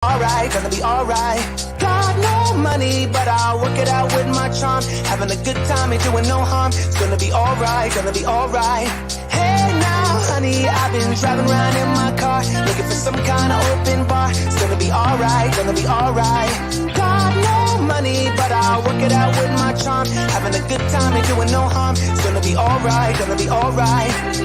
alright, gonna be alright. Got no money, but I'll work it out with my charm. Having a good time, ain't doing no harm. It's gonna be alright, gonna be alright. Hey now, honey, I've been driving around in my car, looking for some kind of open bar. It's gonna be alright, gonna be alright. Got no money, but I'll work it out with my charm. Having a good time, ain't doing no harm. It's gonna be alright, gonna be alright.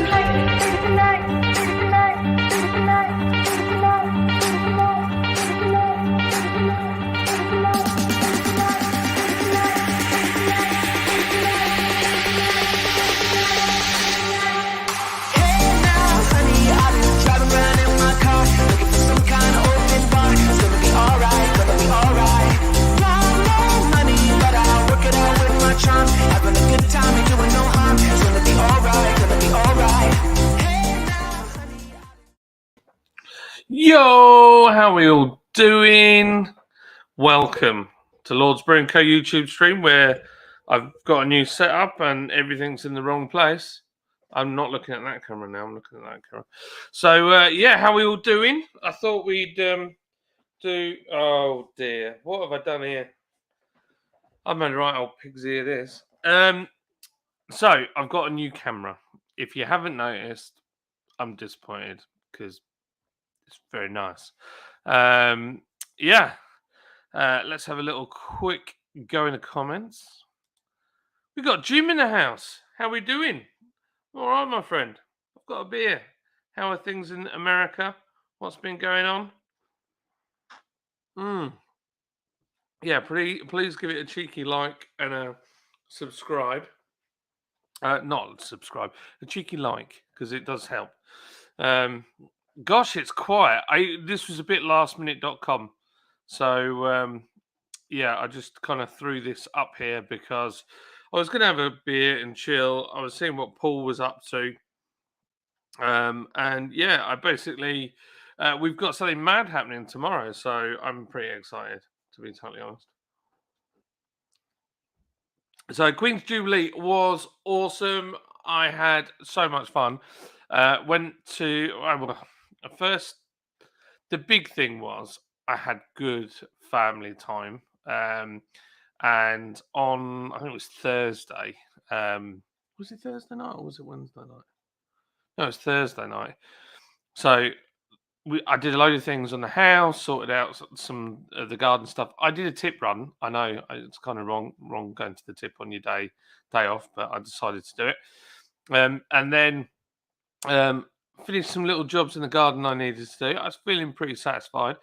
Having a good time and doing no harm. It's gonna be alright, gonna be alright. Hey now, honey. Yo, how are we all doing? Welcome to Lord's Brew & Co YouTube stream, where I've got a new setup and everything's in the wrong place. I'm not looking at that camera now, I'm looking at that camera. So, yeah, how are we all doing? I thought we'd do... Oh, dear. What have I done here? I've made a right old pig's ear this. So, I've got a new camera. If you haven't noticed, I'm disappointed because it's very nice. Yeah. Let's have a little quick go in the comments. We got Jim in the house. How are we doing? All right, my friend. I've got a beer. How are things in America? What's been going on? Yeah, please give it a cheeky like and a subscribe. Not subscribe, a cheeky like, because it does help. Gosh, it's quiet. This was a bit lastminute.com. So, yeah, I just kind of threw this up here because I was going to have a beer and chill. I was seeing what Paul was up to. And yeah, I basically, we've got something mad happening tomorrow. So I'm pretty excited, to be totally honest. So Queen's Jubilee was awesome. I had so much fun. Went to, first, the big thing was I had good family time. And on, I think it was Thursday. Was it Thursday night or was it Wednesday night? No, it was Thursday night. So I did a load of things on the house, sorted out some of the garden stuff. I did a tip run. I know it's kind of wrong going to the tip on your day off, but I decided to do it. And then finished some little jobs in the garden I needed to do. I was feeling pretty satisfied.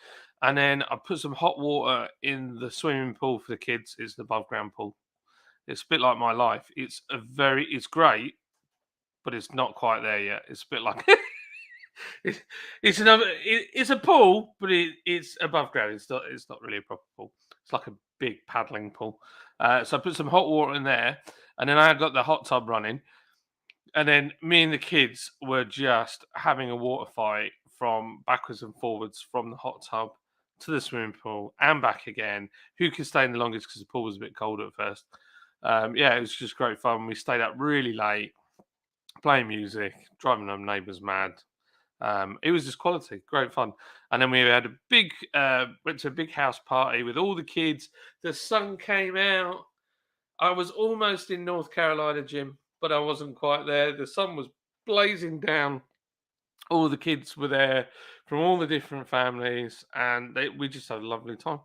And then I put some hot water in the swimming pool for the kids. It's the above ground pool. It's a bit like my life. It's great, but it's not quite there yet. It's a bit like it's a pool, but it's above ground. It's not really a proper pool. It's like a big paddling pool. So I put some hot water in there, and then I got the hot tub running. And then me and the kids were just having a water fight from backwards and forwards from the hot tub to the swimming pool and back again. Who could stay in the longest because the pool was a bit cold at first. Yeah, it was just great fun. We stayed up really late, playing music, driving our neighbours mad. It was just quality, great fun. And then we had went to a big house party with all the kids. The sun came out. I was almost in North Carolina, Jim, but I wasn't quite there. The sun was blazing down. All the kids were there from all the different families, and we just had a lovely time.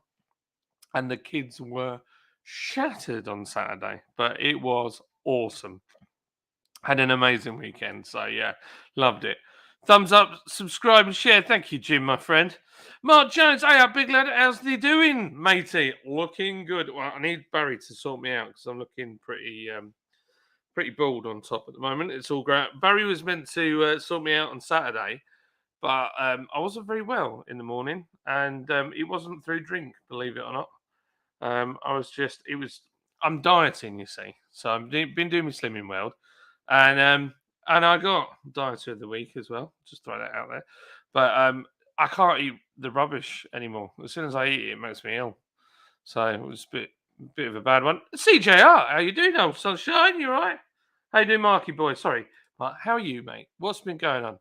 And the kids were shattered on Saturday, but it was awesome. Had an amazing weekend. So, yeah, loved it. Thumbs up, subscribe, and share. Thank you, Jim, my friend. Mark Jones, hey, big lad, how's he doing, matey? Looking good. Well, I need Barry to sort me out because I'm looking pretty bald on top at the moment. It's all great. Barry was meant to sort me out on Saturday, but I wasn't very well in the morning, and it wasn't through drink, believe it or not. I'm dieting, you see, so I've been doing my Slimming World, and I got Dieter of the Week as well. Just throw that out there, but I can't eat the rubbish anymore. As soon as I eat it, it makes me ill. So it was a bit of a bad one. CJR, how you doing, old sunshine? You all right? How you doing, Marky boy? Sorry, Mark, how are you, mate? What's been going on?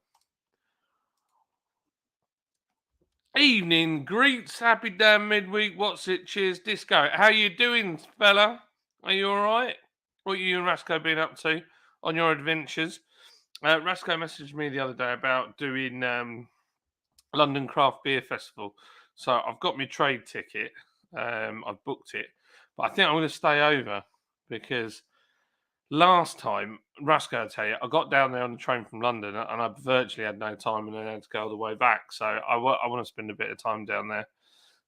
Evening greets, happy damn midweek. What's it? Cheers, disco. How you doing, fella? Are you all right? What you and Rasco been up to on your adventures? Rasco messaged me the other day about doing London Craft Beer Festival. So I've got my trade ticket. I've booked it, but I think I'm going to stay over because last time, Rasco, I tell you, I got down there on the train from London and I virtually had no time and then had to go all the way back. So I want to spend a bit of time down there.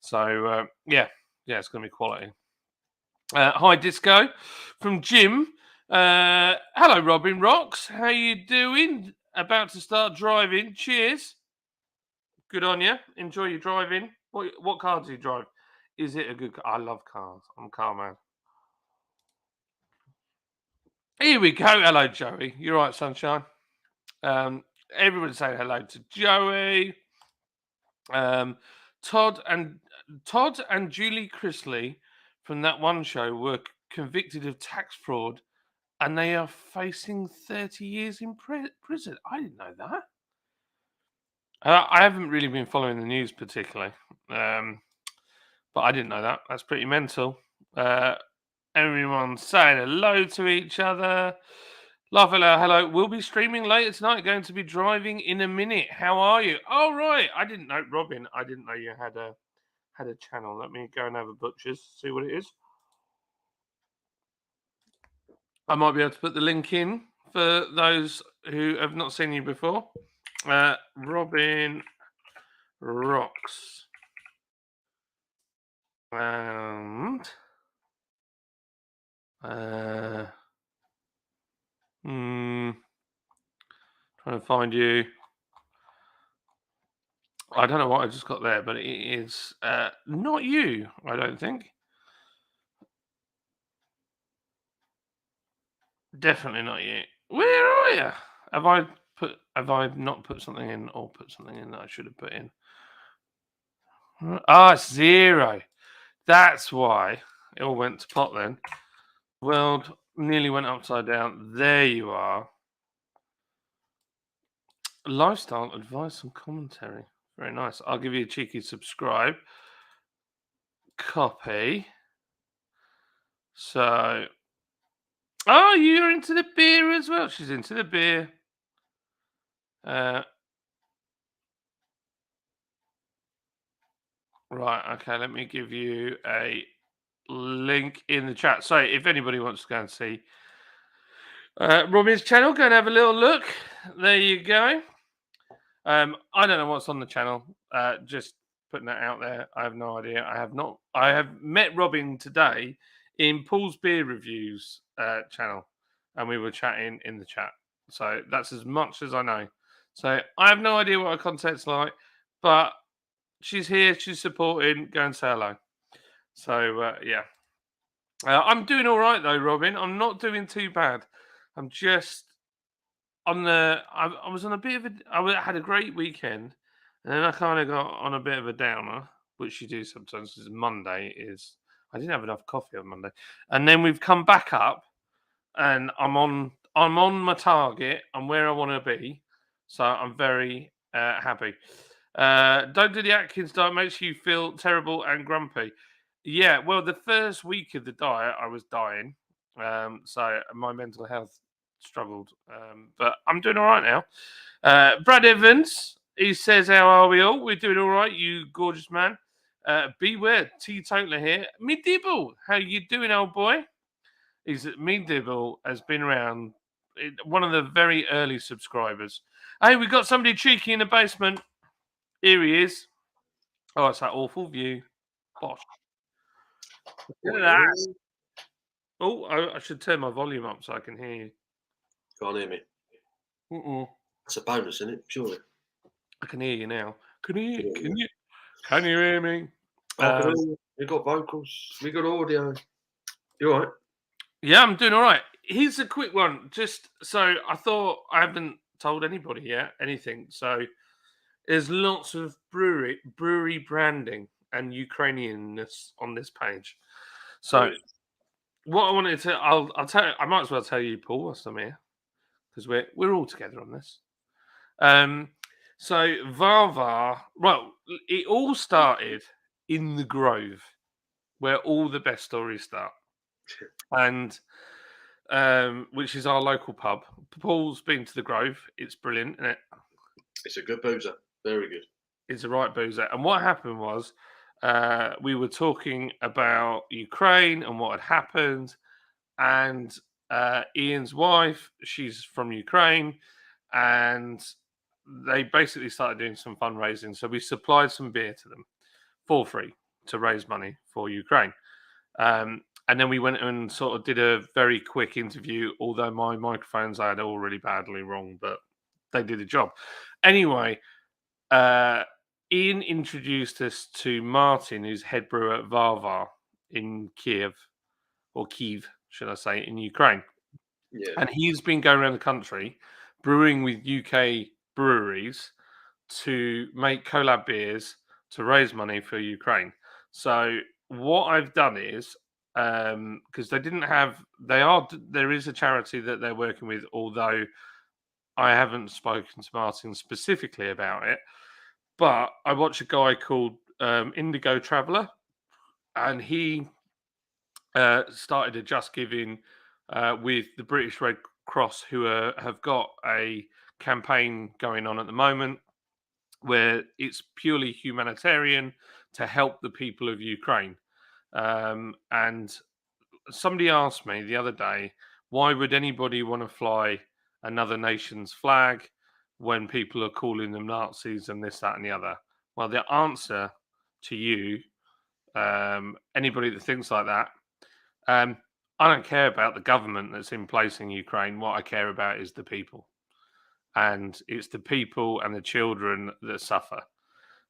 So yeah, it's going to be quality. Hi, Disco, from Jim. Hello, Robin Rocks. How you doing? About to start driving. Cheers. Good on you. Enjoy your driving. What car do you drive? Is it a good car? I love cars. I'm a car man. Here we go. Hello, Joey. You're right, sunshine. Everybody say hello to Joey. Todd and Julie Chrisley from that one show were convicted of tax fraud, and they are facing 30 years in prison. I didn't know that. I haven't really been following the news particularly, but I didn't know that. That's pretty mental. Everyone saying hello to each other. Love, hello. We'll be streaming later tonight. Going to be driving in a minute. How are you? Oh, right. I didn't know, Robin. I didn't know you had a channel. Let me go and have a butcher's, see what it is. I might be able to put the link in for those who have not seen you before. Robin Rocks. And trying to find you. I don't know what I just got there, but it is not you, I don't think. Definitely not you. Where are you? Have I not put something in or put something in that I should have put in? Ah, it's 0. That's why it all went to pot then. World nearly went upside down. There you are. Lifestyle advice and commentary. Very nice. I'll give you a cheeky subscribe. Copy. So, oh, you're into the beer as well. She's into the beer. Right. Okay. Let me give you a link in the chat. So, if anybody wants to go and see Robin's channel, go and have a little look. There you go. I don't know what's on the channel. Just putting that out there. I have no idea. I have met Robin today in Paul's Beer Reviews channel, and we were chatting in the chat. So that's as much as I know. So I have no idea what her content's like, but she's here. She's supporting. Go and say hello. So yeah, I'm doing all right though, Robin. I'm not doing too bad. I'm just on the. I was on a bit of a. I had a great weekend, and then I kind of got on a bit of a downer, which you do sometimes. Because Monday is. I didn't have enough coffee on Monday, and then we've come back up, and I'm on my target. I'm where I want to be, so I'm very happy. Don't do the Atkins diet; makes you feel terrible and grumpy. Yeah, well, the first week of the diet, I was dying, so my mental health struggled, but I'm doing all right now. Brad Evans, he says, "How are we all? We're doing all right, you gorgeous man." Beware, teetotaler here. Me Dibble, how you doing, old boy? Me Dibble has been around, one of the very early subscribers. Hey, we got somebody cheeky in the basement. Here he is. Oh, it's that awful view. Bosh. Look at that. Oh, I should turn my volume up so I can hear you. Can't hear me. That's a bonus, isn't it? Surely. I can hear you now. Can you hear me? We got vocals. We got audio. You all right? Yeah, I'm doing all right. Here's a quick one. Just so I thought I haven't told anybody yet anything. So there's lots of brewery branding and Ukrainianness on this page. So what I wanted to, I'll tell you, I might as well tell you, Paul, whilst I'm here, because we're all together on this. So VarVar, well, it all started in the Grove, where all the best stories start, and which is our local pub. Paul's been to the Grove; it's brilliant, isn't it? It's a good boozer. Very good. It's a right boozer. And what happened was, we were talking about Ukraine and what had happened, and Ian's wife, she's from Ukraine, and they basically started doing some fundraising. So we supplied some beer to them for free to raise money for Ukraine. And then we went and sort of did a very quick interview, although my microphones I had all really badly wrong, but they did a job. Anyway, Ian introduced us to Martin, who's head brewer at VarVar in Kiev, or Kiev, should I say, in Ukraine. Yeah. And he's been going around the country brewing with UK breweries to make collab beers to raise money for Ukraine. So what I've done is, because there is a charity that they're working with, although I haven't spoken to Martin specifically about it. But I watch a guy called Indigo Traveller, and he started a Just Giving with the British Red Cross, who have got a campaign going on at the moment where it's purely humanitarian to help the people of Ukraine. And somebody asked me the other day, why would anybody want to fly another nation's flag when people are calling them Nazis and this, that, and the other? Well, the answer to you, anybody that thinks like that, I don't care about the government that's in place in Ukraine. What I care about is the people. And it's the people and the children that suffer.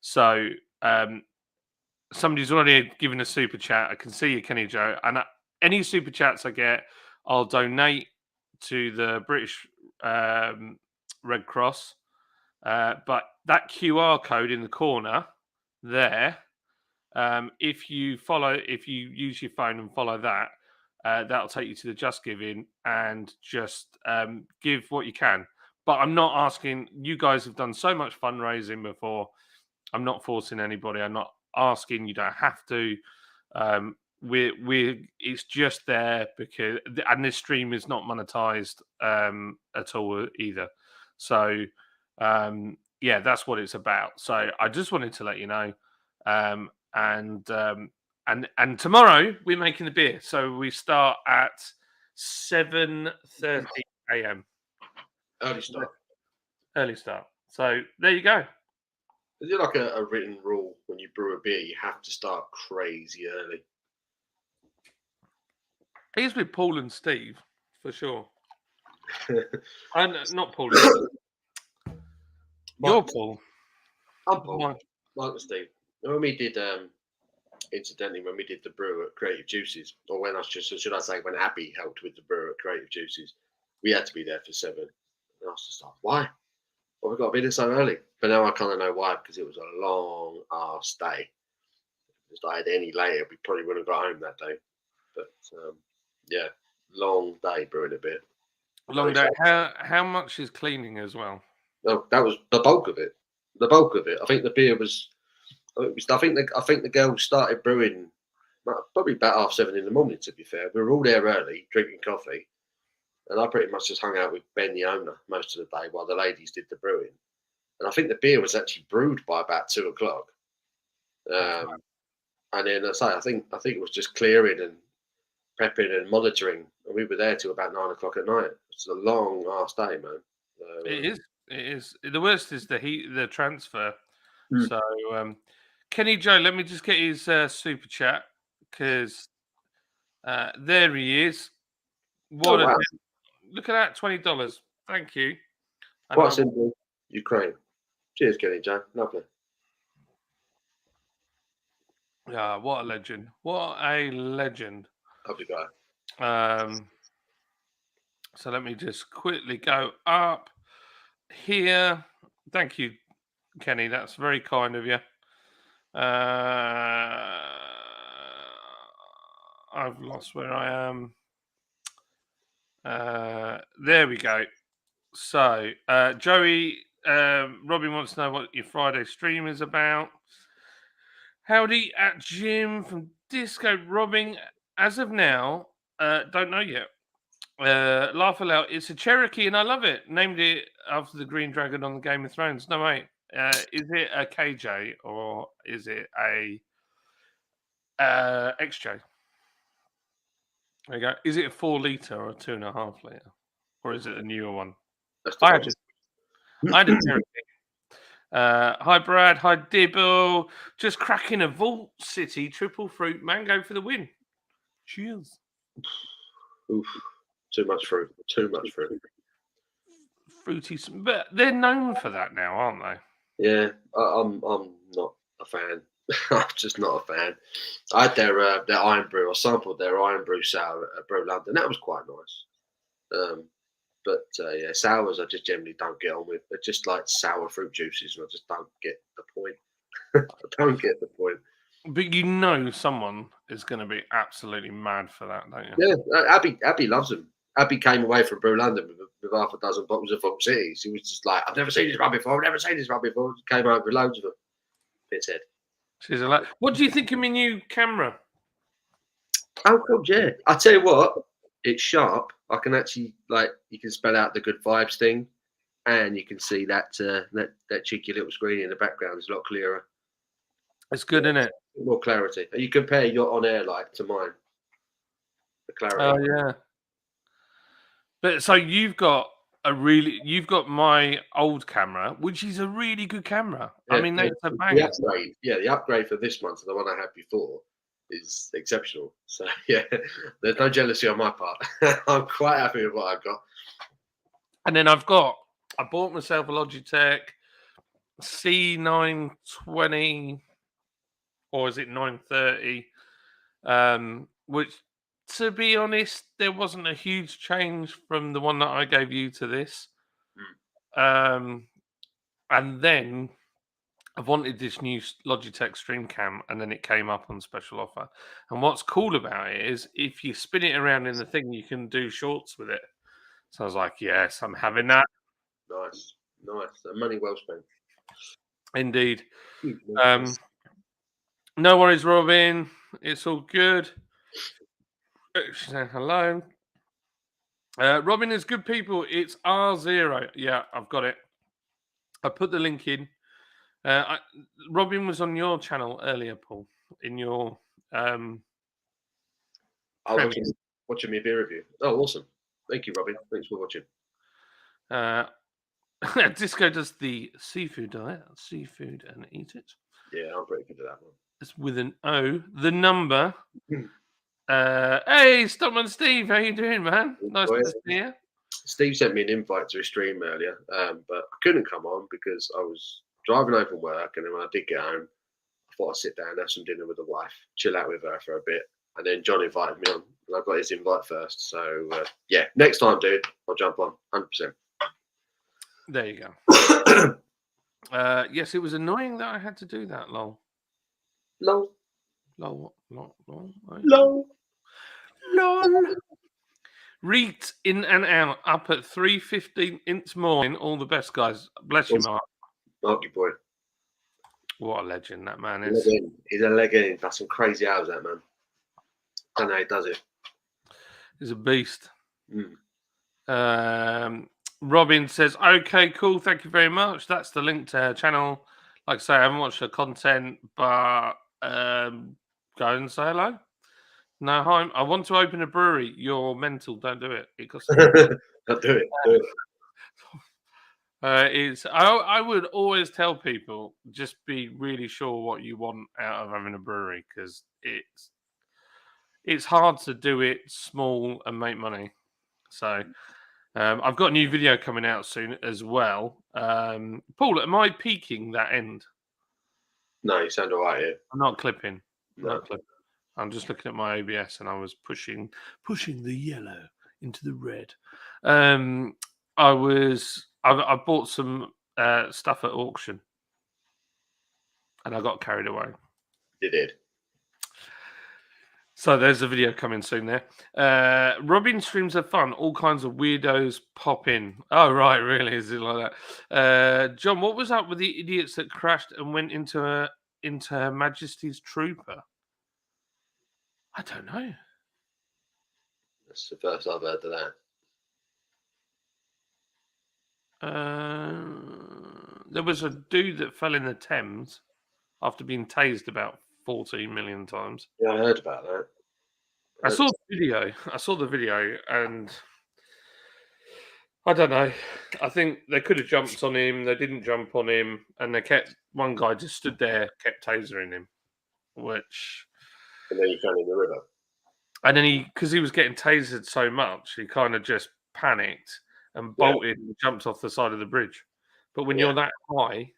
So somebody's already given a super chat. I can see you, Kenny Joe. And any super chats I get, I'll donate to the British Red Cross. But that QR code in the corner there, if you use your phone and follow that, that'll take you to the Just Giving and just give what you can. But I'm not asking. You guys have done so much fundraising before. I'm not forcing anybody. I'm not asking. You don't have to. It's just there because, and this stream is not monetized at all either. So yeah, that's what it's about. So I just wanted to let you know. And tomorrow we're making the beer. So we start at 7:30 a.m. Early start. Early start. So there you go. Is it like a written rule when you brew a beer, you have to start crazy early? He's with Paul and Steve for sure. And not Paul. And Steve. You're Paul. I'm Paul. Mike and Steve. When we did, incidentally, when we did the brew at Creative Juices, or when when Abby helped with the brew at Creative Juices, we had to be there for 7. And I was just like, why? Well, we've got to be there so early. But now I kind of know why, because it was a long ass day. If I had any later, we probably wouldn't have got home that day. But yeah, long day brewing a beer. Long day. How much is cleaning as well? No, that was the bulk of it. The bulk of it. I think the beer was. I think the girls started brewing probably about 7:30 in the morning. To be fair, we were all there early drinking coffee, and I pretty much just hung out with Ben, the owner, most of the day while the ladies did the brewing. And I think the beer was actually brewed by about 2:00. And then I think it was just clearing and prepping and monitoring, and we were there till about 9:00 at night. It's a long ass day, man. It is. The worst is the transfer. So, Kenny Joe, let me just get his super chat because there he is. What wow. Look at that, $20. Thank you. Quite simple. Ukraine. Cheers, Kenny Joe. Lovely. Yeah, what a legend. What a legend. Lovely guy. So let me just quickly go up here. Thank you, Kenny. That's very kind of you. I've lost where I am. There we go. So Joey Robin wants to know what your Friday stream is about. Howdy at Jim from Disco. Robin, as of now, don't know yet. Laugh aloud. It's a Cherokee, and I love it. Named it after the Green Dragon on the Game of Thrones. No, mate. Is it a KJ or is it a XJ? There you go. Is it a 4 litre or a 2.5 litre? Or is it a newer one? I had a Cherokee. Hi, Brad. Hi, Dibble. Just cracking a Vault City triple fruit mango for the win. Cheers. Oof. Too much fruit. Too much fruit. Fruity. But they're known for that now, aren't they? Yeah, I'm not a fan. I'm just not a fan. I had their Iron Brew. I sampled their Iron Brew sour at Brew London. That was quite nice. But yeah, sours I just generally don't get on with. They're just like sour fruit juices, and I just don't get the point. I don't get the point. But you know someone is going to be absolutely mad for that, don't you? Yeah, Abby loves them. Abby came away from Brew London with half a dozen bottles of Vault City. She was just like, I've never seen this rub before. I've never seen this rub before. She came out with loads of them. Bit's head. She's like, what do you think of my new camera? Oh, cool, yeah. I tell you what, it's sharp. I can actually you can spell out the good vibes thing, and you can see that cheeky little screen in the background is a lot clearer. It's good, isn't it? More clarity. And you compare your on-air light to mine. The clarity. Oh yeah. But so you've got my old camera, which is a really good camera. Yeah, I mean, that's a banger. The upgrade for this one to the one I had before is exceptional. So yeah, there's no jealousy on my part. I'm quite happy with what I've got. And then I bought myself a Logitech C920, or is it 930? Which, to be honest, there wasn't a huge change from the one that I gave you to this. And then I wanted this new Logitech Stream Cam, and then it came up on special offer. And what's cool about it is if you spin it around in the thing, you can do shorts with it. So I was like, yes, I'm having that. Nice. Money well spent. Indeed. No worries, Robin. It's all good. She's saying hello. Robin is good people. It's R0. Yeah, I've got it. I put the link in. Robin was on your channel earlier, Paul, in your watching me beer review. Oh, awesome. Thank you, Robin. Thanks for watching. Disco does the seafood diet. Seafood and eat it. Yeah, I'm pretty good at that one. It's with an O. The number. Hey, Stockman Steve, how you doing, man? Nice to see you. Steve sent me an invite to a stream earlier, but I couldn't come on because I was driving home from work, and then when I did get home, I thought I'd sit down, have some dinner with the wife, chill out with her for a bit, and then John invited me on, and I got his invite first. So yeah, next time, dude, I'll jump on 100%. There you go. Yes, it was annoying that I had to do that. Lol. Reet in and out, up at 3:15 in the morning. All the best, guys. Bless you, Mark. Marky boy. What a legend that man is. He's a legend. That's some crazy hours, that man. I don't know how he does it. He's a beast. Robin says, okay, cool. Thank you very much. That's the link to her channel. Like I say, I haven't watched her content, but go and say hello. No, hi. I want to open a brewery. You're mental. Don't do it. It costs. Don't do it. I would always tell people, just be really sure what you want out of having a brewery, because it's hard to do it small and make money. So I've got a new video coming out soon as well. Paul, am I peaking that end? No, you sound all right here. I'm not clipping. No. Not clipping. I'm just looking at my OBS, and I was pushing the yellow into the red. I bought some stuff at auction, and I got carried away. You did. So there's a video coming soon there. Robin streams are fun. All kinds of weirdos pop in. Oh, right. Really? Is it like that? John, what was up with the idiots that crashed and went into Her Majesty's Trooper? I don't know. That's the first I've heard of that. There was a dude that fell in the Thames after being tased about 14 million times. Yeah, I heard about that. I saw the video, and I don't know. I think they could have jumped on him. They didn't jump on him, and one guy just stood there, kept tasering him, which. And then he fell in the river. And then because he was getting tasered so much, he kind of just panicked and bolted and jumped off the side of the bridge. But when you're that high,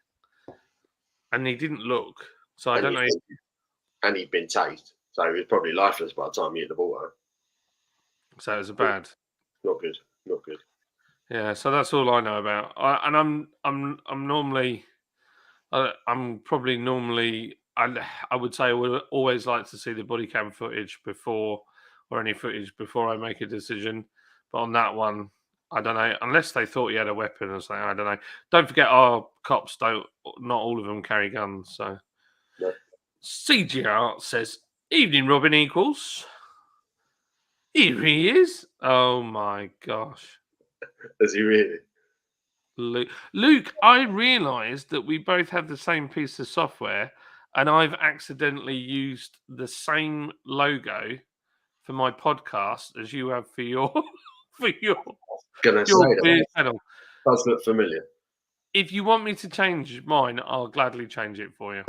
and he didn't look, so I don't know. And he'd been tased, so he was probably lifeless by the time he hit the water. So it was bad. Not good. Not good. Yeah, so that's all I know about. I'm normally, I'm probably normally. I would say I would always like to see the body cam footage before, or any footage before I make a decision. But on that one, I don't know. Unless they thought he had a weapon or something, I don't know. Don't forget, our cops not all of them carry guns. So, no. CGR says, "Evening, Robin equals." Here he is. Oh my gosh. Is he really? Luke, I realised that we both have the same piece of software, and I've accidentally used the same logo for my podcast as you have for your channel. Does look familiar. If you want me to change mine, I'll gladly change it for you.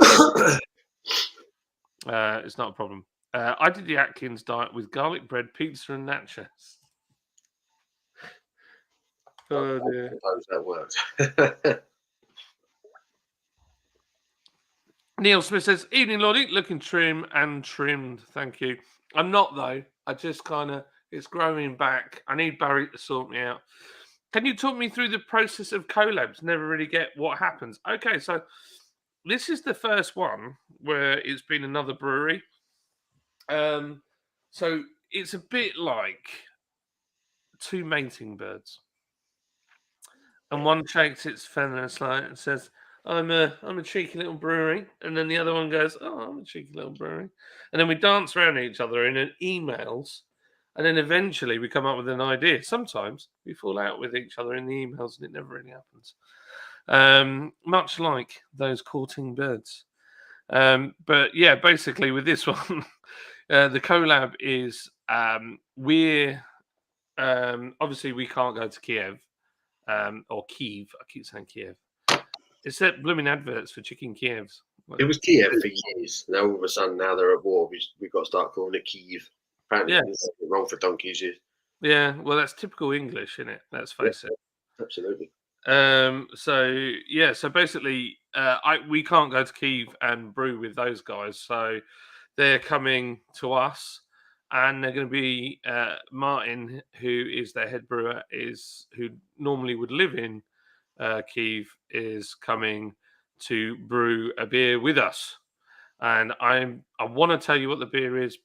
It's not a problem. I did the Atkins diet with garlic bread, pizza, and nachos. Oh dear. I suppose that worked. Neil Smith says, "Evening, Lottie. Looking trim and trimmed. Thank you. I'm not, though. I just it's growing back. I need Barry to sort me out. Can you talk me through the process of collabs? Never really get what happens." Okay, so this is the first one where it's been another brewery. So it's a bit like two mating birds. And one shakes its feathers and says, I'm a cheeky little brewery. And then the other one goes, "Oh, I'm a cheeky little brewery." And then we dance around each other in emails. And then eventually we come up with an idea. Sometimes we fall out with each other in the emails and it never really happens. Much like those courting birds. But yeah, basically with this one, the collab is we're obviously we can't go to Kiev. Or Kiev. I keep saying Kiev. It's that blooming adverts for chicken Kievs. It was Kiev for years. Now all of a sudden, now they're at war. We've got to start calling it Kiev. Apparently, it's wrong for donkeys. Yeah, well, that's typical English, isn't it? Let's face it. Absolutely. So basically, we can't go to Kiev and brew with those guys. So they're coming to us. And they're going to be Martin, who is their head brewer, who normally would live in Kiev, is coming to brew a beer with us. And I want to tell you what the beer is,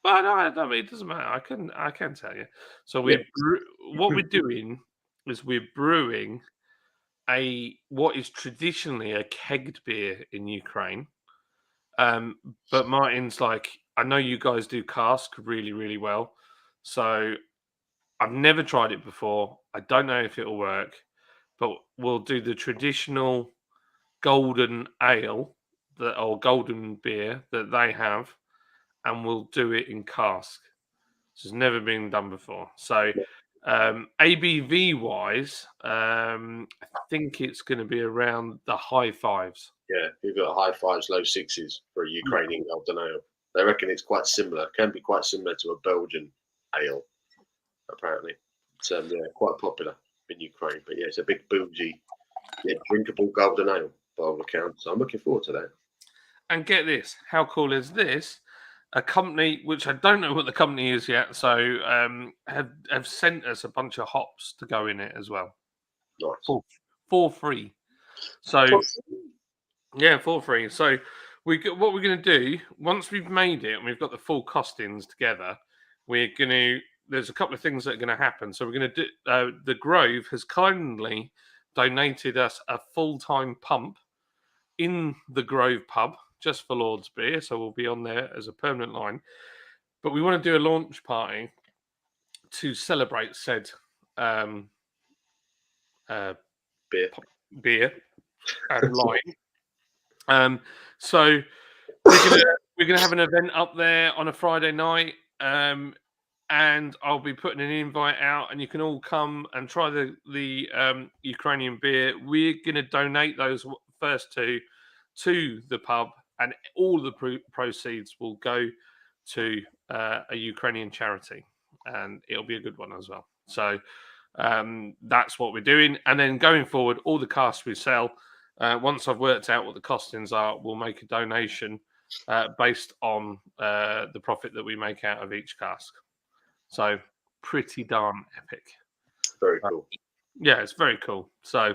but it doesn't matter. I can tell you. So what we're doing is we're brewing what is traditionally a kegged beer in Ukraine. But Martin's like, I know you guys do cask really, really well. So I've never tried it before. I don't know if it'll work, but we'll do the traditional golden ale or golden beer that they have, and we'll do it in cask. This has never been done before. So ABV wise, I think it's going to be around the high fives. Yeah, we've got high fives, low sixes for a Ukrainian golden ale. They reckon it's quite similar. Can be quite similar to a Belgian ale, apparently. It's quite popular in Ukraine. But yeah, it's a big bougie, drinkable golden ale by all accounts. So I'm looking forward to that. And get this, how cool is this? A company, which I don't know what the company is yet, so have sent us a bunch of hops to go in it as well. Nice. For free. So yeah, for free. So what we're going to do once we've made it and we've got the full costings together, there's a couple of things that are going to happen. So we're going to do. The Grove has kindly donated us a full-time pump in the Grove pub just for Lord's beer, so we'll be on there as a permanent line. But we want to do a launch party to celebrate said beer and line. So we're gonna have an event up there on a Friday night, and I'll be putting an invite out, and you can all come and try the Ukrainian beer. We're gonna donate those first two to the pub, and all the proceeds will go to a Ukrainian charity, and it'll be a good one as well. So that's what we're doing, and then going forward, all the casks we sell. Once I've worked out what the costings are, we'll make a donation based on the profit that we make out of each cask. So pretty darn epic. Very cool. Yeah, it's very cool. So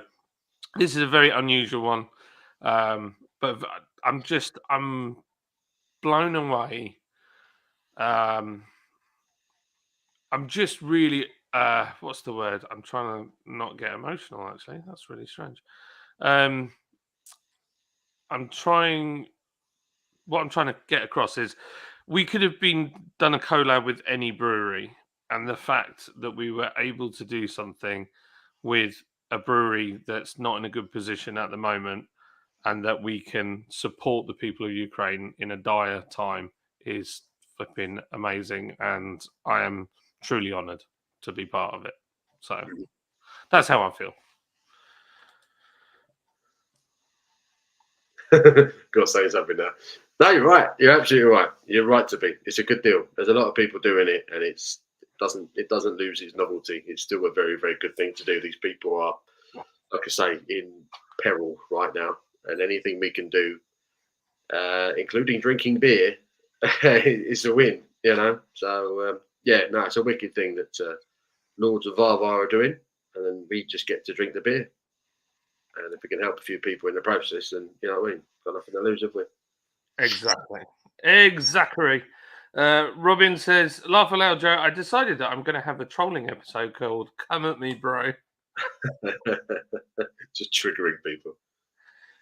this is a very unusual one, but I'm blown away. I'm just really what's the word? I'm trying to not get emotional. Actually, that's really strange. What I'm trying to get across is we could have done a collab with any brewery, and the fact that we were able to do something with a brewery that's not in a good position at the moment, and that we can support the people of Ukraine in a dire time is flipping amazing, and I am truly honoured to be part of it. So that's how I feel. Got to say something now. No, you're right. You're absolutely right. You're right to be. It's a good deal. There's a lot of people doing it, and it doesn't lose its novelty. It's still a very, very good thing to do. These people are, like I say, in peril right now, and anything we can do, including drinking beer, is a win. You know. So it's a wicked thing that Lords of VarVar are doing, and then we just get to drink the beer. And if we can help a few people in the process, then you know what I mean. Got nothing to lose, have we? Exactly. Robin says, "Laugh aloud, Joe. I decided that I'm going to have a trolling episode called "Come at Me, Bro." Just triggering people.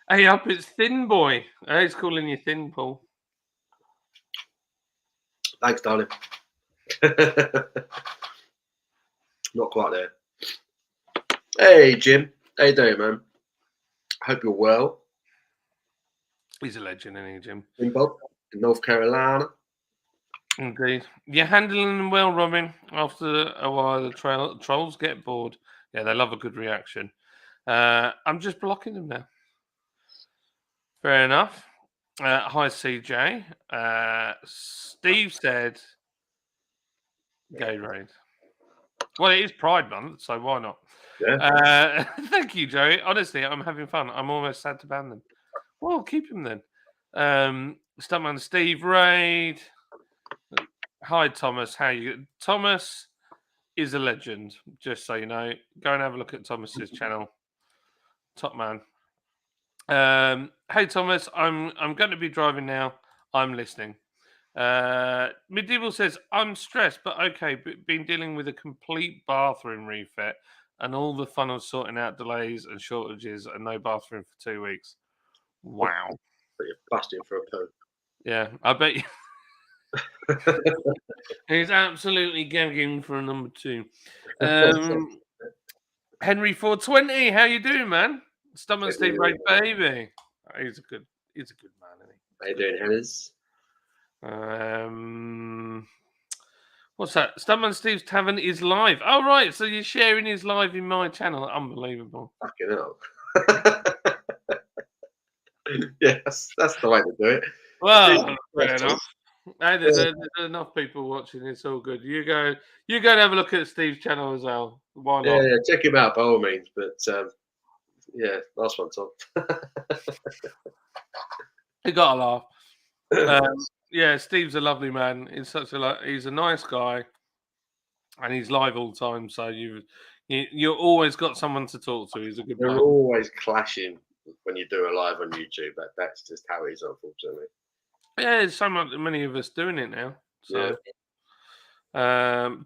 Hey, up, it's Thin Boy. He's calling you Thin, Paul. Thanks, darling. Not quite there. Hey, Jim. How you doing, man? Hope you're well. He's a legend, isn't he, Jim? In Bob, in North Carolina. Indeed. You're handling them well, Robin. After a while, the trolls get bored. Yeah, they love a good reaction. I'm just blocking them now. Fair enough. Hi, CJ. Steve said, Gatorade. Well, it is Pride Month, so why not? Yeah. Thank you, Joey. Honestly, I'm having fun. I'm almost sad to ban them. Well, keep him then. Stuntman Steve Raid. Hi, Thomas. How you? Thomas is a legend. Just so you know, go and have a look at Thomas's channel. Top man. Hey, Thomas. I'm going to be driving now. I'm listening. Medieval says I'm stressed, but okay. But been dealing with a complete bathroom refit and all the fun of sorting out delays and shortages and no bathroom for 2 weeks. Wow. But you're busting for a poo. Yeah, I bet you. He's absolutely gagging for a number 2. Henry 420, how you doing, man? Stuntman Steve Ray, baby. He's a good man, isn't he? How you doing, Henners? What's that? Stuntman Steve's Tavern is live. Oh, right. So you're sharing his live in my channel. Unbelievable. Fucking hell. Yes, that's the way to do it. Well, fair enough. Hey, there's enough people watching. It's all good. You go and have a look at Steve's channel as well. Why not? Yeah, check him out by all means. But yeah, last one, Tom. You got to laugh. Yeah, Steve's a lovely man. He's he's a nice guy, and he's live all the time. So you've always got someone to talk to. He's a good man. They're always clashing. when you do a live on YouTube. That's just how it is, unfortunately. Yeah, there's so many of us doing it now. So,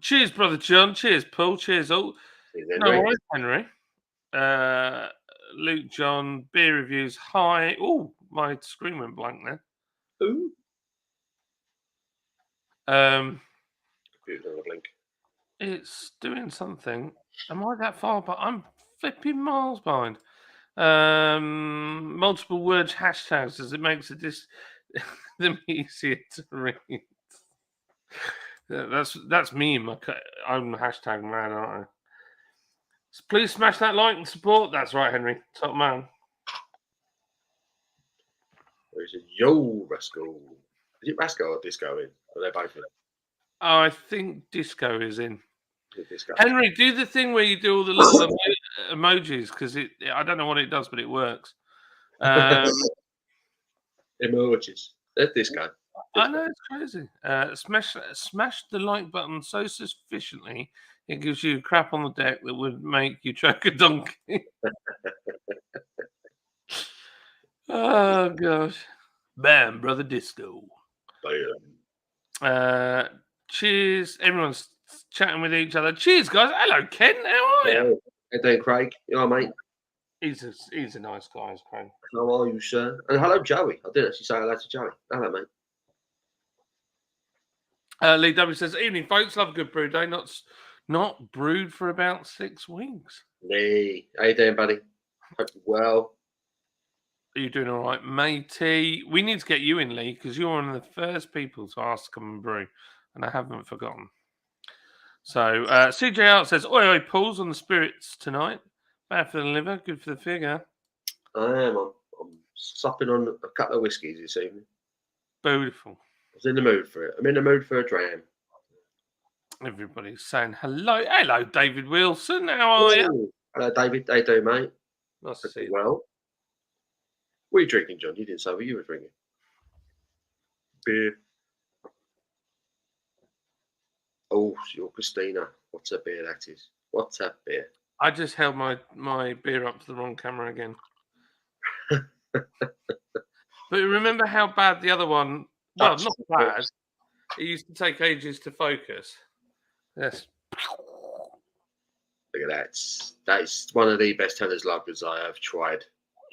cheers, brother John. Cheers, Paul. Cheers, all. No worries, Henry. Luke, John, beer reviews. Hi. Oh, my screen went blank then. Ooh. Blink. It's doing something. Am I that far? But I'm flipping miles behind. Multiple words, hashtags, as it makes it them easier to read. That's me. I'm hashtag man, aren't I? So please smash that like and support. That's right, Henry. Top man. There's a yo Rascal. Is it Rascal or Disco in? Are they both in? Oh, I think Disco is in. Disco. Henry, do the thing where you do all the little emojis because I don't know what it does, but it works. Emojis. That's Disco. I know, it's crazy. Smash the like button so sufficiently it gives you crap on the deck that would make you choke a donkey. Oh gosh. Bam, brother Disco. Bam. Cheers. Everyone's chatting with each other. Cheers, guys. Hello, Ken. How are you? Hey, Dan Craig. You all right, mate? He's a nice guy, Craig. How are you, sir? And hello, Joey. I didn't actually say hello to Joey. Hello, mate. Lee W says, evening, folks. Love a good brew day. Not brewed for about 6 weeks. Lee. How you doing, buddy? Hope you're well. Are you doing all right, matey? We need to get you in, Lee, because you're one of the first people to ask to come and brew, and I haven't forgotten. So, CJ Art says, oi, pulls on the spirits tonight. Bad for the liver, good for the figure. I am. I'm supping on a couple of whiskies this evening. Beautiful. I was in the mood for it. I'm in the mood for a dram. Everybody's saying hello. Hello, David Wilson. How are you? Hello, David. How you doing, mate? Nice to see you. Well, what are you drinking, John? You didn't say what you were drinking. Beer. Oh, your Christina. What a beer that is. What a beer. I just held my beer up to the wrong camera again. But remember how bad the other one... Well, not bad. It used to take ages to focus. Yes. Look at that. That is one of the best Teller's lagers I have tried.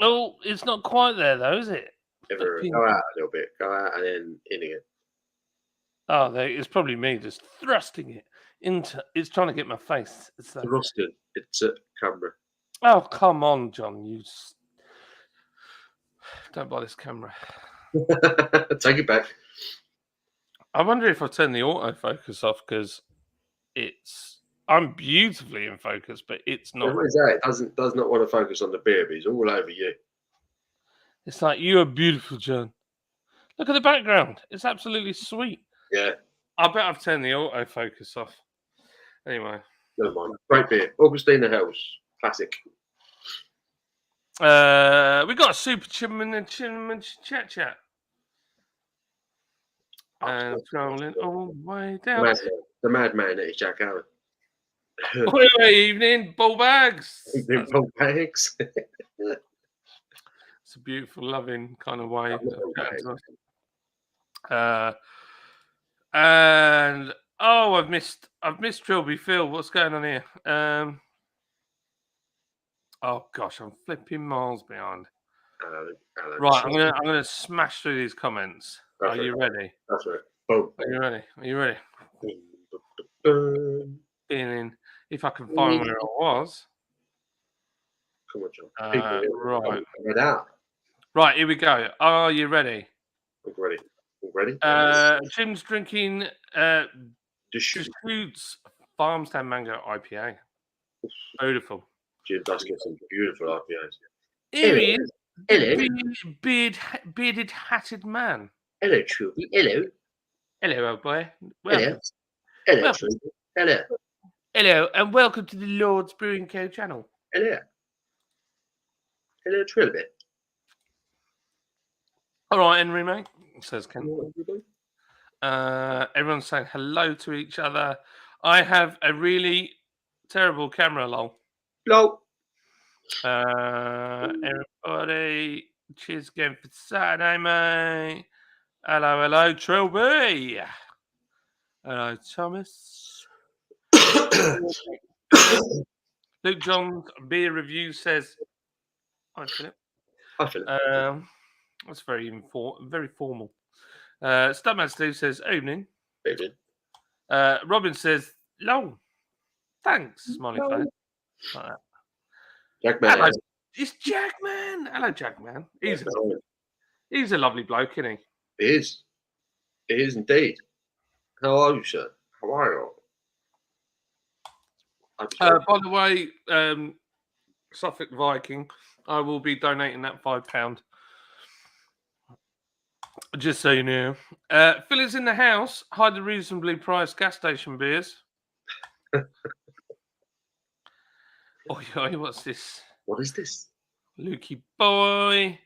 Oh, it's not quite there, though, is it? Go out a little bit. Go out and then in again. Oh, it's probably me just thrusting it into... It's trying to get my face. It's thrusted. It's a camera. Oh, come on, John. You... Don't buy this camera. Take it back. I wonder if I turn the autofocus off because I'm beautifully in focus, but it's not. What is that? It does not want to focus on the beer, but he's all over you. It's like, you are beautiful, John. Look at the background. It's absolutely sweet. Yeah. I bet I've turned the autofocus off. Anyway. Never mind. Great beer. Augustina Hells. Classic. We got a super chat. And scrolling all the way down. The madman that is Jack Allen. Good evening, ball bags. Ball bags. It's a beautiful, loving kind of way. And I've missed Trilby Phil. What's going on here? Oh gosh, I'm flipping miles behind. Right, I'm gonna smash through these comments. Are you ready? That's right. Boom. Are you ready? If I can find where I was. Come on, John. Right. Right, here we go. Are you ready? I'm ready. Jim's drinking Deschutes Farmstand Mango IPA. Beautiful. Jim does get some beautiful IPAs. Here he is. Hello. Bearded hatted man. Hello, Truby. Hello. Hello, old boy. Welcome. Hello, Truby. Hello. Hello, and welcome to the Lord's Brewing Co. channel. Hello. Hello, Trilby. All right, Henry, mate, says Ken. Everyone's saying hello to each other. I have a really terrible camera, lol. Lol. everybody. Cheers again for Saturday, mate. Hello, Trilby. Hello, Thomas. Luke John's beer review says, "Hi, Philip." Hi, Philip. That's very formal. Stuntman Steve says, "Evening." Evening. Robin says, "Long." Thanks, smiley face. Like that. Jackman. Hello, it's Jackman. Hello, Jackman. He's a lovely bloke, isn't he? It is. It is indeed. How are you, sir? How are you? By the way, Suffolk Viking, I will be donating that £5. Just so you know. Phil is in the house. Hide the reasonably priced gas station beers. Oh, what's this? What is this? Lukey boy.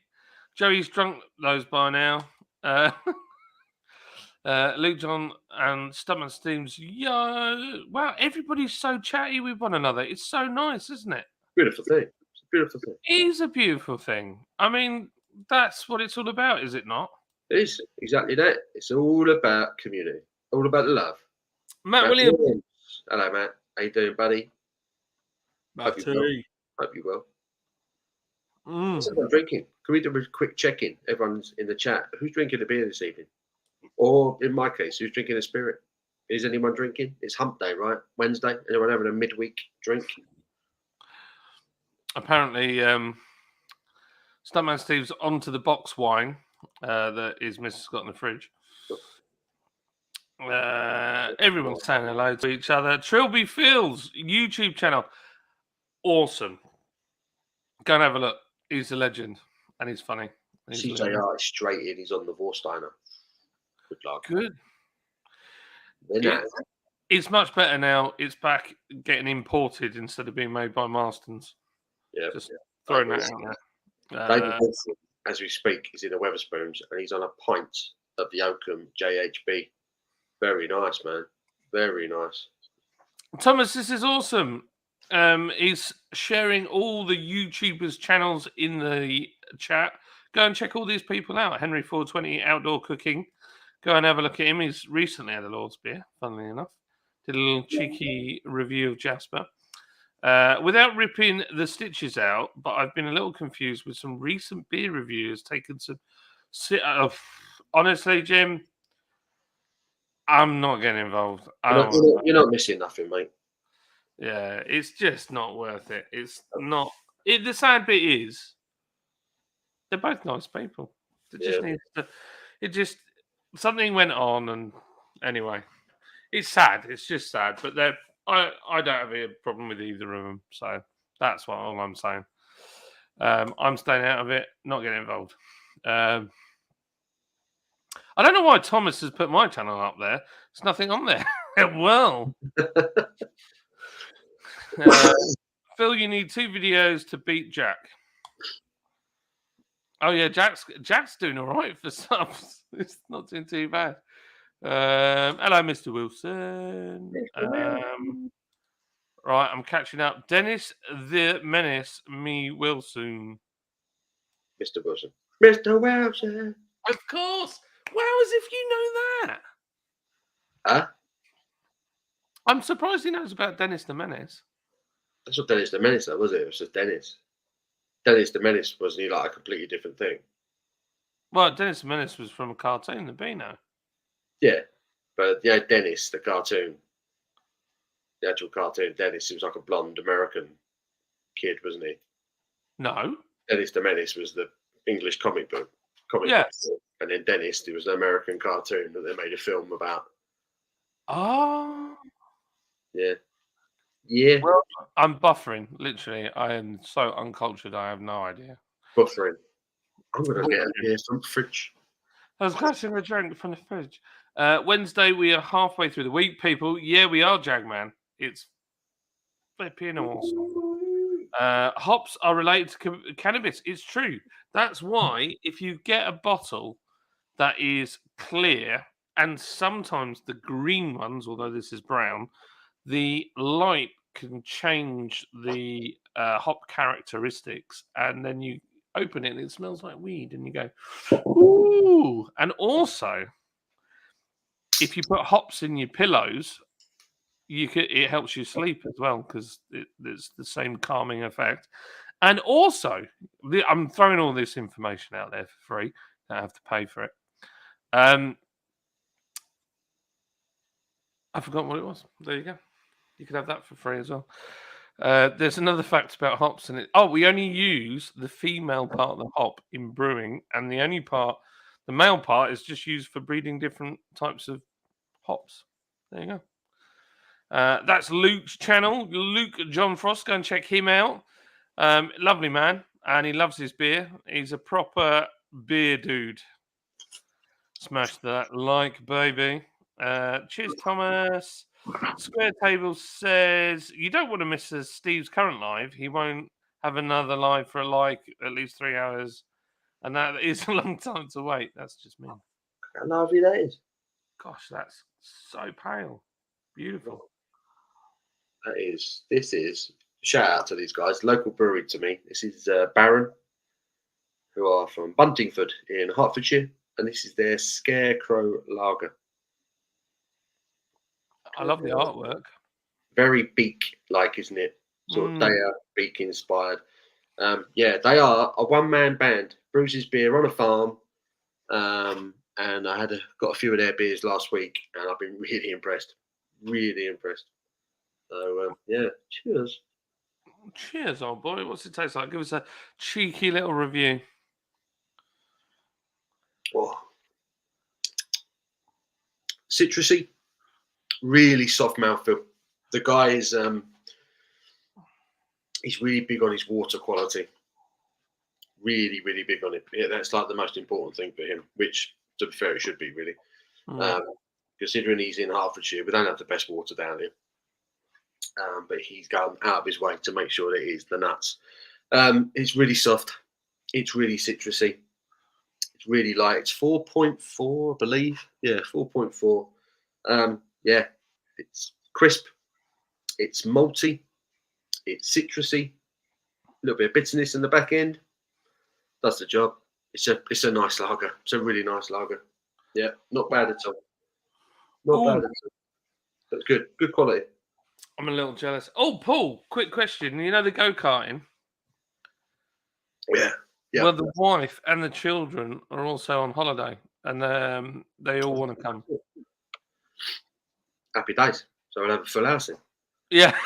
Joey's drunk those by now. Luke John and Stuntman Steve's. Wow, everybody's so chatty with one another. It's so nice, isn't it? Beautiful thing. It's a beautiful thing. It is a beautiful thing. I mean, that's what it's all about, is it not? It is exactly that. It's all about community. All about love. Matt Williams. Hello, Matt. How you doing, buddy? Hope you well. What's everyone drinking? Can we do a quick check-in? Everyone's in the chat. Who's drinking a beer this evening? Or, in my case, who's drinking a spirit? Is anyone drinking? It's hump day, right? Wednesday. Anyone having a midweek drink? Apparently, Stuntman Steve's onto the box wine that his missus got in the fridge. Everyone's saying hello to each other. Trilby Fields YouTube channel. Awesome. Go and have a look. He's a legend and he's funny. CJR is straight in. He's on the Vorsteiner. Good luck. Good. It's much better now. It's back getting imported instead of being made by Marston's. Yeah. Just throwing that out there. David Wilson, as we speak, is in the Wetherspoons and he's on a pint of the Oakham JHB. Very nice, man. Very nice. Thomas, this is awesome. He's sharing all the YouTubers' channels in the chat. Go and check all these people out. Henry 420 Outdoor Cooking. Go and have a look at him. He's recently had a Lord's beer, funnily enough. Did a little cheeky review of Jasper. Without ripping the stitches out, but I've been a little confused with some recent beer reviews. Taken some... honestly, Jim, I'm not getting involved. You're not missing nothing, mate. Yeah, it's just not worth it. It's not. The sad bit is, they're both nice people. It just something went on, and anyway, it's sad. It's just sad. But I don't have a problem with either of them. So that's all I'm saying. I'm staying out of it. Not getting involved. I don't know why Thomas has put my channel up there. There's nothing on there. Well. Phil, you need 2 videos to beat Jack. Oh yeah, Jack's doing all right for subs. It's not doing too bad. Hello, Mr. Wilson. Right, I'm catching up. Dennis the Menace, me Wilson. Mr. Wilson. Mr. Wilson. Of course. Wow, as if you know that. Huh? I'm surprised he knows about Dennis the Menace. That's what Dennis the Menace, though, was it? It was just Dennis. Dennis the Menace wasn't he like a completely different thing? Well, Dennis the Menace was from a cartoon, the Beano. Yeah, but yeah, Dennis, the cartoon, the actual cartoon, Dennis, he was like a blonde American kid, wasn't he? No. Dennis the Menace was the English comic book. Book. And then Dennis, he was an American cartoon that they made a film about. Oh. Yeah. Yeah. Well, I'm buffering. Literally, I am so uncultured. I have no idea. Buffering. I'm going to get a beer from the fridge. I was catching a drink from the fridge. Wednesday, we are halfway through the week, people. Yeah, we are, Jagman. It's flipping awesome. Hops are related to cannabis. It's true. That's why if you get a bottle that is clear, and sometimes the green ones, although this is brown, the light can change the hop characteristics, and then open it and it smells like weed, and you go, ooh. And also, if you put hops in your pillows, it helps you sleep as well because it's the same calming effect. And also, I'm throwing all this information out there for free. Don't have to pay for it. I forgot what it was. There you go. You could have that for free as well. There's another fact about hops in it. Oh, we only use the female part of the hop in brewing, and the male part, is just used for breeding different types of hops. There you go. That's Luke's channel. Luke John Frost. Go and check him out. Lovely man, and he loves his beer. He's a proper beer dude. Smash that like, baby. Cheers, Thomas. Square Table says you don't want to miss Steve's current live. He won't have another live for at least 3 hours, and that is a long time to wait. That's just me. How lovely that is. Gosh, that's so pale. Beautiful. This is shout out to these guys. Local brewery to me. This is Baron, who are from Buntingford in Hertfordshire, and this is their Scarecrow Lager. I love the artwork. Very beak-like, isn't it? Sort of Daya beak inspired. Yeah, they are a one-man band. Brews his beer on a farm, and I got a few of their beers last week, and I've been really impressed. Really impressed. So yeah, cheers. Cheers, old boy. What's it taste like? Give us a cheeky little review. Oh. Citrusy, really soft mouthfeel. The guy is he's really big on his water quality. Really, really big on it. Yeah, that's like the most important thing for him, which, to be fair, it should be really. Considering he's in Hertfordshire, we don't have the best water down here. But he's gone out of his way to make sure that it is the nuts. It's really soft. It's really citrusy. It's really light. It's 4.4, I believe. Yeah, 4.4. Yeah, it's crisp. It's malty. It's citrusy. A little bit of bitterness in the back end. Does the job. It's a nice lager. It's a really nice lager. Yeah, not bad at all. Not bad at all. That's good. Good quality. I'm a little jealous. Oh, Paul, quick question. You know the go-karting? Yeah. Well, the wife and the children are also on holiday, and they all want to come. Happy days. So we'll have a full house in. Yeah,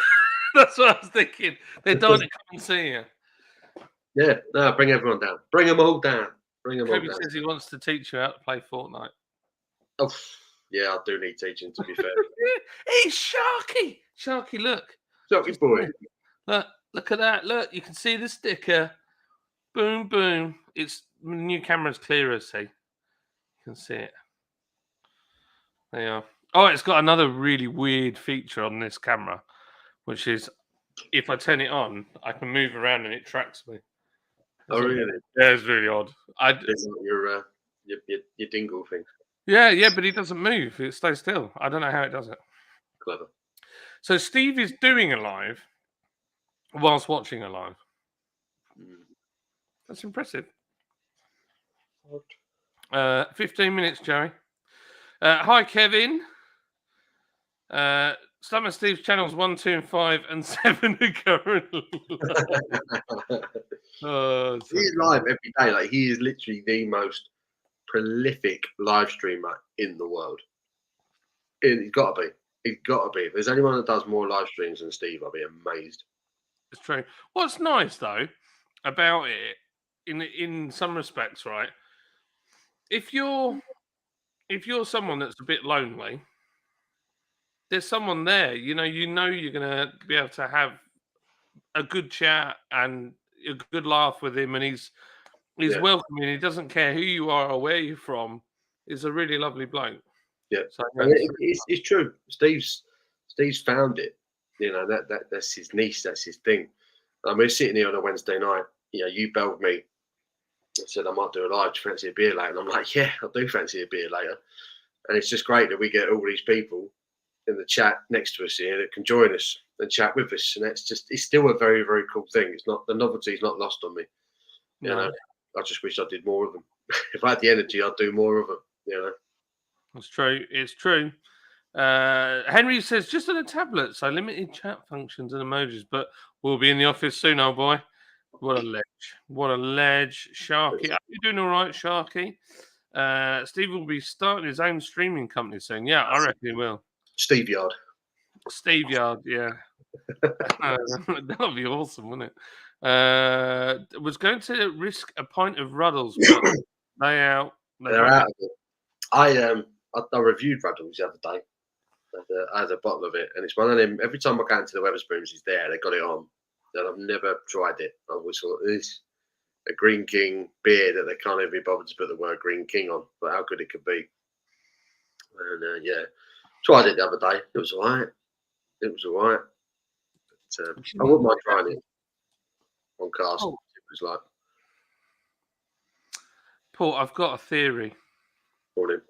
that's what I was thinking. They're dying to come and see you. Yeah, no, bring everyone down. Bring them all down. Kobe says he wants to teach you how to play Fortnite. Oh, yeah, I do need teaching, to be fair. Hey, Sharky! Sharky, look. Sharky boy. Look at that. Look, you can see the sticker. Boom, boom. The new camera's clearer, see. You can see it. There you are. Oh, it's got another really weird feature on this camera, which is if I turn it on, I can move around and it tracks me. Oh, really? Yeah, it's really odd. Your dingle thing. Yeah, but it doesn't move. It stays still. I don't know how it does it. Clever. So Steve is doing a live whilst watching a live. That's impressive. 15 minutes, Joey. Hi, Kevin. Some of Steve's channels 1, 2, and 5, and 7 are currently live. He's live every day. Like, he is literally the most prolific live streamer in the world. He's got to be. He's got to be. If there's anyone that does more live streams than Steve, I'll be amazed. It's true. What's nice though about it, in some respects, right? If you're someone that's a bit lonely, there's someone there. You know you're gonna be able to have a good chat and a good laugh with him, and he's welcoming. He doesn't care who you are or where you're from. He's a really lovely bloke. Yeah, so, it's true. Steve's found it. You know that's his niche. That's his thing. We're sitting here on a Wednesday night. You know, you belled me and said I might do a live. Do you fancy a beer later? And I'm like, yeah, I do fancy a beer later. And it's just great that we get all these people in the chat next to us here that can join us and chat with us. And it's still a very, very cool thing. It's not, the novelty is not lost on me. You know, I just wish I did more of them. If I had the energy, I'd do more of them. You know, It's true. It's true. Henry says just on a tablet, so limited chat functions and emojis, but we'll be in the office soon, old boy. What a ledge! What a ledge, Sharky. Are you doing all right, Sharky? Steve will be starting his own streaming company soon. Yeah, I reckon he will. Steve Yard. Steve Yard, yeah. That would be awesome, wouldn't it? Was going to risk a pint of Ruddles, but they're out. They're out of it. I reviewed Ruddles the other day. I had a bottle of it, and it's one of them. Every time I go into the Wetherspoons, it's there. They got it on, and I've never tried it. I always thought it's a Green King beer that they can't even be bothered to put the word Green King on, but how good it could be. And yeah, tried it the other day. It was alright. It was alright. I wouldn't mind trying it on cast. Oh. It was like, Paul, I've got a theory. morning.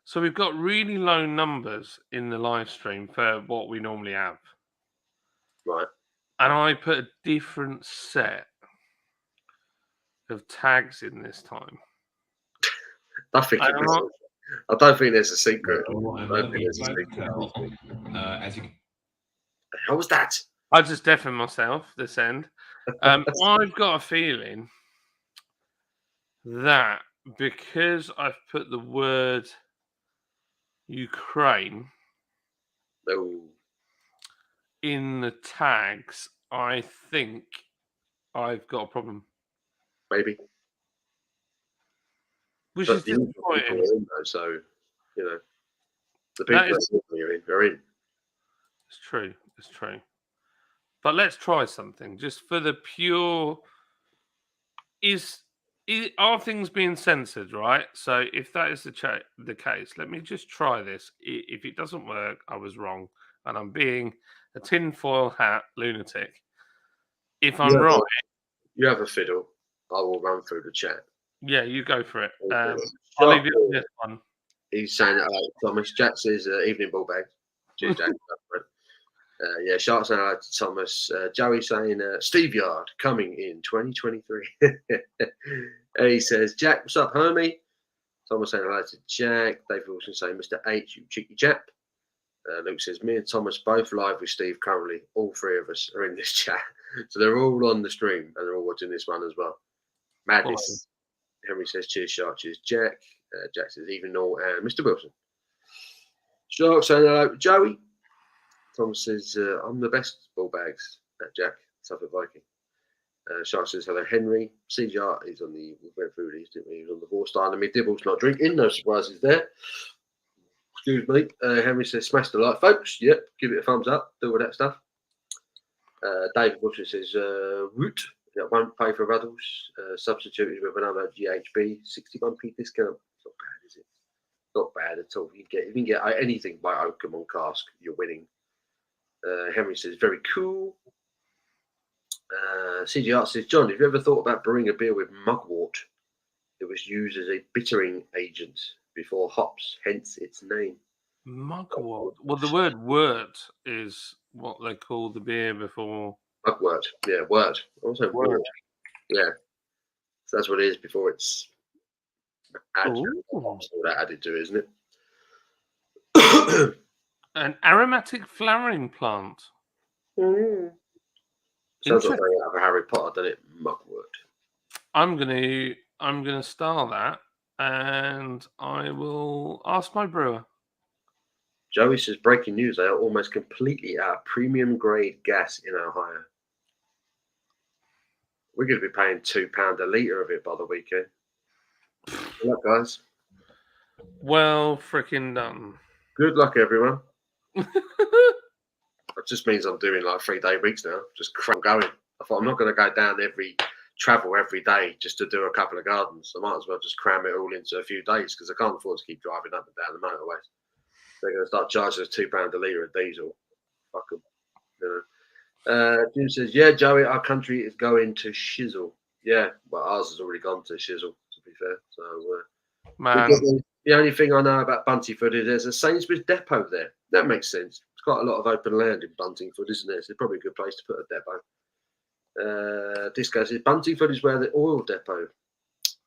So we've got really low numbers in the live stream for what we normally have. Right. And I put a different set of tags in this time. I don't think there's a secret. How was that? I just deafened myself this end. I've got a feeling that because I've put the word Ukraine in the tags, I think I've got a problem. Maybe. Which but is disappointing. So, you know, the people are in. It's true. It's true. But let's try something just for the pure. Are things being censored, right? So if that is the case, let me just try this. If it doesn't work, I was wrong, and I'm being a tinfoil hat lunatic. If I'm right, you have a fiddle. I will run through the chat. Yeah, you go for it. I'll leave it on this one. He's saying that Thomas. Jack says evening ball bag. Cheers, Jack. Yeah, Sharks saying hello to Thomas. Joey saying Steve Yard coming in 2023. He says, Jack, what's up, homie? Thomas saying hello to Jack. Dave Wilson saying, Mr. H, you cheeky chap. Luke says, me and Thomas both live with Steve currently. All three of us are in this chat. So they're all on the stream and they're all watching this one as well. Madness. Awesome. Henry says, cheers, Sharks. Cheers, Jack. Jack says, even all, and Mr. Wilson. Sharks saying hello to Joey. Thomas says, I'm the best ball bags. Jack, Suffolk Viking. Shark says, hello, Henry. CJR is on the, we went through these, didn't we? He was on the War Star. And Dibble's not drinking. No surprises there. Excuse me. Henry says, smash the like, folks. Yep, give it a thumbs up. Do all that stuff. David Wilson says, root. That won't pay for Ruddles. Substituted with another GHB. 61p discount. It's not bad, is it? Not bad at all. If you can get anything by Oakham on cask, you're winning. Henry says, very cool. CGR says, John, have you ever thought about brewing a beer with mugwort? It was used as a bittering agent before hops, hence its name. Mugwort. Well, the word wort is what they call the beer before. Mugwort. Yeah, wort. Also wort. Yeah. So that's what it is before it's added to it, isn't it? An aromatic flowering plant. Mm. Sounds like they have a Harry Potter, doesn't it? Mugwort. I'm gonna star that, and I will ask my brewer. Joey says, breaking news, they are almost completely out of premium grade gas in Ohio. We're going to be paying £2 a litre of it by the weekend. Good luck, guys. Well, freaking done. Good luck, everyone. That just means I'm doing like 3-day weeks now. Just going. I thought I'm not going to go down travel every day just to do a couple of gardens. I might as well just cram it all into a few days because I can't afford to keep driving up and down the motorways. They're going to start charging us £2 a litre of diesel. Fuck them. You know. Jim says, yeah, Joey, our country is going to shizzle. Yeah, well, ours has already gone to shizzle, to be fair. So, man, the only thing I know about Buntingford is there's a Sainsbury's depot there. That makes sense. It's quite a lot of open land in Buntingford, isn't there? So it's probably a good place to put a depot. This guy says Buntingford is where the oil depot.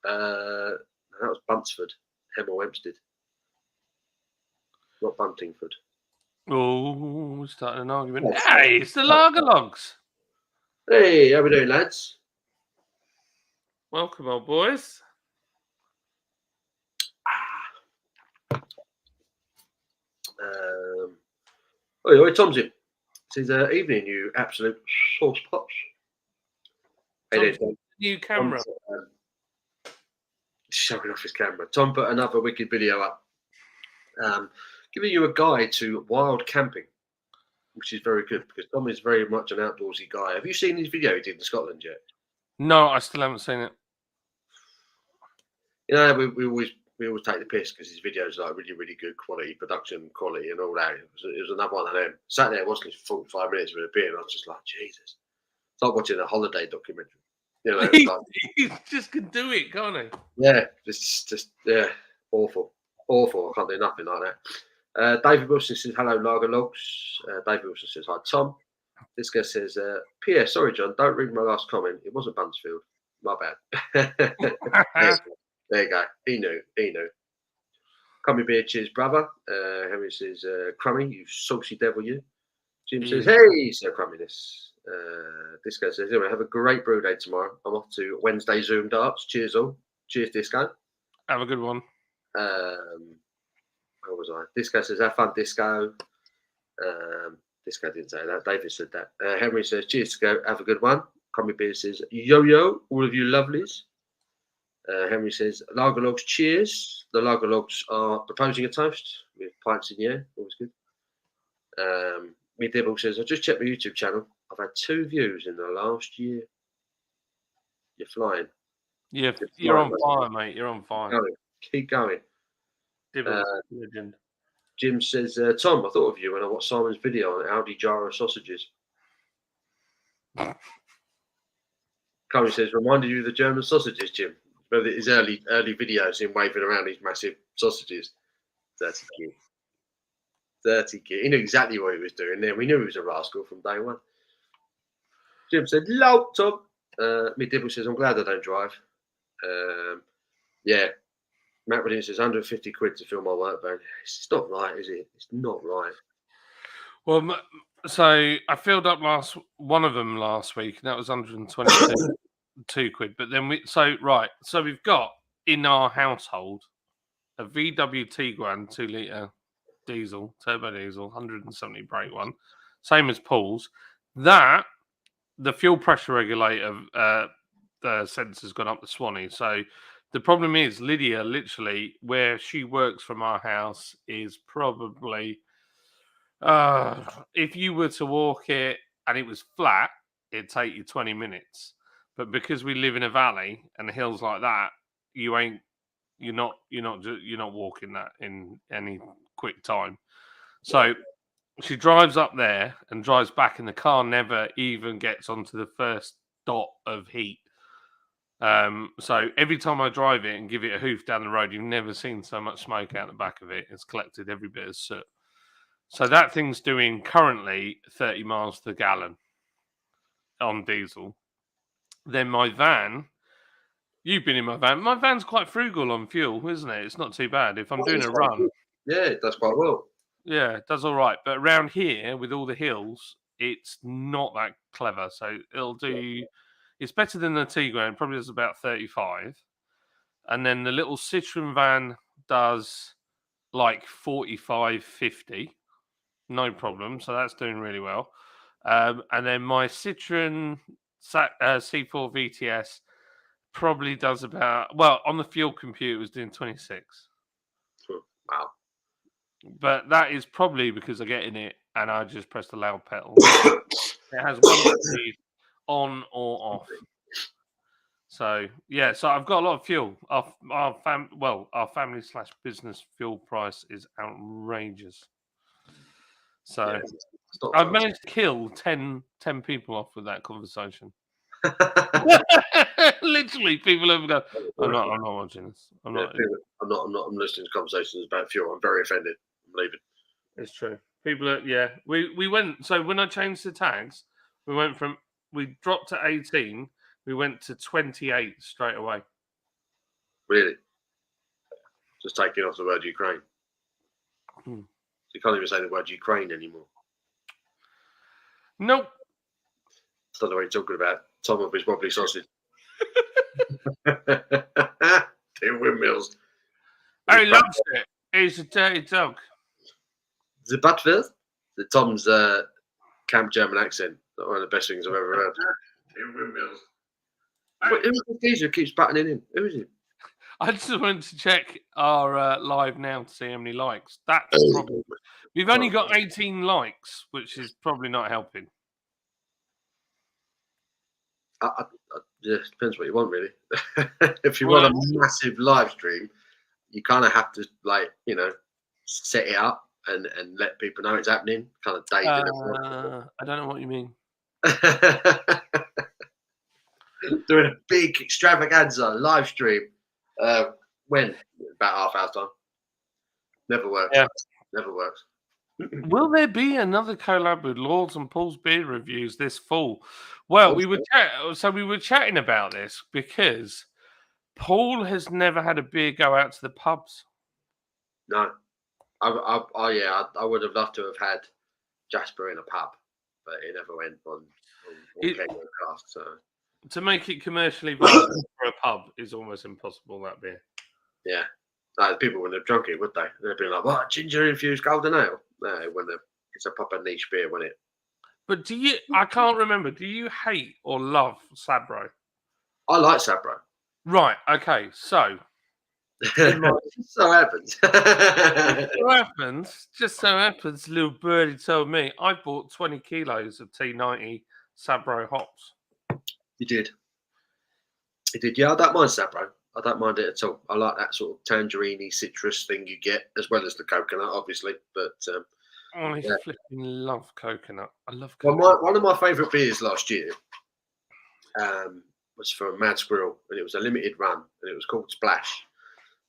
That was Buntsford, Hemel Hempstead, not Buntingford. Oh, we're starting an argument. Hey, it's the Lager Logs. Hey, how we doing, lads? Welcome, old boys. Oh, Tom's in. Says, evening, you absolute sauce pots. Hey, Tom's new camera. Showing off his camera. Tom put another wicked video up, giving you a guide to wild camping, which is very good because Tom is very much an outdoorsy guy. Have you seen his video he did in Scotland yet? No, I still haven't seen it. You know, we always take the piss because his videos are like really, really good quality, production quality, and all that. It was another one of them. Sat there watching it for 45 minutes with a beer, and I was just like, Jesus. It's like watching a holiday documentary. You know, he just can do it, can't he? Yeah, just awful. I can't do nothing like that. David Wilson says, hello, Lager Logs. David Wilson says, hi, Tom. This guy says, P.S. Sorry, John, don't read my last comment. It wasn't Buncefield. My bad. There you go. He knew. Crummy beer, cheers, brother. Henry says, Crummy, you saucy devil, you. Jim says, hey, Sir Crumminess. This guy says, anyway, have a great brew day tomorrow. I'm off to Wednesday Zoom darts. Cheers, all. Cheers, Disco. Have a good one. Where was I? This guy says, have fun, Disco. This guy didn't say that. David said that. Henry says, cheers, Disco. Have a good one. Crummy beer says, yo, all of you lovelies. Henry says, Lager Logs, cheers. The Lager Logs are proposing a toast with pints in the air. Always good. Me Dibble says, I just checked my YouTube channel. I've had 2 views in the last year. You're flying. Yeah, you're on fire, mate. You're on fire. Keep going. Legend. Jim says, Tom, I thought of you when I watched Simon's video on Audi Jara sausages. Chloe says, reminded you of the German sausages, Jim. But his early videos, him waving around these massive sausages. Dirty kid. He knew exactly what he was doing there. We knew he was a rascal from day one. Jim said, low, Tom. Me Dibble says, I'm glad I don't drive. Yeah. Matt Williams says, 150 quid to fill my work van. It's not right, is it? It's not right. Well, so I filled up one of them last week, and that was 122 quid. But then so we've got in our household a VW Tiguan 2-litre diesel, turbo diesel, 170 brake one, same as Paul's. That the fuel pressure regulator, the sensor's gone up the Swanee. So the problem is Lydia, literally where she works from our house, is probably if you were to walk it and it was flat, it'd take you 20 minutes. But because we live in a valley and hills like that, you're not walking that in any quick time. So she drives up there and drives back, and the car never even gets onto the first dot of heat. So every time I drive it and give it a hoof down the road, you've never seen so much smoke out the back of it. It's collected every bit of soot. So that thing's doing currently 30 miles to the gallon on diesel. Then my van, you've been in my van. My van's quite frugal on fuel, isn't it? It's not too bad. If I'm doing a run. Yeah, it does quite well. Yeah, it does all right. But around here, with all the hills, it's not that clever. So it'll do... It's better than the Tiguan. Probably does about 35. And then the little Citroen van does like 45, 50. No problem. So that's doing really well. And then my Citroen C4 VTS probably does about... Well, on the fuel computer, it was doing 26. Wow. But that is probably because I get in it and I just press the loud pedal. It has one speed on or off. So yeah, so I've got a lot of fuel. Our family/business fuel price is outrageous. So I've managed to kill 10 people off with that conversation. Literally, people have go, I'm not watching this. I'm listening to conversations about fuel. I'm very offended. I'm leaving. It's true. People are, we went, so when I changed the tags, we went from we dropped to 18. We went to 28 straight away. Really? Just taking off the word Ukraine. Hmm. So you can't even say the word Ukraine anymore. Nope. I don't know what you're talking about. Tom of his wobbly sausage. 2 windmills. Oh, he loves it. He's a dirty dog. The Buttville? The Tom's Camp German accent. One of the best things I've ever heard. 2 windmills. Who's the geezer who keeps buttoning in? Who is it? I just wanted to check our live now to see how many likes. That's probably. We've only got 18 likes, which is probably not helping. Yeah, depends what you want, really. If you want a massive live stream, you kind of have to, like, you know, set it up and let people know it's happening. Kind of days in advance. I don't know what you mean. Doing a big extravaganza live stream. When? About half hour time. Never works. Yeah. Never works. Will there be another collab with Lords and Paul's beer reviews this fall? Well, we were chatting about this because Paul has never had a beer go out to the pubs. No. I would have loved to have had Jasper in a pub, but it never went on cast. So to make it commercially viable for a pub is almost impossible. That beer. Yeah. No, people wouldn't have drunk it, would they? They'd be like, "What, ginger infused golden ale?" No, it wouldn't have. It's a proper niche beer, wouldn't it? But I can't remember. Do you hate or love Sabro? I like Sabro. Right. Okay. So. So happens. Just so happens, little birdie told me I bought 20 kilos of T90 Sabro hops. You did. Yeah, I don't mind Sabro. I don't mind it at all. I like that sort of tangerine citrus thing you get, as well as the coconut, obviously. But I flipping love coconut. I love coconut. coconut. Well, one of my favourite beers last year was from Mad Squirrel, and it was a limited run, and it was called Splash.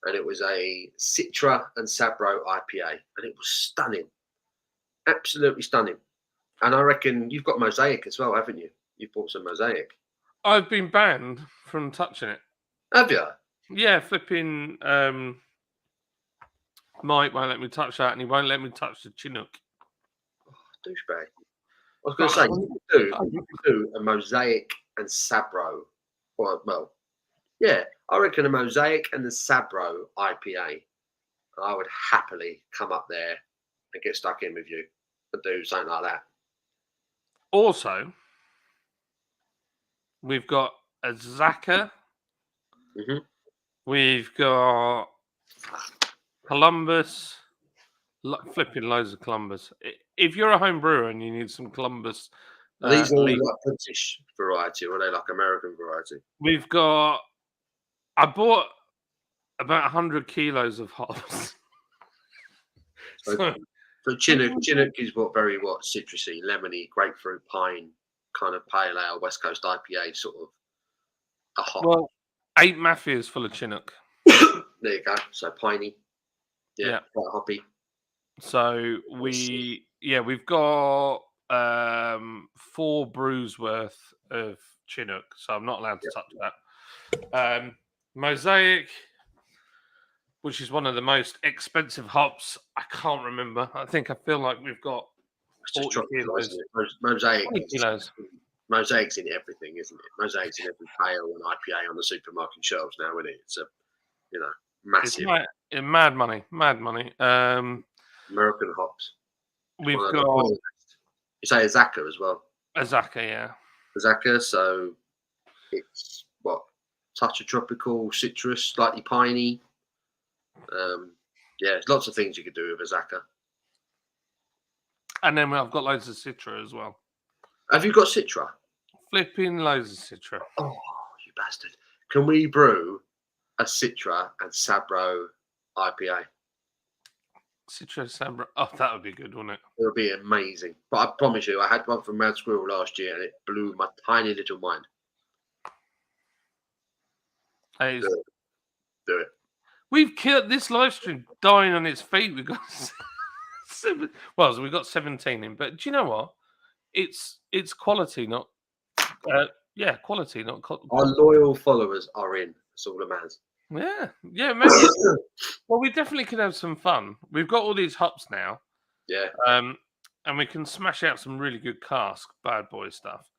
And it was a Citra and Sabro IPA, and it was stunning, absolutely stunning. And I reckon you've got Mosaic as well, haven't you? You've bought some Mosaic. I've been banned from touching it. Have you? Yeah, flipping. Mike won't let me touch that, and he won't let me touch the Chinook. Oh, douchebag. I was going to say you could do a Mosaic and Sabro, well. Yeah, I reckon a Mosaic and the Sabro IPA. I would happily come up there and get stuck in with you and do something like that. Also, we've got a Zaka. Mm-hmm. We've got Columbus. Flipping loads of Columbus. If you're a home brewer and you need some Columbus. Are these all like British variety, or are they like American variety? We've got. I bought about 100 kilos of hops. So Chinook is very citrusy, lemony, grapefruit, pine, kind of pale ale, West Coast IPA sort of a hop. Well, 8 Mafias full of Chinook. There you go. So piney. Yeah. Quite hoppy. So we've got 4 brews worth of Chinook, so I'm not allowed to touch that. Mosaic, which is one of the most expensive hops. I can't remember. I feel like we've got 40 kilos. Mosaic's in everything, isn't it? Mosaic's in every pale and IPA on the supermarket shelves now, isn't it? It's a massive. It's mad money. American hops. We've got. You say Azaka as well. Azaka, yeah. Azaka, so it's touch of tropical, citrus, slightly piney. There's lots of things you could do with Azaka. And then I've got loads of Citra as well. Have you got Citra? Flipping loads of Citra. Oh, you bastard. Can we brew a Citra and Sabro IPA? Citra Sabro. Oh, that would be good, wouldn't it? It would be amazing. But I promise you, I had one from Mad Squirrel last year and it blew my tiny little mind. Do it. We've killed this live stream dying on its feet. We've got we've got 17 in, but do you know what? It's quality, not Yeah, quality, not Our loyal followers are in. That's all that matters. Yeah, maybe. Well, we definitely could have some fun. We've got all these hops now, Yeah, and we can smash out some really good cask bad boy stuff.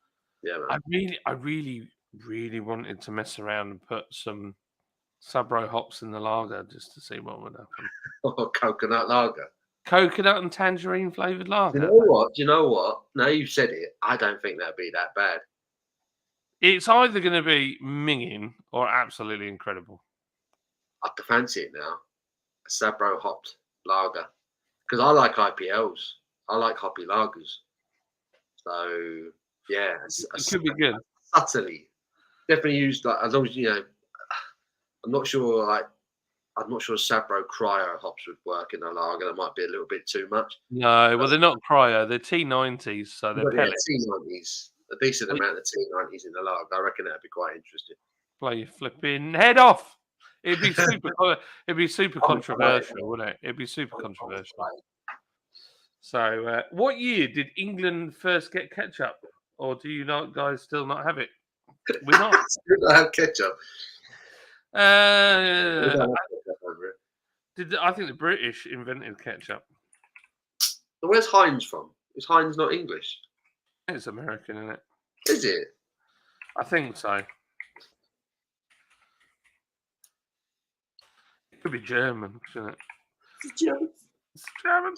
yeah, man. I really wanted to mess around and put some Sabro hops in the lager just to see what would happen. Oh, coconut lager. Coconut and tangerine flavored lager. Do you know what? Now you've said it, I don't think that'd be that bad. It's either going to be minging or absolutely incredible. I can fancy it now. A Sabro hopped lager. Because I like IPLs. I like hoppy lagers. So, yeah. It could be good. Subtly. Definitely used, like, as long as, I'm not sure Sabro cryo hops would work in a lager. That might be a little bit too much. No, well, they're not cryo. They're T90s, so they're But yeah, pellets. T90s. A decent amount of T90s in the lager. I reckon that'd be quite interesting. Blow your flipping head off. It'd be super. It'd be super controversial, wouldn't it? It'd be super controversial. So, what year did England first get ketchup, or do you guys still not have it? We're not. We don't have ketchup. I think the British invented ketchup. So where's Heinz from? Is Heinz not English? It's American, isn't it? Is it? I think so. It could be German, shouldn't it? It's German. It's German.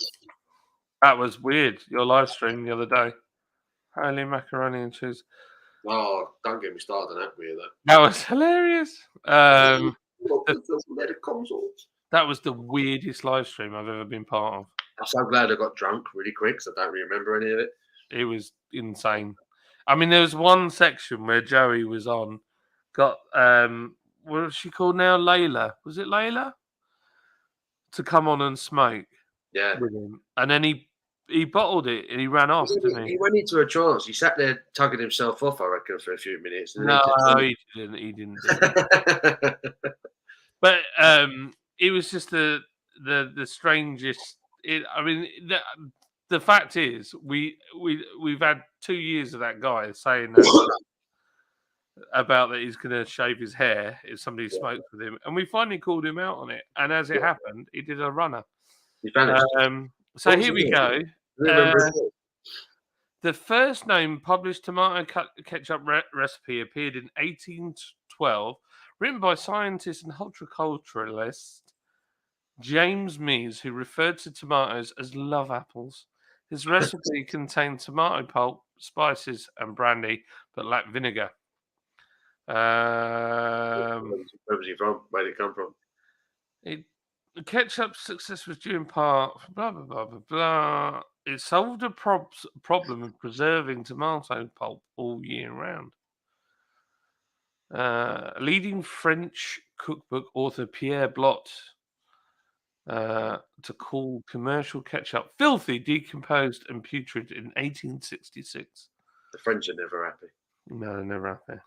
That was weird. Your live stream the other day. Holy macaroni and cheese. Oh, don't get me started on that weird though. That was hilarious. That was the weirdest live stream I've ever been part of. I'm so glad I got drunk really quick because I don't really remember any of it. It was insane. I mean, there was one section where Joey was on, got what was she called now? Layla. Was it Layla? To come on and smoke. Yeah. With him. And then he bottled it and he ran off, didn't he? He went into a trance. He sat there tugging himself off, I reckon, for a few minutes. And no, he didn't. He didn't. But it was just the strangest. I mean, the fact is, we've had 2 years of that guy saying that about that he's going to shave his hair if somebody smokes with him, and we finally called him out on it. And as it happened, he did a runner. He vanished. So here we go. The first known published tomato ketchup recipe appeared in 1812, written by scientist and horticulturalist James Mees, who referred to tomatoes as love apples. His recipe contained tomato pulp, spices, and brandy, but lacked vinegar. Where was he from? Where did it come from? Ketchup's success was due in part, blah, blah, blah, blah, blah. It solved a problem of preserving tomato pulp all year round. Leading French cookbook author Pierre Blot to call commercial ketchup filthy, decomposed, and putrid in 1866. The French are never happy. No, they're never happy.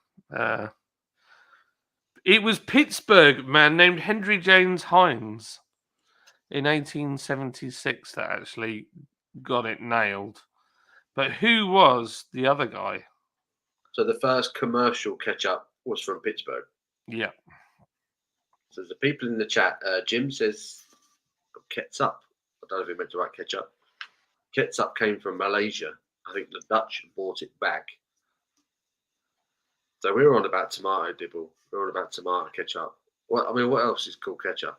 It was Pittsburgh man named Henry James Heinz in 1876 that actually got it nailed. But who was the other guy? So the first commercial ketchup was from Pittsburgh. Yeah. So the people in the chat, Jim says ketchup. I don't know if he meant to write ketchup. Ketchup came from Malaysia. I think the Dutch brought it back. So we were on about tomato dibble. We were on about tomato ketchup. What else is called ketchup?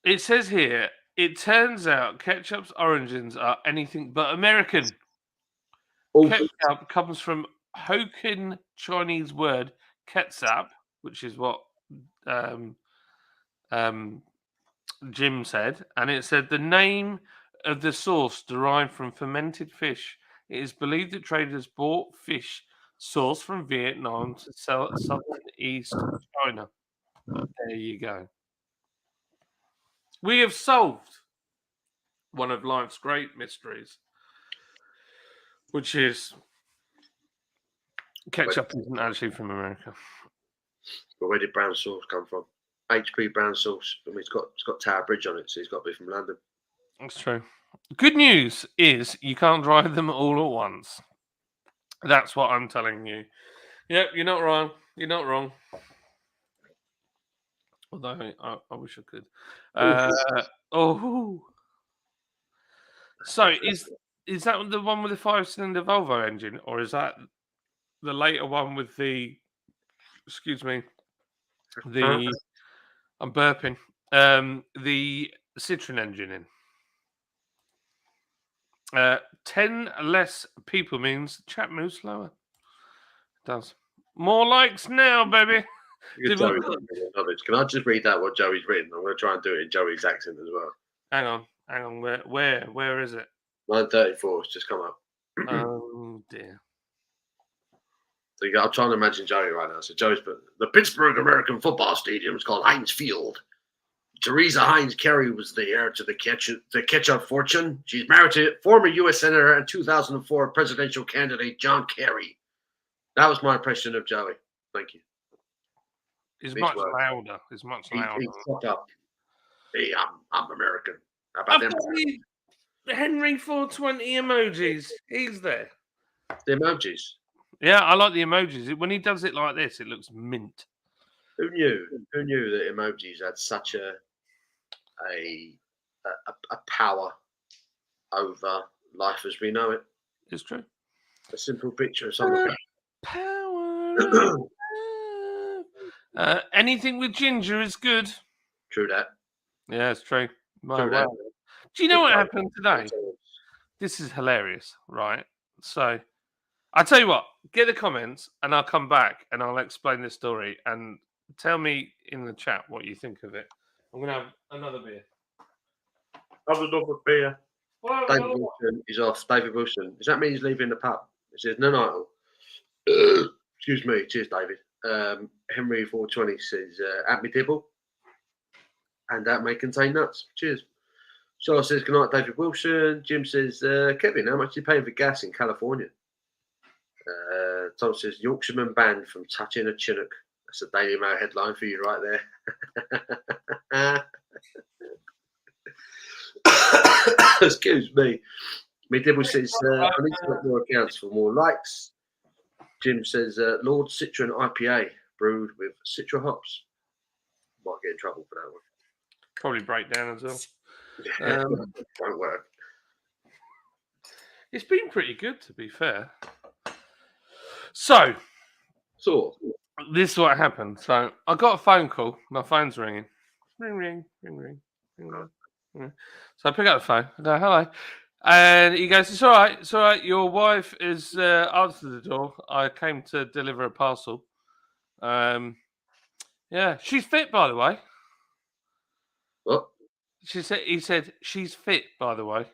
It says here, it turns out ketchup's origins are anything but American. Ketchup comes from Hokkien Chinese word ketchup, which is what Jim said, and it said the name of the sauce derived from fermented fish. It is believed that traders bought fish sourced from Vietnam to sell at southeast China. There you go. We have solved one of life's great mysteries, which is ketchup isn't actually from America. But where did brown sauce come from? HP brown sauce. I mean, it's got Tower Bridge on it, so it's got to be from London. That's true. Good news is you can't dry them all at once. That's what I'm telling you. Yep, you're not wrong. You're not wrong. Although I wish I could. Oh, so is that the one with the 5-cylinder Volvo engine, or is that the later one with the? Excuse me. The I'm burping. The Citroen engine in. 10 less people means chat moves slower. It does. More likes now, baby. Can I just read out what Joey's written? I'm going to try and do it in Joey's accent as well. Hang on. Where is it? 9:34. It's just come up. Oh dear. So I'm trying to imagine Joey right now. So Joey's put the Pittsburgh American Football Stadium is called Heinz Field. Teresa Heinz Kerry was the heir to the ketchup fortune. She's married to former U.S. Senator and 2004 presidential candidate John Kerry. That was my impression of Joey. Thank you. He's much louder. He's much louder. He's up. Hey, I'm American. How about them? Henry 420 emojis. He's there. The emojis. Yeah, I like the emojis. When he does it like this, it looks mint. Who knew? Who knew that emojis had such a power over life as we know it? It's true. A simple picture of someone. Power. Anything with ginger is good. True that. Yeah, it's true. True that. Do you know what happened today? This is hilarious, right? So, I'll tell you what. Get the comments, and I'll come back and I'll explain this story. And tell me in the chat what you think of it. I'm gonna have another beer. Have another beer. Well, David Wilson is off. David Wilson. Does that mean he's leaving the pub? It says no idol. Excuse me. Cheers, David. Henry 420 says at me dibble. And that may contain nuts. Cheers. Charles says good night, David Wilson. Jim says, Kevin, how much are you paying for gas in California? Tom says Yorkshireman banned from touching a Chinook. That's a Daily Mail headline for you right there. Excuse me. Dibble says, I need to make more accounts for more likes. Jim says, Lord Citroen IPA brewed with Citra hops. Might get in trouble for that one. Probably break down as well. Won't work. It's been pretty good, to be fair. So, this is what happened. So, I got a phone call. My phone's ringing. Ring. So, I pick up the phone. I go, hello. And he goes, it's all right. Your wife is answered the door. I came to deliver a parcel. Yeah, she's fit, by the way. What? He said, she's fit, by the way.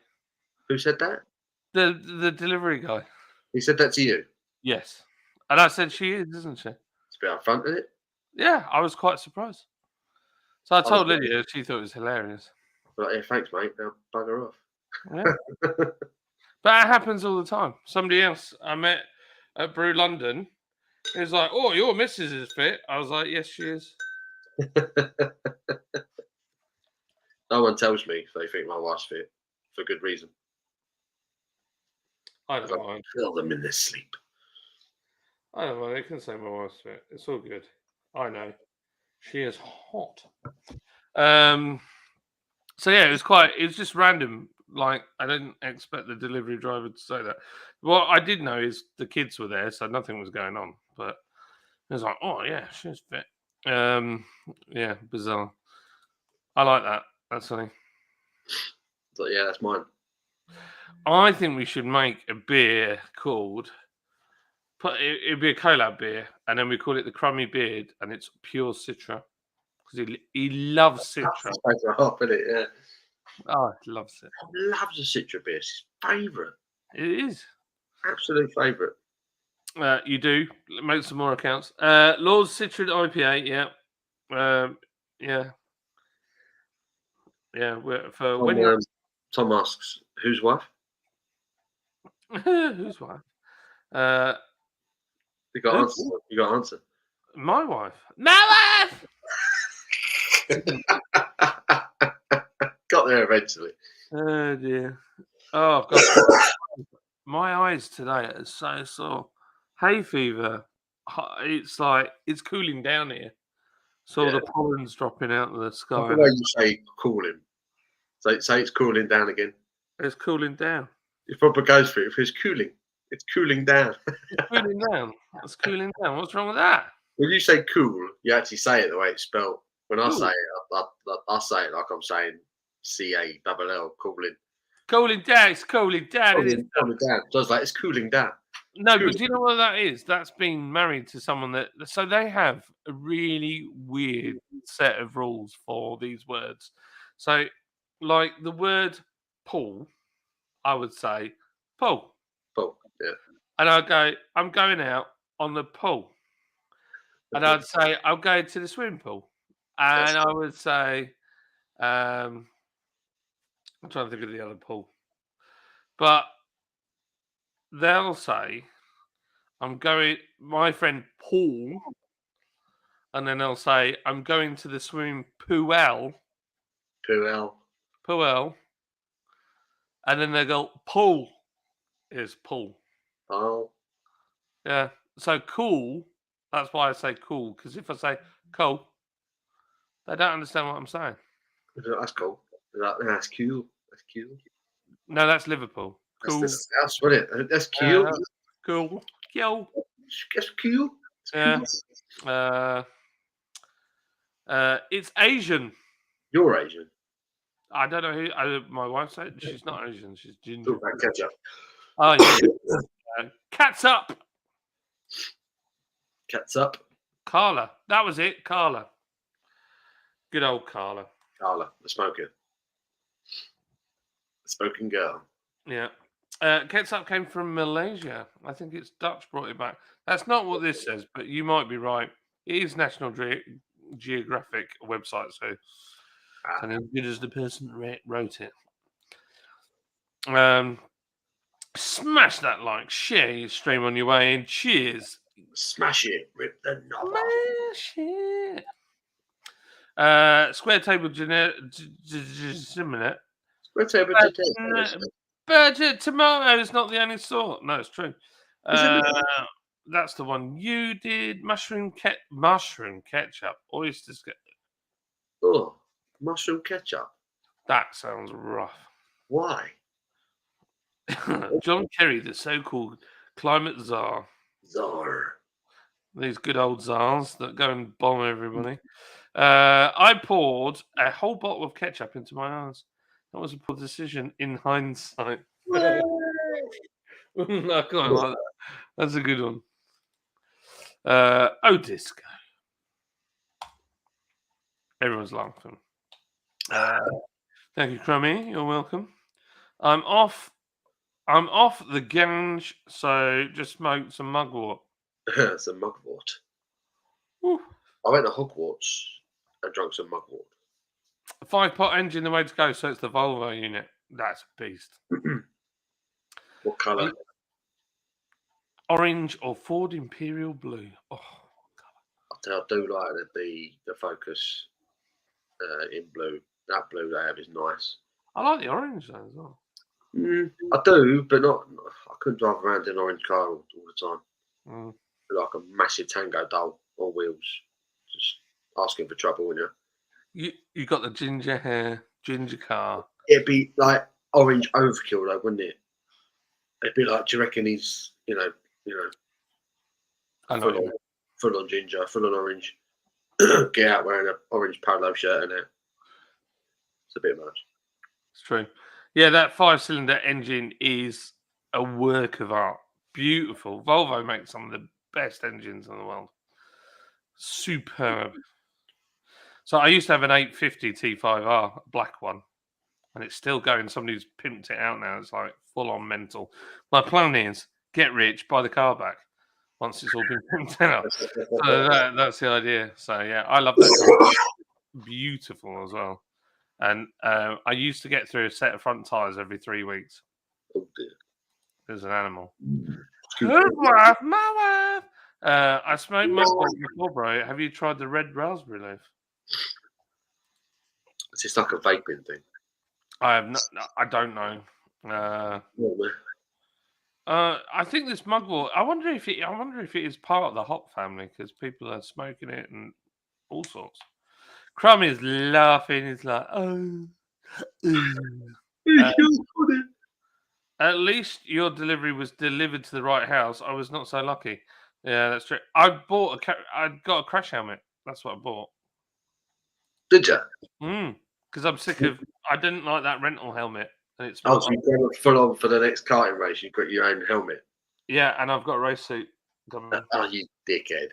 Who said that? The delivery guy. He said that to you? Yes. And I said, she is, isn't she? It's a bit upfront, isn't it? Yeah, I was quite surprised. So I told Lydia, she thought it was hilarious. Like, yeah, thanks, mate. Now bugger off. Yeah. But it happens all the time. Somebody else I met at Brew London is like, oh, your missus is fit. I was like, yes, she is. No one tells me if they think my wife's fit for good reason. I don't mind. Feel them in their sleep. I don't mind. They can say my wife's fit. It's all good. I know. She is hot. So yeah, it was just random. Like, I didn't expect the delivery driver to say that. What I did know is the kids were there, so nothing was going on. But it was like, oh yeah, she's fit. Yeah, bizarre. I like that. That's funny. So, yeah, that's mine. I think we should make a beer called. It'd be a Collab beer, and then we call it the Crummy Beard, and it's pure Citra because he loves Citra. That's a hop, isn't it? Yeah. Oh, he loves it. Loves a Citra beer. It's his favourite. It is. Absolute favourite. You do make some more accounts. Lord's Citra IPA, yeah, yeah. Tom asks, whose wife? Whose wife? You got answer. You got answer. My wife. My wife. Got there eventually. Oh dear. Oh God. My eyes today are so sore. Hay fever. it's like it's cooling down here. So the pollen's dropping out of the sky. That's the way you say cooling. Say it's cooling down again. It's cooling down. It proper goes for it. If it's cooling down. It's cooling down. It's cooling down. What's wrong with that? When you say cool, you actually say it the way it's spelled. When I Cool. say it, I say it like I'm saying CALL, cooling. Cooling down. It's cooling down. It is. Cooling down. So it's like it's cooling down. No, but do you know what that is? That's been married to someone that. So they have a really weird set of rules for these words. So, like the word "pull," I would say "pull," Oh, yeah. and I'd go, "I'm going out on the pull," and I'd say, "I'm going to the swimming pool," and I would say, I'm trying to think of the other pull, but they'll say, "I'm going." My friend Paul. And then they'll say, I'm going to the swimming pool. Pool. And then they go, pool is pool. Oh. Yeah. So cool, that's why I say cool. Because if I say cool, they don't understand what I'm saying. That's cool. That's cool. That's cute. No, that's Liverpool. Cool. That's what it. That's cute. Cool. Cool. That's cute. Yeah. It's Asian. You're Asian. I don't know who. My wife said she's not Asian. She's ginger. Talk about ketchup. Oh, yeah. Cats up. Cats up. Carla. That was it. Carla. Good old Carla. Carla, the smoker. The smoking girl. Yeah. Ketchup came from Malaysia. I think it's Dutch brought it back. That's not what this says, but you might be right. It is National Geographic website, so it's as good as the person wrote it. Smash that like, share your stream on your way in. Cheers. Smash it, rip the knob off. Smash it. Square table but tomato is not the only sort. No, it's true. That's the one you did. Mushroom ketchup, oysters. Oh, mushroom ketchup. That sounds rough. Why? John Kerry, the so-called climate czar. These good old czars that go and bomb everybody. I poured a whole bottle of ketchup into my eyes. That was a poor decision in hindsight. I quite like that. That's a good one. Disco. Everyone's laughing. Thank you, Crummy. You're welcome. I'm off the ganj, so just smoke some mugwort. Some mugwort. Woo. I went to Hogwarts and drank some mugwort. 5-pot engine, the way to go. So it's the Volvo unit. That's a beast. What colour? Orange or Ford Imperial Blue. Oh, I do like the Focus in blue. That blue they have is nice. I like the orange though as well. I do, but not. I couldn't drive around in an orange car all the time. Like a massive Tango doll on wheels, just asking for trouble, wouldn't you? You got the ginger hair, ginger car. It'd be like orange overkill, though, wouldn't it? It'd be like, do you reckon he's, full on ginger, full on orange, get out wearing an orange polo shirt and it. It's a bit much. It's true. Yeah, that 5-cylinder engine is a work of art. Beautiful. Volvo makes some of the best engines in the world. Superb. So I used to have an 850 T5R, a black one, and it's still going. Somebody's pimped it out now. It's like full on mental. My plan is get rich, buy the car back once it's all been pimped out. So that's the idea. So yeah, I love that car. Beautiful as well. And I used to get through a set of front tyres every 3 weeks. Oh dear. There's an animal. Good wife, my wife. I smoked mugwort before, bro. Have you tried the red raspberry leaf? It's just like a vaping thing. I have not. I don't know. I think this mugwort. I wonder if it is part of the hop family because people are smoking it and all sorts. Crumb is laughing. He's like, oh. At least your delivery was delivered to the right house. I was not so lucky. Yeah, that's true. I got a crash helmet. That's what I bought. Did you? Because I'm sick of. I didn't like that rental helmet, and it's Oh, so you go full on for the next karting race. You've got your own helmet. yeah, and I've got a race suit. Oh, you dickhead!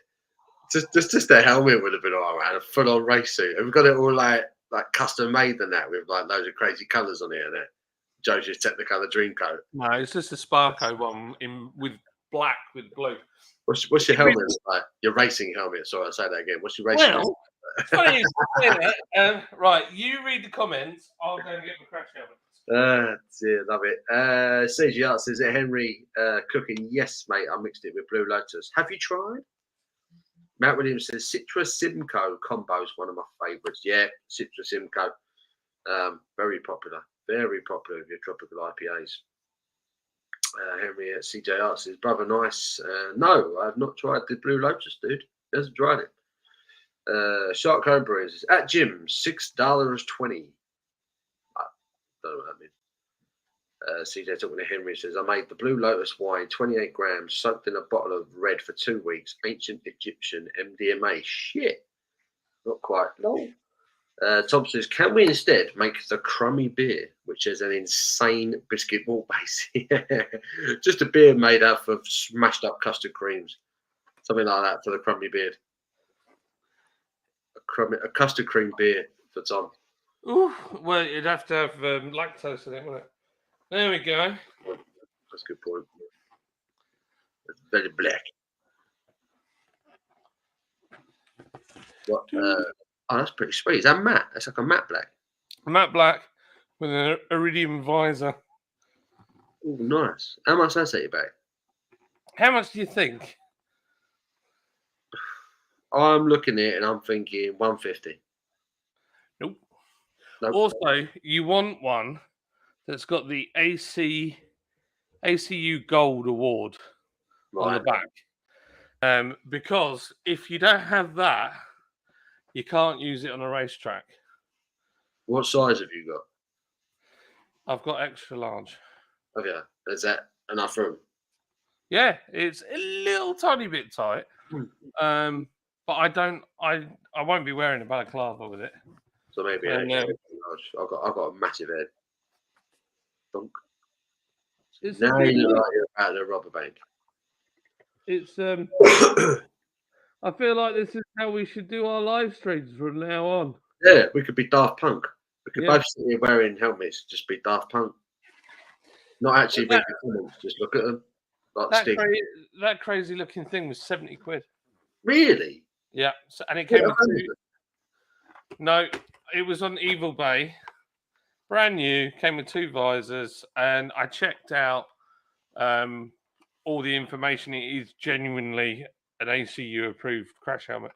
Just a helmet would have been all right. A full on race suit. Have we got it all like custom made and that with like loads of crazy colours on it and that? Joe's just Technicolor dream coat. No, it's just a Sparko one with black with blue. What's your helmet like? Your racing helmet. Sorry, I'll say that again. What's your racing helmet? Funny you say that. Right, you read the comments. I'll go and get my crash helmet. Dear, love it. CG says, Henry cooking? Yes, mate. I mixed it with Blue Lotus. Have you tried? Matt Williams says Citra Simcoe combo is one of my favourites. Yeah, Citra Simcoe. Very popular. Very popular with your tropical IPAs. Henry at CJR says, brother, nice. No, I have not tried the Blue Lotus, dude. He hasn't tried it. Shark Home Brewing says, at Jim, $6.20. I don't know what that means. CJ talking to Henry says, I made the Blue Lotus wine, 28 grams, soaked in a bottle of red for 2 weeks. Ancient Egyptian MDMA. Shit. Not quite. No. Tom says, can we instead make the crummy beer, which is an insane biscuit malt base? Just a beer made out of smashed up custard creams. Something like that for the crummy beer. A custard cream beer for Tom. Ooh, well, you'd have to have lactose in it, wouldn't it? There we go. That's a good point. It's very black. What? Oh, that's pretty sweet. Is that matte? That's like a matte black. Matte black with an iridium visor. Oh, nice. How much does that set you back? How much do you think? I'm looking at it and I'm thinking 150. Nope. Also, you want one that's got the ACU Gold Award on the back. Because if you don't have that, you can't use it on a racetrack. What size have you got? I've got extra large. Oh yeah, is that enough room? Yeah, it's a little tiny bit tight. But I won't be wearing a balaclava with it. So maybe an extra large. I've got a massive head. Dunk. Now you look like you're out of a rubber bank. It's I feel like this is how we should do our live streams from now on. Yeah, we could be Daft Punk. We could both sit here wearing helmets, just be Daft Punk. Not actually read the comments, just look at them. Like that crazy looking thing was 70 quid. Really? Yeah. And it came with No, it was on Evil Bay. Brand new, came with 2 visors, and I checked out all the information. It is genuinely an ACU approved crash helmet.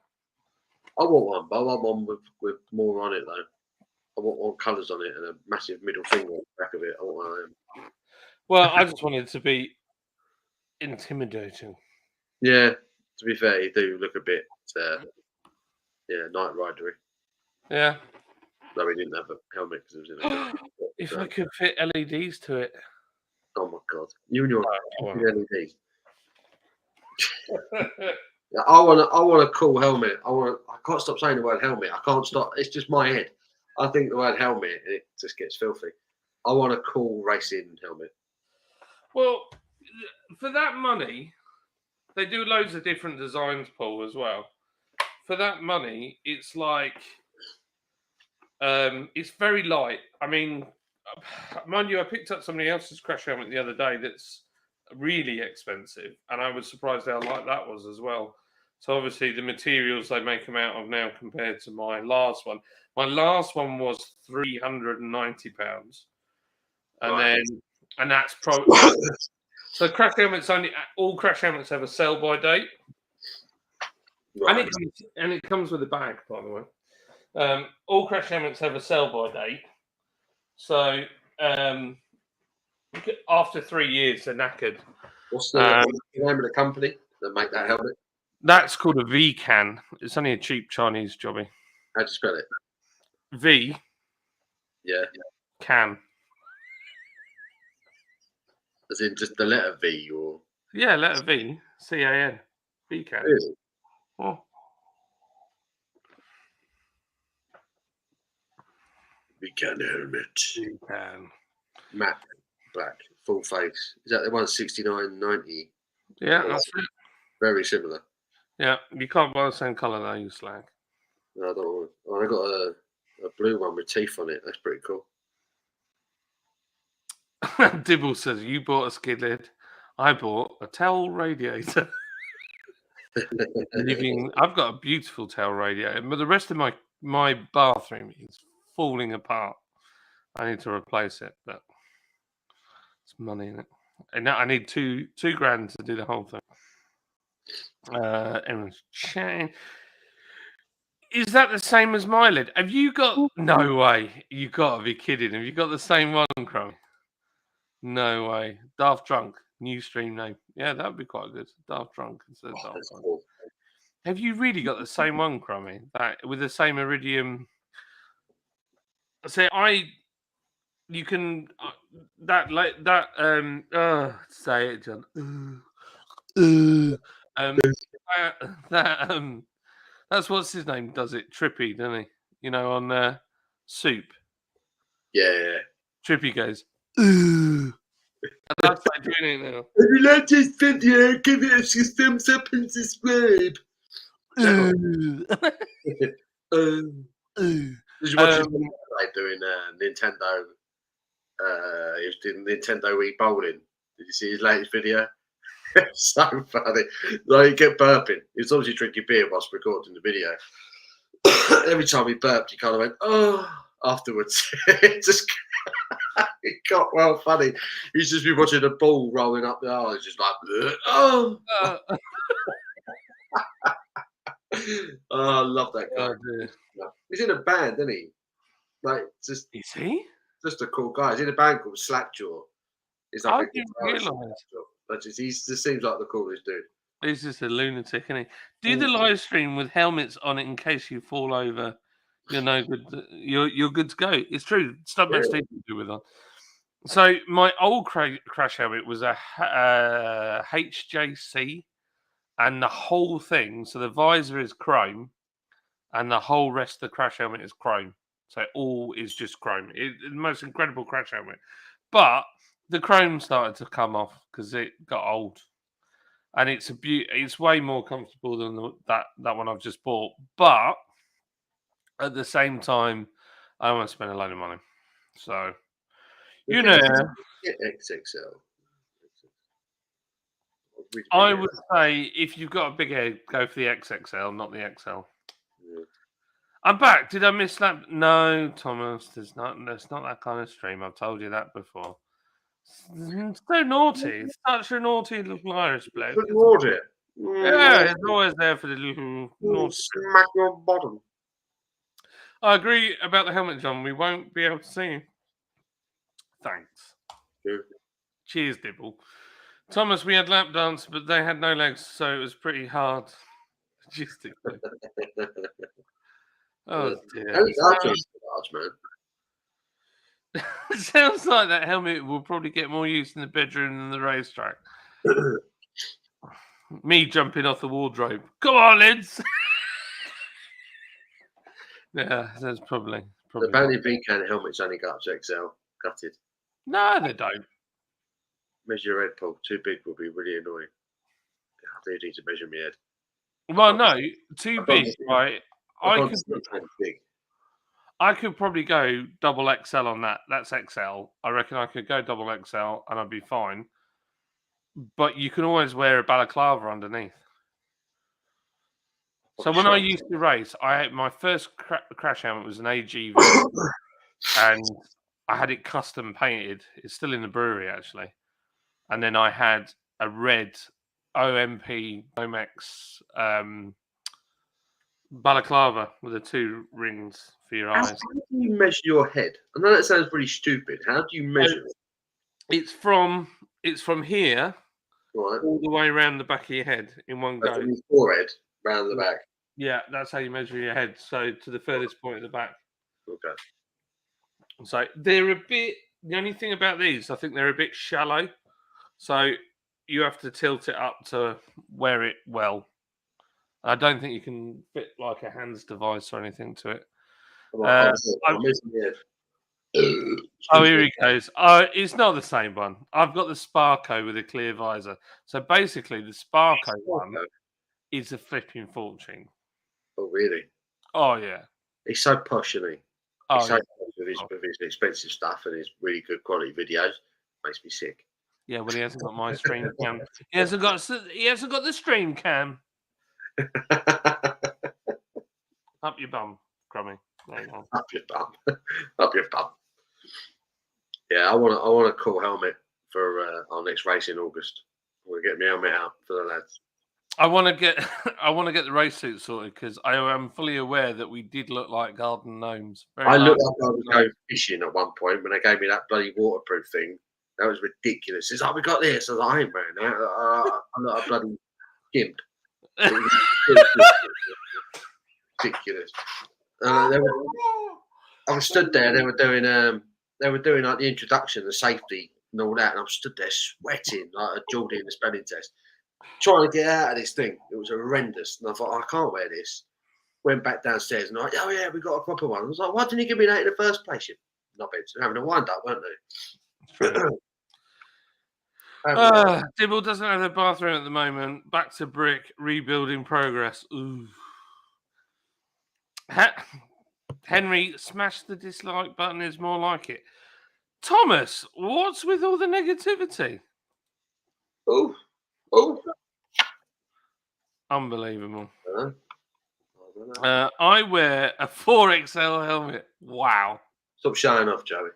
I want one, but I want one with more on it though. I want one colours on it and a massive middle finger on the back of it. I want one of them. Well, I just wanted it to be intimidating. Yeah, to be fair, you do look a bit, night ridery. Yeah. No, we didn't have a helmet because it was in a If I could fit LEDs to it. Oh my god, you and your LEDs. I want a cool helmet. I can't stop saying the word helmet. I can't stop. It's just my head. I think the word helmet, it just gets filthy. I want a cool racing helmet. Well, for that money, they do loads of different designs, Paul, as well. For that money, it's like it's very light. I mean, mind you, I picked up somebody else's crash helmet the other day that's really expensive, and I was surprised how light that was as well. So obviously the materials they make them out of now compared to my last one. My last one was £390, and that's probably so. Crash helmets all crash helmets have a sell by date, and it comes with a bag, by the way. All crash helmets have a sell by date, so After 3 years, they're knackered. What's the name of the company that make that helmet? That's called a V can. It's only a cheap Chinese jobby. How do you spell it? V Yeah. can. As in just the letter V or? Yeah, letter V. C-A-N. V can. Really? Oh. V can helmet. V can. Matte black, full face. Is that the one 69.90? Yeah, that's it. Very similar. Yeah, you can't buy the same colour though, you slag. No, I don't want. Oh, I got a blue one with teeth on it. That's pretty cool. Dibble says, you bought a skid lid. I bought a towel radiator. I've got a beautiful towel radiator, but the rest of my bathroom is falling apart. I need to replace it, but it's money in it. And now I need two grand to do the whole thing. Everyone's chatting. Is that the same as my lid? Have you got? No way. You got to be kidding. Have you got the same one, Crummy? No way. Daft Drunk, new stream name. Yeah, that would be quite good. Daft Drunk instead of Daft Drunk. Cool. Have you really got the same one, Crummy? That with the same iridium? You can say it, John. That's what's his name does it. Trippy, doesn't he? You know, on Soup. Yeah. Trippy goes. And that's like doing it now. If you like this video, give it a thumbs up and subscribe. Did you watch him doing Nintendo? He was doing Nintendo Wii bowling. Did you see his latest video? It's so funny. Like, you get burping. He was obviously drinking beer whilst recording the video. Every time he burped, he kind of went, oh, afterwards. It just it got well funny. He's just been watching a ball rolling up the aisle. He's just like, oh. Oh, I love that guy. He's in a band, isn't he? Like, just is he? Just a cool guy. He's in a band called Slackjaw. He's like I didn't realise. He just seems like the coolest dude. He's just a lunatic, isn't he? Do the live stream with helmets on it in case you fall over. You're no good. You're good to go. It's true. Stuff much to do with on. So my old crash helmet was a HJC, and the whole thing. So the visor is chrome, and the whole rest of the crash helmet is chrome. So all is just chrome. It's the most incredible crash helmet. But the chrome started to come off because it got old. And it's it's way more comfortable than that one I've just bought. But at the same time, I want to spend a load of money. So, you know. XXL. I would say if you've got a big head, go for the XXL, not the XL. Yeah. I'm back. Did I miss that? No, Thomas. There's not that kind of stream. I've told you that before. It's so naughty. It's such a naughty little Irish bloke. Naughty. Yeah, it's always there for the little naughty. Smack your bottom. I agree about the helmet, John. We won't be able to see you. Thanks. Good. Cheers, Dibble. Thomas, we had lap dance, but they had no legs, so it was pretty hard logistically. Oh dear. Large, man. It sounds like that helmet will probably get more use in the bedroom than the racetrack. Me jumping off the wardrobe. Come on, Lids. Yeah, that's probably. The Bounty V-Can helmets only got up to XL. Gutted. No, they don't. Measure your head, Paul. Too big will be really annoying. I do need to measure my head. Well, no, too big, right? I could probably go double XL on that. That's XL. I reckon I could go double XL and I'd be fine. But you can always wear a balaclava underneath. So when I used to race, my first crash helmet was an AGV, and I had it custom painted. It's still in the brewery actually. And then I had a red OMP Nomex balaclava with the 2 rings for your eyes. How do you measure your head? I know that sounds pretty stupid. How do you measure it? It's from here Right. all the way around the back of your head in one So go. from your forehead round the back. Yeah, that's how you measure your head. So to the furthest point at the back. Okay. So they're a bit. The only thing about these, I think they're a bit shallow. So you have to tilt it up to wear it well. I don't think you can fit like a hands device or anything to it. I'm missing the head. Oh, here he goes. It's not the same one. I've got the Sparko with a clear visor. So basically, the Sparko one is a flipping fortune. Oh, really? Oh yeah. He's so posh, isn't he? Oh He's so yeah. posh with his expensive stuff and his really good quality videos. Makes me sick. Yeah. Well, he hasn't got my stream cam. He hasn't got the stream cam. Up your bum, Crummy. There you go. Up your bum. Up your bum. Yeah, I want a cool helmet for our next race in August. We'll get my helmet out for the lads. I want to get the race suit sorted because I am fully aware that we did look like garden gnomes. I looked like I was going fishing at one point when they gave me that bloody waterproof thing. That was ridiculous. It's like, we got this. I was like, I ain't wearing that. I'm not a bloody gimp. Ridiculous. I was stood there. They were doing like the introduction, the safety, and all that. And I was stood there sweating like a Geordie in the spelling test, trying to get out of this thing. It was horrendous. And I thought, I can't wear this. Went back downstairs and like, oh yeah, we got a proper one. I was like, why didn't you give me that in the first place? You knobheads. They're having a wind up, weren't they? Dibble doesn't have a bathroom at the moment. Back to brick. Rebuilding progress. Ooh. Henry, smash the dislike button is more like it. Thomas, what's with all the negativity? Oh. Unbelievable. I wear a 4XL helmet. Wow. Stop showing off, Joey.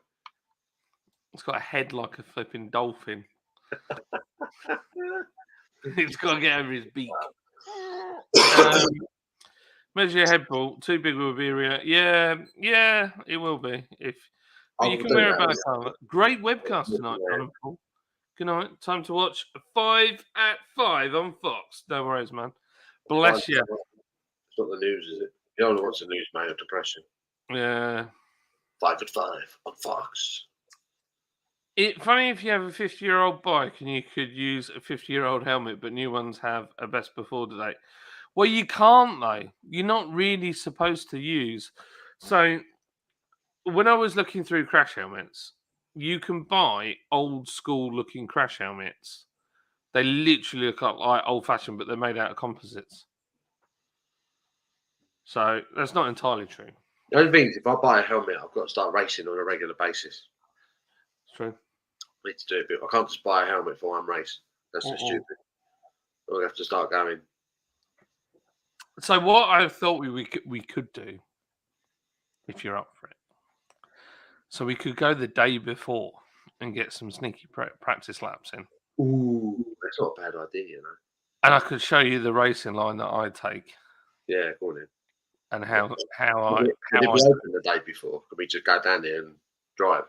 It's got a head like a flipping dolphin. It's got to get over his beak. Measure your head, Paul. Too big will be real. Yeah, it will be. But you can wear a bad helmet. Great webcast tonight, John and Paul. Good night. Time to watch 5 at 5 on Fox. No worries, man. Bless you. It's not the news, is it? You don't watch the news, mate, of depression. Yeah. 5 at 5 on Fox. It's funny if you have a 50-year-old bike and you could use a 50-year-old helmet, but new ones have a best before date. Well, you can't, though. You're not really supposed to use. So, when I was looking through crash helmets, you can buy old school looking crash helmets. They literally look like old fashioned, but they're made out of composites. So, that's not entirely true. The only thing is, if I buy a helmet, I've got to start racing on a regular basis. It's true. I need to do it, but I can't just buy a helmet for one race. That's just stupid. I'll have to start going. So what I thought we could do, if you're up for it, so we could go the day before and get some sneaky practice laps in. Ooh, that's not a bad idea, you know. And I could show you the racing line that I take. Yeah, go on in. And how Could I it be open the day before? Could we just go down there and drive?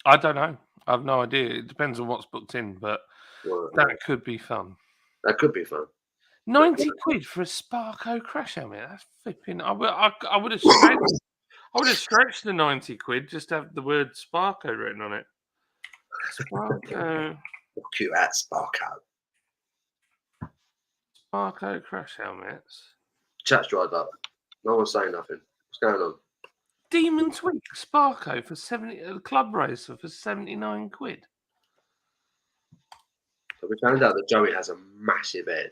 I don't know. I have no idea. It depends on what's booked in, but that could be fun. That could be fun. 90 quid for a Sparko crash helmet. That's flipping. I would have stretched. I would have stretched the 90 quid just to have the word Sparko written on it. Sparko. Cute at Sparko. Sparko crash helmets. Chat's dried up. No one's saying nothing. What's going on? Demon Tweak Sparko for 70. A club racer for 79 quid. So we found out that Joey has a massive head.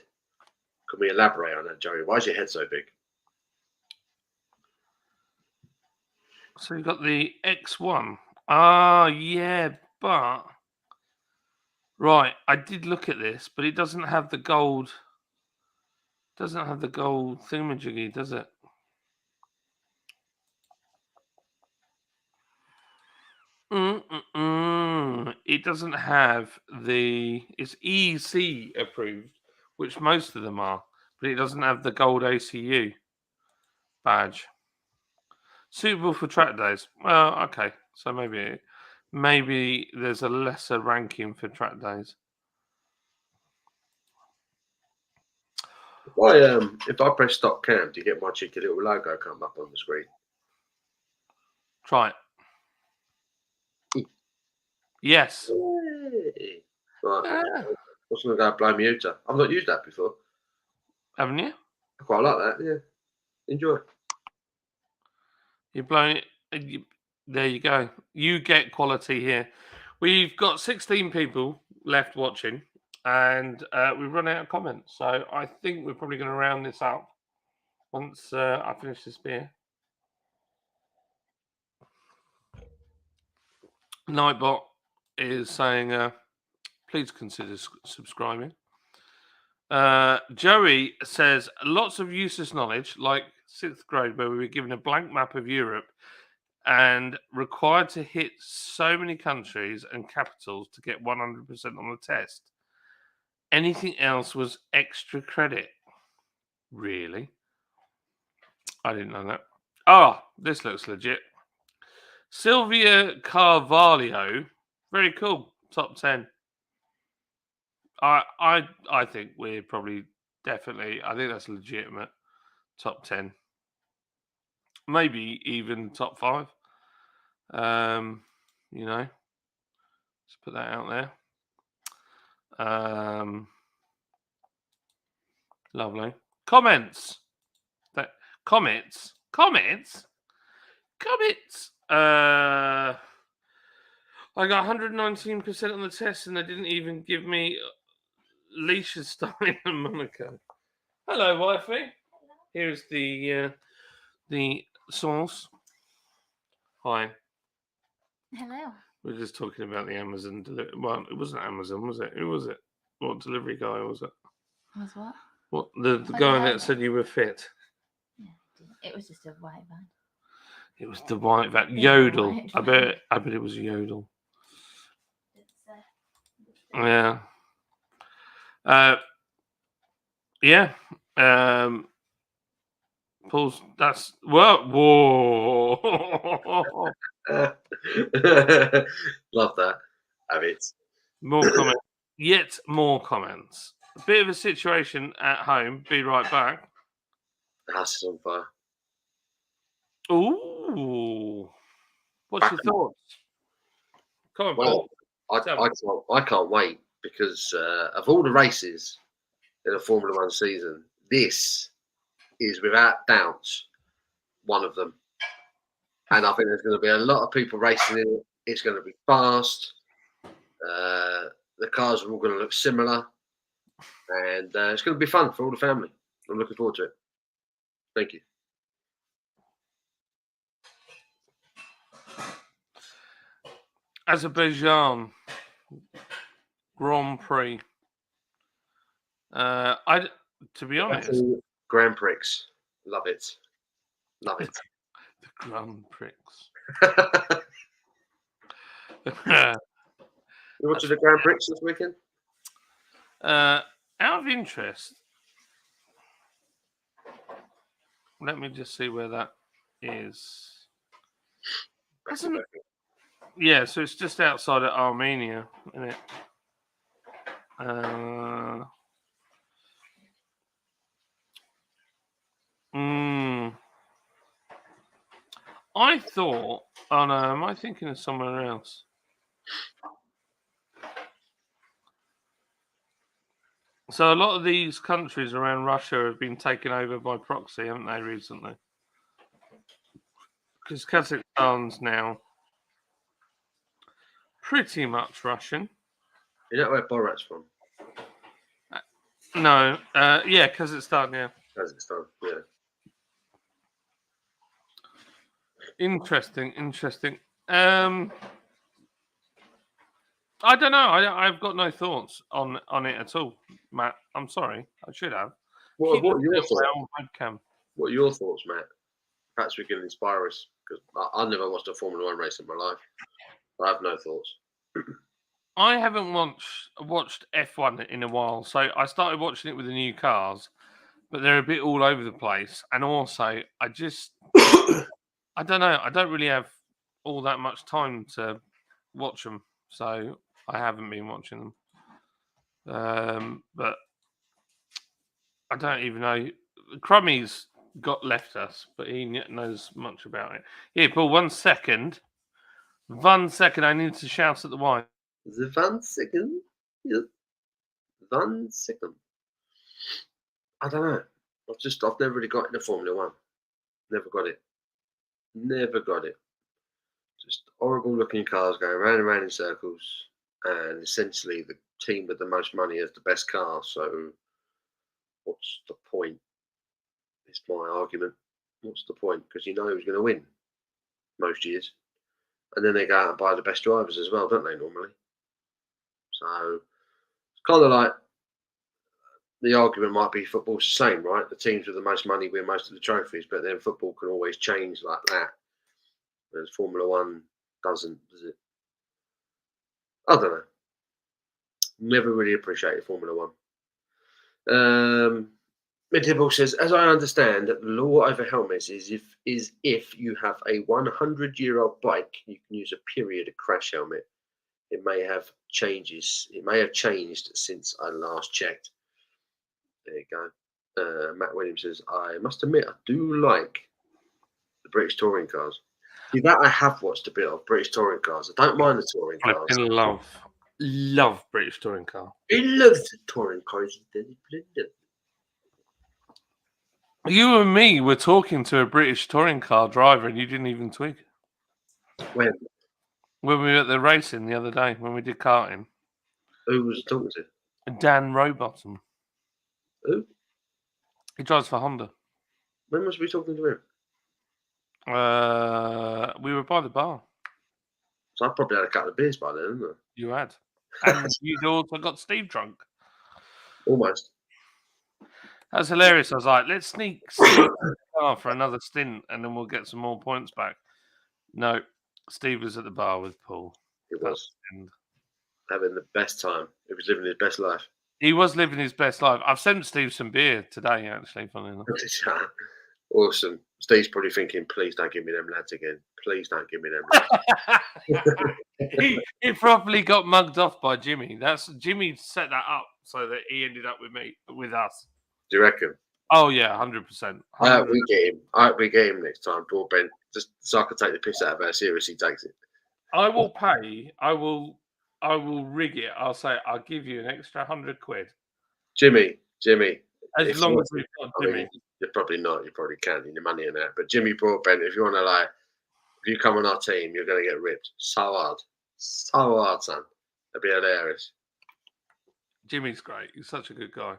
Can we elaborate on that, Joey? Why is your head so big? So you've got the X1. Yeah, but right, I did look at this, but it doesn't have the gold. Doesn't have the gold thingamajiggy, does it? It doesn't have the. It's EC approved, which most of them are, but it doesn't have the gold ACU badge. Suitable for track days. Well, okay, so maybe maybe there's a lesser ranking for track days. If I press stop cam, do you get my cheeky little logo come up on the screen? Try it. Yes. Hey. Right. What's going to go blow me out? I've not used that before. Haven't you? I quite like that. Yeah. Enjoy. You're blowing it. There you go. You get quality here. We've got 16 people left watching, and we've run out of comments. So I think we're probably going to round this up once I finish this beer. Nightbot is saying, please consider subscribing. Joey says, lots of useless knowledge, like 6th grade, where we were given a blank map of Europe and required to hit so many countries and capitals to get 100% on the test. Anything else was extra credit. Really? I didn't know that. Oh, this looks legit. Sylvia Carvalho. Very cool. Top 10. I think we're probably definitely, I think that's legitimate. Top 10. Maybe even top 5. You know, let's put that out there. Lovely. Comments. Comments. I got 119% on the test, and they didn't even give me Liechtenstein and Monaco. Hello, wifey. Here's the sauce. Hi. Hello. We were just talking about the Amazon delivery. Well, it wasn't Amazon, was it? Who was it? What delivery guy was it? Was what? What the guy that said you were fit? Yeah, it was just a white van. It was the white van. Yeah, Yodel. white I van. bet it was Yodel. Yeah. Yeah. Paul's. That's whoa. Love that. Have it. More comments. Yet more comments. A bit of a situation at home. Be right back. The house is on fire. Ooh. What's your thoughts? Come on, Well, Paul. I can't wait because of all the races in a Formula One season, this is without doubt one of them. And I think there's going to be a lot of people racing in it. It's going to be fast. The cars are all going to look similar. And it's going to be fun for all the family. I'm looking forward to it. Thank you. Azerbaijan Grand Prix. To be honest, Grand Prix. Love it. Love it. The Grand Prix. You watching the Grand Prix this weekend? Out of interest, let me just see where that is. Yeah, so it's just outside of Armenia, isn't it? I thought. Oh no, am I thinking of somewhere else? So a lot of these countries around Russia have been taken over by proxy, haven't they, recently? Because Kazakhstan's now pretty much Russian. Is that where Borat's from? No, yeah, Kazakhstan, yeah. Kazakhstan, yeah. Interesting. I don't know. I've got no thoughts on it at all, Matt. I'm sorry. I should have. What are your thoughts? Webcam. What are your thoughts, Matt? Perhaps we can inspire us because I never watched a Formula One race in my life. I have no thoughts. I haven't watched F1 in a while, so I started watching it with the new cars, but they're a bit all over the place. And also, I don't know. I don't really have all that much time to watch them, so I haven't been watching them. But I don't even know. Crummy's left us, but he knows much about it. Here, Paul, 1 second. 1 second, I need to shout at the wine. The 1 second. Yes. 1 second. I don't know. I've never really got into Formula One. Never got it. Never got it. Just horrible looking cars going round and round in circles, and essentially the team with the most money has the best car. So, what's the point? It's my argument. What's the point? Because you know who's going to win most years, and then they go out and buy the best drivers as well, don't they? Normally. So it's kind of like the argument might be football's the same, right? The teams with the most money win most of the trophies, but then football can always change like that. Whereas Formula One doesn't, does it? I don't know. Never really appreciated Formula One. Medibble says, as I understand, that the law over helmets is if you have a 100-year-old bike, you can use a period crash helmet. It may have changed since I last checked. There you go. Matt Williams says, I must admit, I do like the British touring cars. See, that I have watched a bit of British touring cars. I don't mind the touring I cars. love British touring car. I love the touring cars. You and me were talking to a British touring car driver, and you didn't even twig. When we were at the racing the other day, when we did karting. Who was I talking to? Dan Rowbottom. Who? He drives for Honda. When was we talking to him? We were by the bar. So I probably had a couple of beers by then, didn't I? You had. And you'd also got Steve drunk. Almost. That's hilarious. I was like, let's sneak Steve in the car for another stint and then we'll get some more points back. No, Steve was at the bar with Paul. It was. Having the best time. He was living his best life. He was living his best life. I've sent Steve some beer today, actually, funny enough. Awesome. Steve's probably thinking, please don't give me them lads again. Please don't give me them lads. he probably got mugged off by Jimmy. Jimmy set that up so that he ended up with us. Do you reckon? Oh yeah, 100%. We get him. We get him next time, broadbent. Just so I can take the piss out of how serious he takes it. I will pay. I will rig it. I'll say I'll give you an extra £100. Jimmy. As long as we've got Jimmy. You're probably not. You probably can in your money in that. But Jimmy Broadbent, if you want to if you come on our team, you're going to get ripped so hard, son. It'd be hilarious. Jimmy's great. He's such a good guy.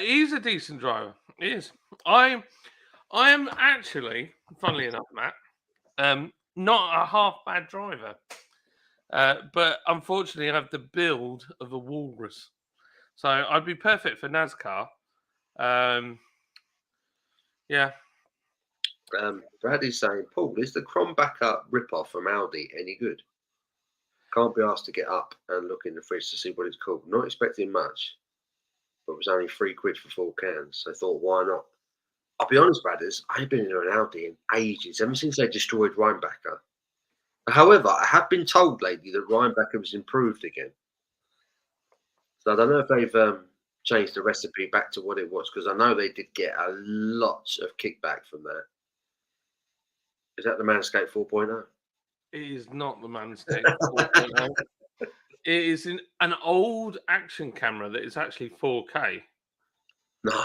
He's a decent driver. He is. I am actually, funnily enough, Matt, not a half bad driver. But unfortunately, I have the build of a walrus. So I'd be perfect for NASCAR. Yeah. Bradley's saying, Paul, is the Krombacher rip-off from Aldi any good? Can't be asked to get up and look in the fridge to see what it's called. Not expecting much, but it was only £3 for 4 cans. So I thought, why not? I'll be honest, Bradders, I ain't been in an Aldi in ages, ever since they destroyed Rheinbacher. However, I have been told lately that Rheinbacher was improved again. So I don't know if they've changed the recipe back to what it was, because I know they did get a lot of kickback from that. Is that the Manscaped 4.0? It is not the Manscaped 4.0. It is an old action camera that is actually 4K. No.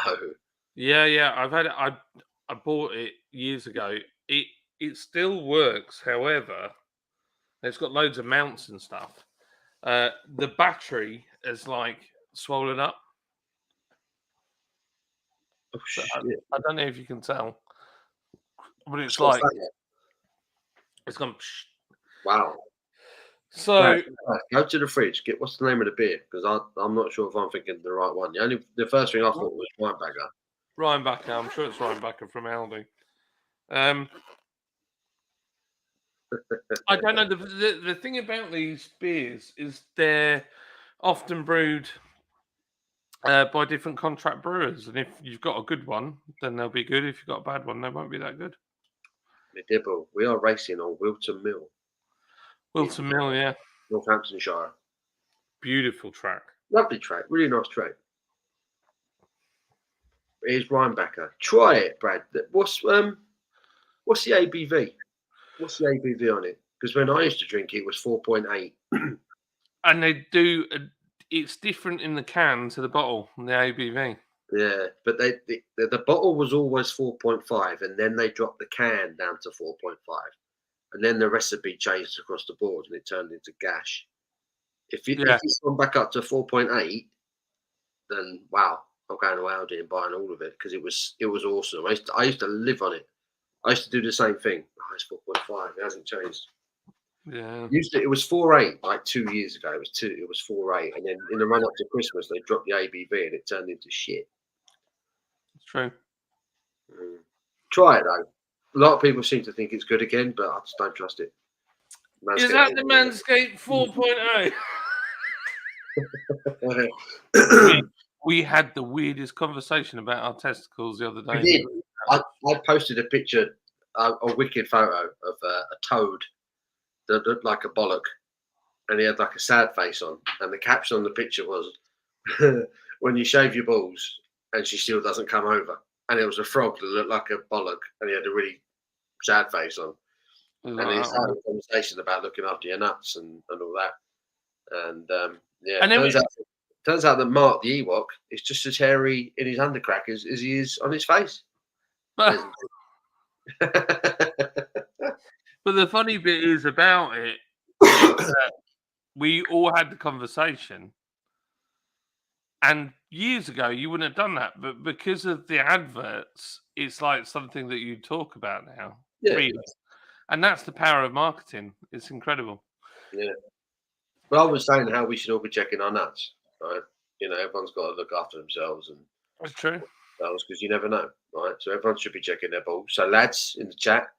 Yeah. I've had it. I bought it years ago. It still works. However, it's got loads of mounts and stuff. The battery is swollen up. Oh, so shit. I don't know if you can tell, but it's it's gone. Wow. So right. Go to the fridge. Get what's the name of the beer? Because I'm not sure if I'm thinking the right one. The first thing I thought was Rheinbacher. Rheinbacher. I'm sure it's Rheinbacher from Aldi. I don't know. The thing about these beers is they're often brewed by different contract brewers, and if you've got a good one, then they'll be good. If you've got a bad one, they won't be that good. Medibble, we are racing on Wilton Mill. Wilton Mill, yeah. Northamptonshire. Beautiful track. Lovely track, really nice track. Here's Rhinebacker. Try it, Brad. What's the ABV? What's the ABV on it? Because when I used to drink it, it was 4.8. And they do. It's different in the can to the bottle, the ABV. Yeah, but the bottle was always 4.5, and then they dropped the can down to 4.5, and then the recipe changed across the board, and it turned into gash. If it's gone back up to 4.8, then wow, I'm going to Aldi and buying all of it because it was awesome. I used to live on it. I used to do the same thing. Oh, it's 4.5. It hasn't changed. Yeah. It was 4.8 like 2 years ago. It was 4.8, and then in the run up to Christmas, they dropped the ABV and it turned into shit. It's true. Try it though. A lot of people seem to think it's good again, but I just don't trust it. Is that the Manscaped 4.0? We had the weirdest conversation about our testicles the other day. We did. I posted a picture, a wicked photo of a toad that looked like a bollock, and he had like a sad face on, and the caption on the picture was, "When you shave your balls and she still doesn't come over." And it was a frog that looked like a bollock, and he had a really sad face on. And he started a conversation about looking after your nuts and all that. And turns out that Mark the Ewok is just as hairy in his undercrack as he is on his face. But the funny bit is about it, that we all had the conversation. And years ago, you wouldn't have done that. But because of the adverts, it's like something that you talk about now. Yeah. Really. And that's the power of marketing. It's incredible. Yeah. But I was saying how we should all be checking our nuts, right? You know, everyone's got to look after themselves, and That's true. Because you never know, right? So everyone should be checking their balls. So lads in the chat,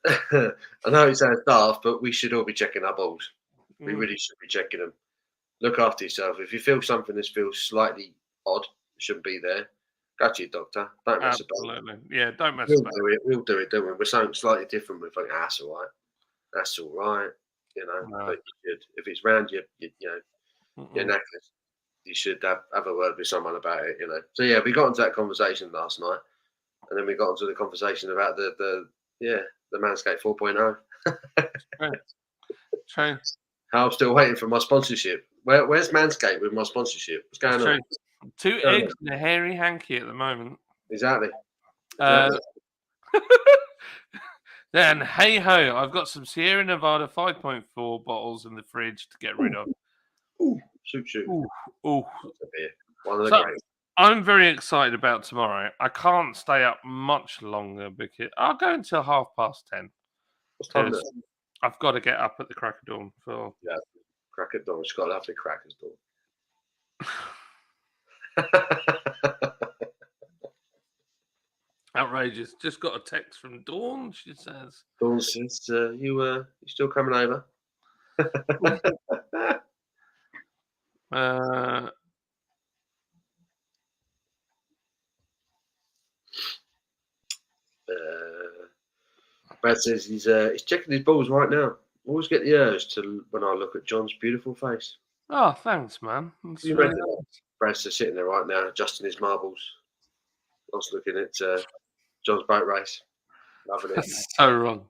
I know it sounds daft, but we should all be checking our balls. We really should be checking them. Look after yourself. If you feel something that feels slightly odd, shouldn't be there, go to your doctor. Don't mess about. Absolutely. Yeah, don't mess about. We'll do it, don't we? We're something slightly different. We're like, that's all right. That's all right. You know, but you should, if it's round your necklace, you should have a word with someone about it, you know. So yeah, we got into that conversation last night, and then we got into the conversation about the Manscaped 4.0. True. I'm still waiting for my sponsorship. Where's Manscaped with my sponsorship? What's going on? 2 eggs and a hairy hanky at the moment. Exactly. Then hey ho, I've got some Sierra Nevada 5.4 bottles in the fridge to get rid of. Shoot. Ooh. One of the great. I'm very excited about tomorrow. I can't stay up much longer because I'll go until 10:30. What's time now? I've got to get up at the crack of dawn for. Yeah, crack of dawn. She's got a lovely crackers dawn. Outrageous. Just got a text from Dawn. She says, "Dawn says you still coming over?" Brad says he's checking his balls right now. Always get the urge to when I look at John's beautiful face. Oh, thanks, man. Really Brad's just sitting there right now, adjusting his marbles. I was looking at John's boat race. Loving it. That's so wrong.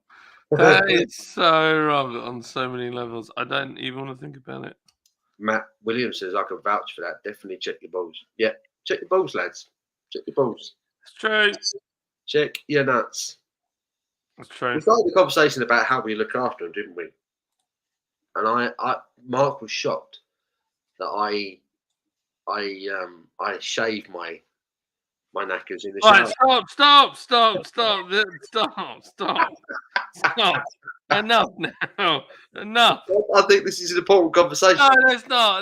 That is so wrong on so many levels. I don't even want to think about it. Matt Williams says I can vouch for that. Definitely check your balls. Yeah, check your balls, lads. Check your balls. It's true. Check your nuts. That's true. We started the conversation about how we look after them, didn't we? And Mark was shocked that I shave my knackers in the shower. Right, stop. Enough now. Enough. I think this is an important conversation. No,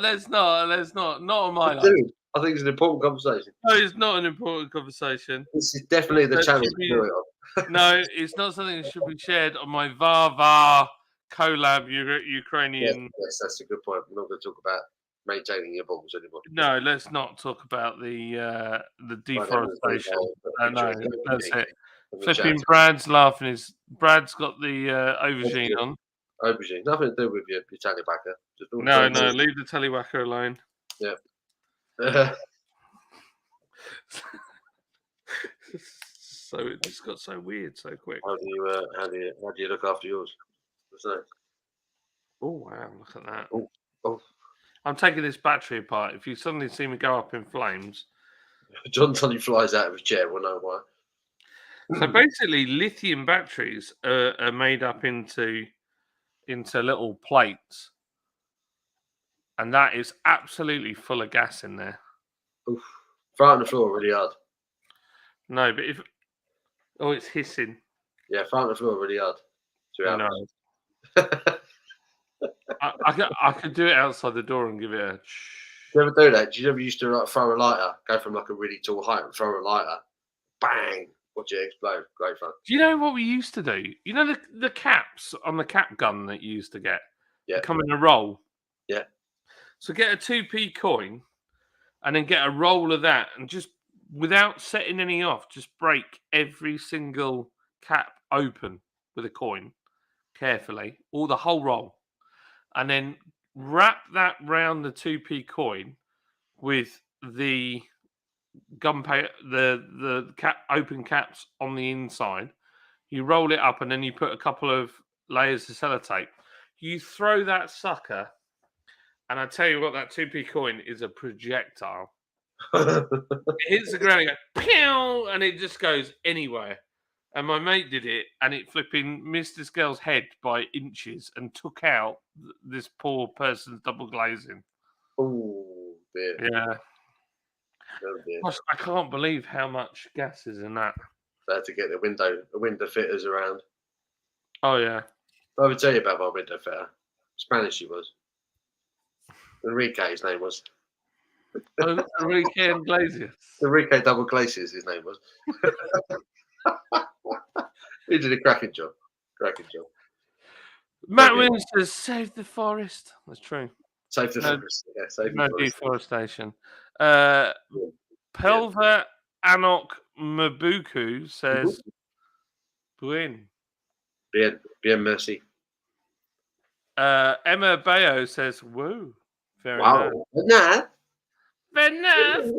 let's not. Not on my life. I think it's an important conversation. No, it's not an important conversation. This is definitely the channel to do it on. No, it's not something that should be shared on my VarVar Collab Ukrainian. Yes, that's a good point. We're not going to talk about maintaining your balls anymore. No, let's not talk about the deforestation. No, that's it. Flipping Brad's laughing. Brad's got the aubergine on. Aubergine. Nothing to do with your tallybacca. Just all No, the leave the tallywhacker alone. Yeah. So it just got so weird so quick. How do you look after yours? What's that? Oh wow, look at that. Oh, I'm taking this battery apart. If you suddenly see me go up in flames. John suddenly flies out of his chair. We'll know why. So basically, lithium batteries are made up into little plates, and that is absolutely full of gas in there. Oof. Fart on the floor really hard. No, but if it's hissing. Yeah, fart on the floor really hard. No, I could do it outside the door and give it a. Do you ever do that? Do you ever used to like throw a lighter, go from like a really tall height and throw a lighter, bang, watch it explode? Great fun. Do you know what we used to do? You know the caps on the cap gun that you used to get? Yeah. They come in a roll. Yeah. So get a 2p coin and then get a roll of that and just without setting any off, just break every single cap open with a coin carefully, or the whole roll. And then wrap that round the 2p coin with the gunpowder, the cap open caps on the inside. You roll it up and then you put a couple of layers of sellotape. You throw that sucker, and I tell you what, that 2p coin is a projectile. It hits the ground and goes pew, and it just goes anywhere. And my mate did it, and it flipping missed this girl's head by inches and took out this poor person's double glazing. Oh dear. Yeah. Oh dear. Gosh, I can't believe how much gas is in that. I had to get the window fitters around. Oh yeah. I would tell you about my window fitter. Spanish he was. Enrique, his name was. Enrique Iglesias. Enrique Double Glaciers, his name was. He did a cracking job. Cracking job. Matt Williams says, "Save the forest." That's true. Save the forest. Yeah, save the No forest. deforestation. Pelva Anok Mabuku says, "Buin." Bien, merci. Emma Bayo says, "Woo." Very Wow. nice. Nah. Very nice.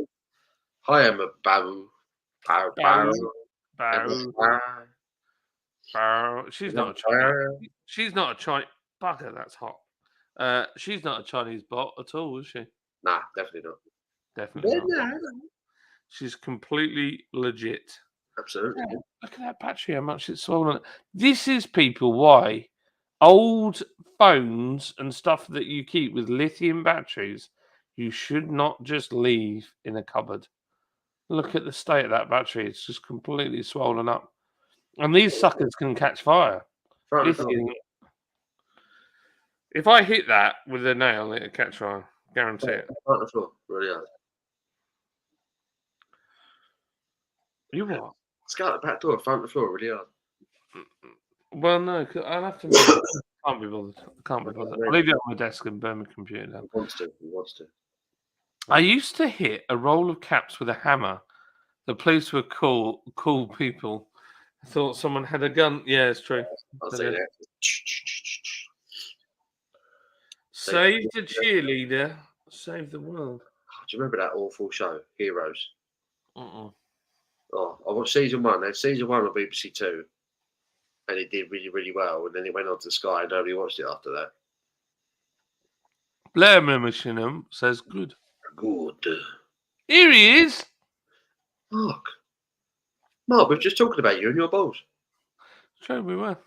Hi, Emma Babu. Bow. She's not a Chinese. She's not a Chinese bugger. That's hot. She's not a Chinese bot at all, is she? Nah, definitely not. Definitely not. She's completely legit. Absolutely. Yeah, look at that battery, how much it's swollen. This is people why old phones and stuff that you keep with lithium batteries, you should not just leave in a cupboard. Look at the state of that battery. It's just completely swollen up. And these suckers can catch fire. If I hit that with a nail, it'll catch fire. Guarantee it. Front of the floor, really hard. You what? Let's go out the back door, front of the floor, really hard. Well, no, I'll have to. Can't be bothered. Can't be bothered. I'll leave it on my desk and burn my computer down. He wants to. I used to hit a roll of caps with a hammer. The police were cool people. I thought someone had a gun. Yeah, it's true. I'll say that. Save the cheerleader, save the world. Do you remember that awful show, Heroes? Uh-uh. Oh, I watched season 1. They had season 1 on BBC 2, and it did really, really well. And then it went on to Sky, and nobody watched it after that. Blair Mimichinum says good. Good. Here he is. Mark, we're just talking about you and your balls. Sure, we were.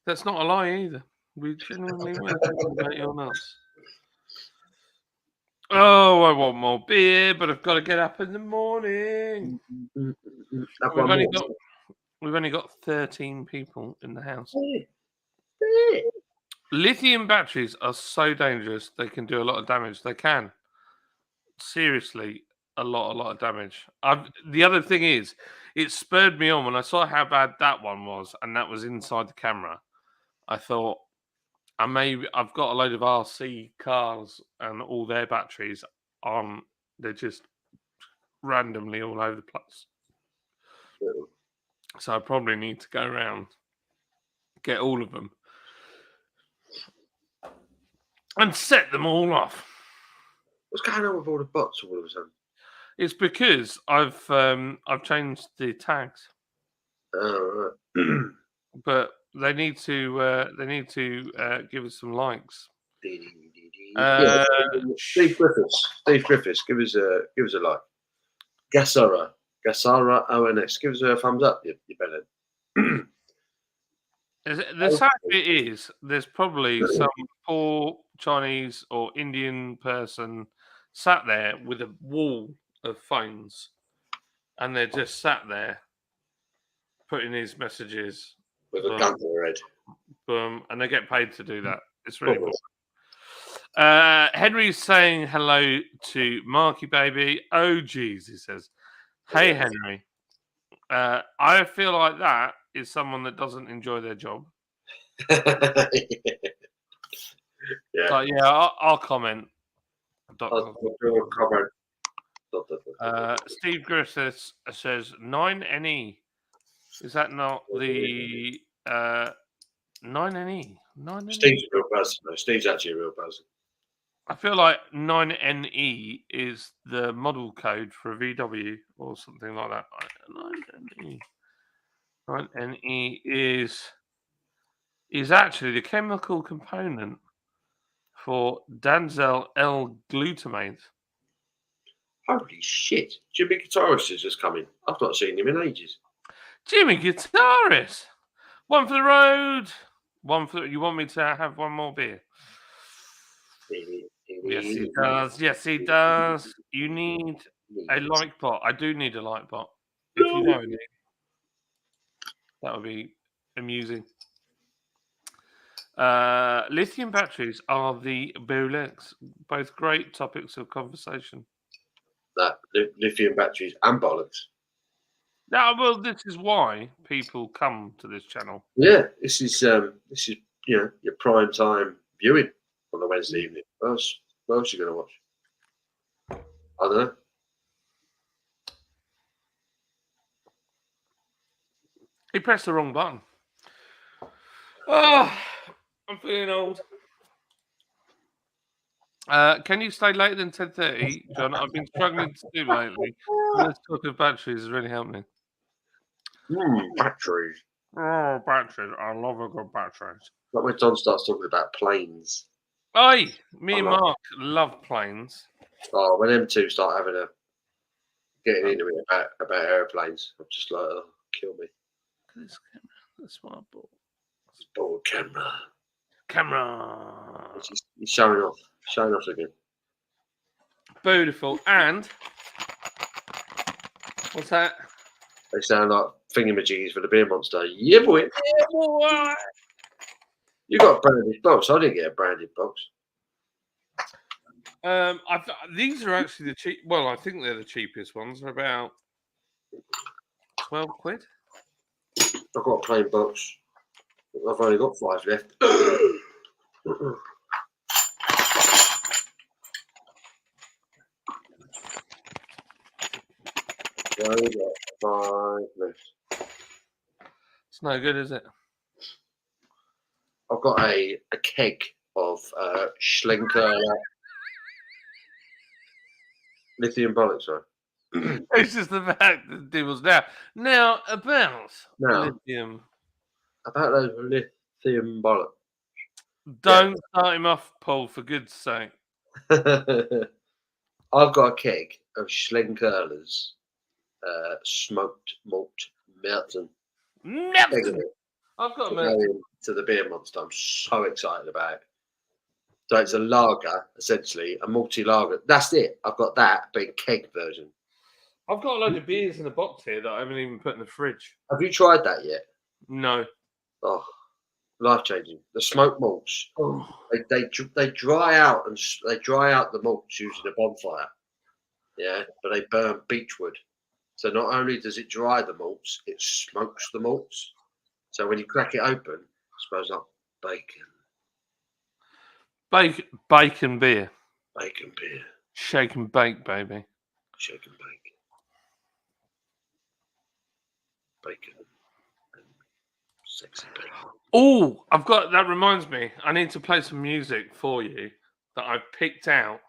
That's not a lie either. We genuinely were talking about your nuts. Oh, I want more beer, but I've got to get up in the morning. We've only got 13 people in the house. Lithium batteries are so dangerous. They can do a lot of damage. They can. Seriously, a lot of damage. The other thing is, it spurred me on when I saw how bad that one was, and that was inside the camera. I thought, I've got a load of RC cars and all their batteries on. They're just randomly all over the place. So I probably need to go around, get all of them, and set them all off. What's going on with all the bots all of a sudden? It's because I've changed the tags, Oh, right. but they need to give us some likes. Yeah, Steve Griffiths, give us a like. Gasara ONS, give us a thumbs up, you better. The sad bit is there's probably some poor Chinese or Indian person sat there with a wall of phones, and they're just sat there putting his messages With a gun to their head. boom, and they get paid to do that. It's really Probably. important. Henry's saying hello to Marky Baby. Oh, geez, he says, "Hey, Yeah. Henry. I feel like that is someone that doesn't enjoy their job." Yeah. So, yeah, I'll comment. Steve Griffiths says 9NE. Is that not the 9NE? 9NE? Steve's a real person. No, Steve's actually a real person. I feel like 9NE is the model code for a VW or something like that. 9NE. 9NE is actually the chemical component for Danzel L-glutamate. Holy shit. Jimmy Guitarist is just coming. I've not seen him in ages. Jimmy Guitarist. One for the road. One for you want me to have one more beer? Yes, he does. Yes, he does. You need a like bot. I do need a like bot. If you know any, that would be amusing. Lithium batteries are the bollocks. Both great topics of conversation. That lithium batteries and bollocks. Now, well, this is why people come to this channel. Yeah, this is your prime time viewing on a Wednesday evening. What else are you gonna watch? I don't know. He pressed the wrong button. Oh, I'm feeling old. Can you stay later than 10:30, John? I've been struggling to do lately. This talk of batteries has really helped me. Batteries. Oh, batteries. I love a good batteries. Like when John starts talking about planes. Oi, me and Mark love planes. Oh, when them two start getting into it about airplanes, I'm just like, oh, kill me. Look at this camera. That's what I bought. It's bored camera. Camera. He's showing off again. Beautiful. And what's that? They sound like thingamajiggies for the beer monster. Yeah, boy. Yeah, boy. You got a branded box. I didn't get a branded box. These are actually the cheap. Well, I think they're the cheapest ones. They're about 12 quid. I've got a plain box. I've only got 5 left. I've only got 5 left. It's no good, is it? I've got a keg of Schlenker lithium bollocks, right? It's just the fact that it was there. Now, about lithium. About those lithium bollocks. Don't start him off, Paul, for good's sake. I've got a keg of Schlenkerlers smoked malt Melton. I've got a Melton. To the beer monster. I'm so excited about it. So it's a lager, essentially, a multi lager. That's it. I've got that, but in keg version. I've got a load of beers in a box here that I haven't even put in the fridge. Have you tried that yet? No. Oh, life changing. The smoked malts. Oh. They dry out and they dry out the malts using a bonfire. Yeah, but they burn beechwood. So not only does it dry the malts, it smokes the malts. So when you crack it open, it smells like bacon. Bacon beer. Bacon beer. Shake and bake, baby. Shake and bake. Bacon. And sexy bacon. Oh, that reminds me. I need to play some music for you that I've picked out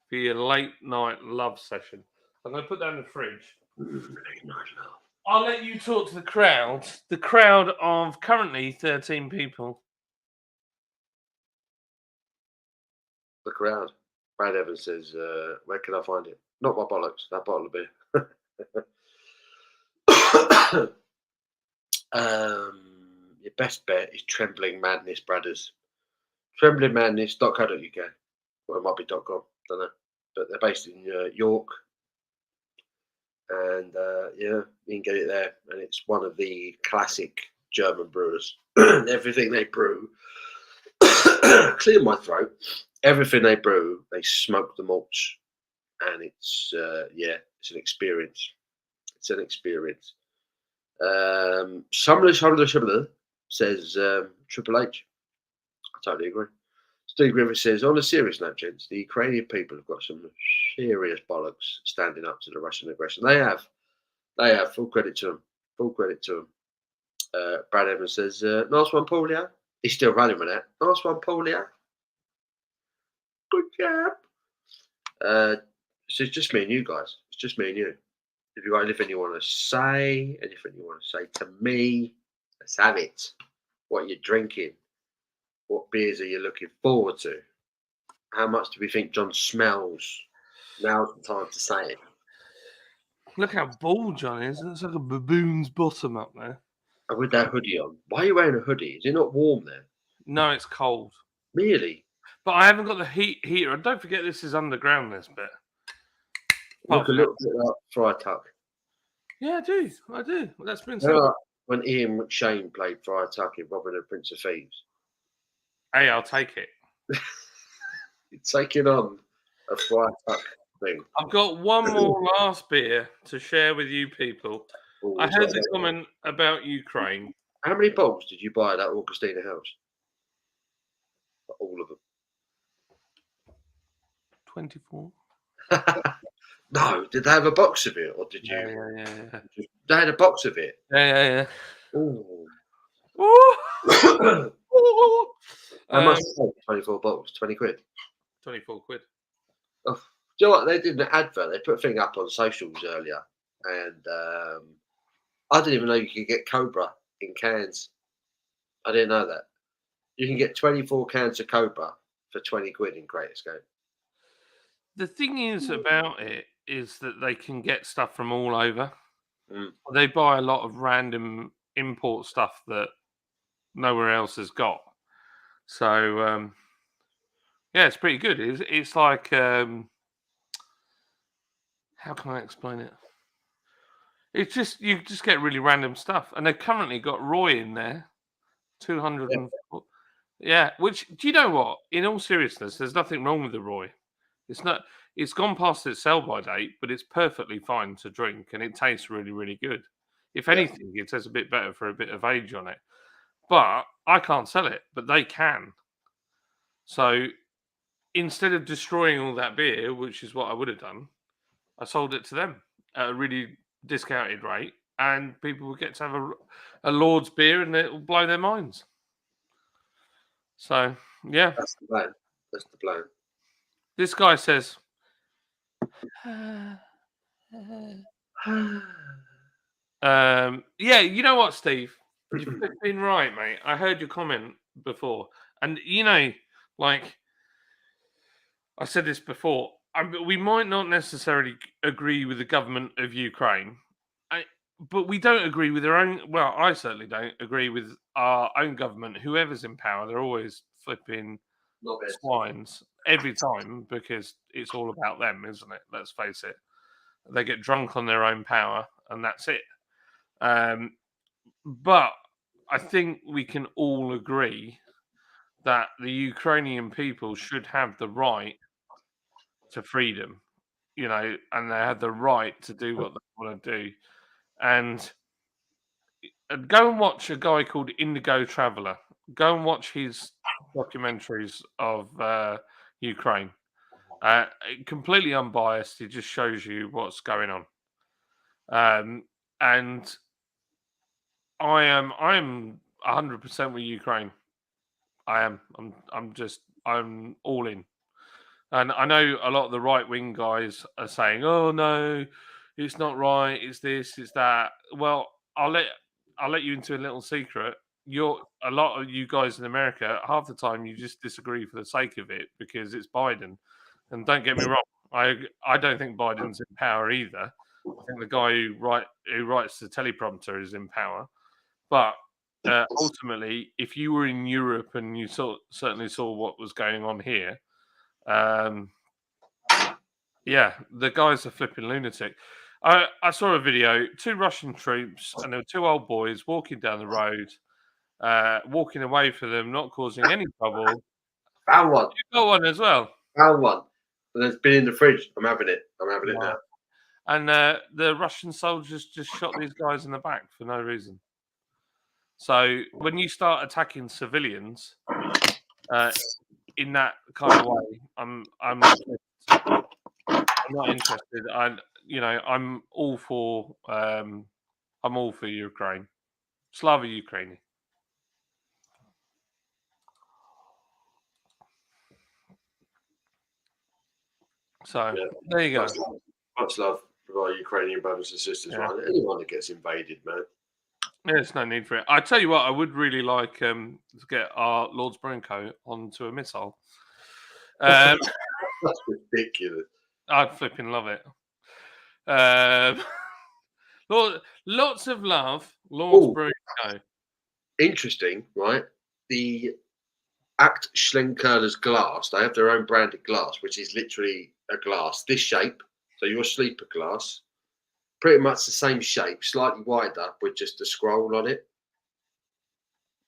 for your late night love session. I'm going to put that in the fridge. Late night love. I'll let you talk to the crowd. The crowd of currently 13 people. The crowd. Brad Evans says, where can I find it? Not my bollocks, that bottle of beer. Your best bet is Trembling Madness Brothers. Tremblingmadness.co.uk. Well, it might be .com, don't know. But they're based in York. And yeah, you can get it there. And it's one of the classic German brewers. Everything they brew, clear my throat. Everything they brew, they smoke the malts. And it's, it's an experience. It's an experience. Summerless says Triple H. I totally agree. Steve Griffith says, on a serious note, gents, the Ukrainian people have got some serious bollocks standing up to the Russian aggression. They have. Full credit to them. Full credit to them. Brad Evans says, nice one, Paulia. He's still running with that. Nice one, Paulia. Good job. So it's just me and you guys. It's just me and you. If you've got anything you want to say, anything you want to say to me, let's have it. What are you drinking? What beers are you looking forward to? How much do we think John smells? Now's the time to say it. Look how bald John is. It's like a baboon's bottom up there. And with that hoodie on. Why are you wearing a hoodie? Is it not warm there? No, it's cold. Really? But I haven't got the heater. And don't forget, this is underground, this bit. Look a little bit like Friar Tuck. Yeah, I do. Well, that's been when Ian McShane played Friar Tuck in Robin Hood, Prince of Thieves. Hey, I'll take it. You're taking on a Friar Tuck thing. I've got one more last beer to share with you people. Ooh, I heard the comment about Ukraine. How many bottles did you buy at that Augustina house? All of them. 24. No, did they have a box of it, or did you? Yeah. They had a box of it. Yeah. Ooh. Ooh. How much? 24 bottles, 20 quid. 24 quid. Oh, do you know what? They did an advert. They put a thing up on socials earlier, and I didn't even know you could get Cobra in cans. I didn't know that. You can get 24 cans of Cobra for 20 quid in Great Escape. The thing is about it is that they can get stuff from all over. They buy a lot of random import stuff that nowhere else has got. So, yeah, it's pretty good. It's like, how can I explain it? It's just, you just get really random stuff. And they've currently got Roy in there. 200. Yeah, which, do you know what? In all seriousness, there's nothing wrong with the Roy. It's gone past its sell-by date, but it's perfectly fine to drink, and it tastes really, really good. If anything, it tastes a bit better for a bit of age on it. But I can't sell it, but they can. So instead of destroying all that beer, which is what I would have done, I sold it to them at a really discounted rate, and people will get to have a Lord's beer, and it will blow their minds. So, yeah. That's the plan. This guy says, yeah, you know what, Steve? You've been right, mate. I heard your comment before. And, like I said this before, we might not necessarily agree with the government of Ukraine, but we don't agree with their own. Well, I certainly don't agree with our own government. Whoever's in power, they're always flipping swines every time because it's all about them, isn't it? Let's face it. They get drunk on their own power, and that's it. But I think we can all agree that the Ukrainian people should have the right to freedom, and they have the right to do what they want to do. And go and watch a guy called Indigo Traveller. Go and watch his documentaries of Ukraine. Completely unbiased. He just shows you what's going on. And I am 100% with Ukraine. I am. I'm all in. And I know a lot of the right-wing guys are saying, "Oh no, it's not right. It's this, it's that." Well, I'll let you into a little secret. A lot of you guys in America, half the time you just disagree for the sake of it because it's Biden. And don't get me wrong, I don't think Biden's in power either. I think the guy who writes the teleprompter is in power. But ultimately, if you were in Europe and you certainly saw what was going on here, yeah, the guy's a flipping lunatic. I saw a video, 2 Russian troops, and there were 2 old boys walking down the road, walking away from them, not causing any trouble. Found one. You got one as well. Found one. And it's been in the fridge. I'm having it. I'm having it now. And the Russian soldiers just shot these guys in the back for no reason. So when you start attacking civilians in that kind of way, I'm not interested. I'm all for Ukraine. Slava Ukraini. So there you go. Much love for our Ukrainian brothers and sisters, right? Anyone that gets invaded, man. There's no need for it. I tell you what, I would really like to get our Lord's Brewing Co. onto a missile. That's ridiculous. I'd flipping love it. Lots of love, Lord's Brewing Co. Interesting, right? The Act Schlenkerler's glass, they have their own branded glass, which is literally a glass, this shape. So your sleeper glass, pretty much the same shape, slightly wider, with just a scroll on it.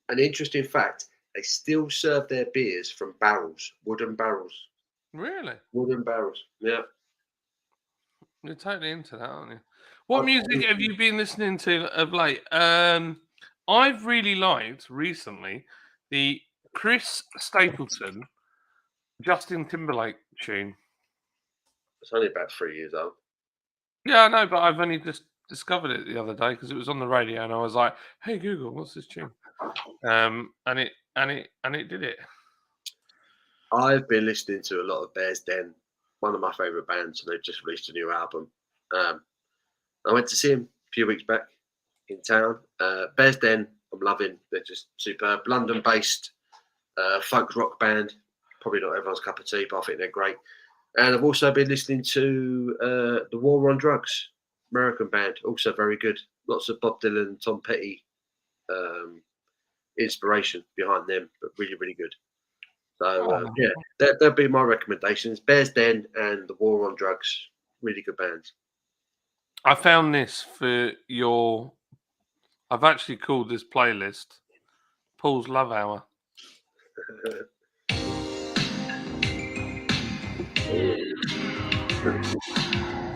An interesting fact, they still serve their beers from barrels, wooden barrels. Really? Wooden barrels, yeah. You're totally into that, aren't you? What music have you been listening to of late? I've really liked recently the Chris Stapleton, Justin Timberlake tune. It's only about 3 years old. Yeah, I know, but I've only just discovered it the other day because it was on the radio, and I was like, "Hey Google, what's this tune?" And it did it. I've been listening to a lot of Bears Den, one of my favourite bands, and they've just released a new album. I went to see him a few weeks back in town. Bears Den, I'm loving. They're just superb. London-based folk rock band. Probably not everyone's cup of tea, but I think they're great. And I've also been listening to The War on Drugs, American band, also very good. Lots of Bob Dylan, Tom Petty inspiration behind them, but really, really good. So, that'll be my recommendations. Bears Den and The War on Drugs, really good bands. I found this for your... I've actually called this playlist Paul's Love Hour.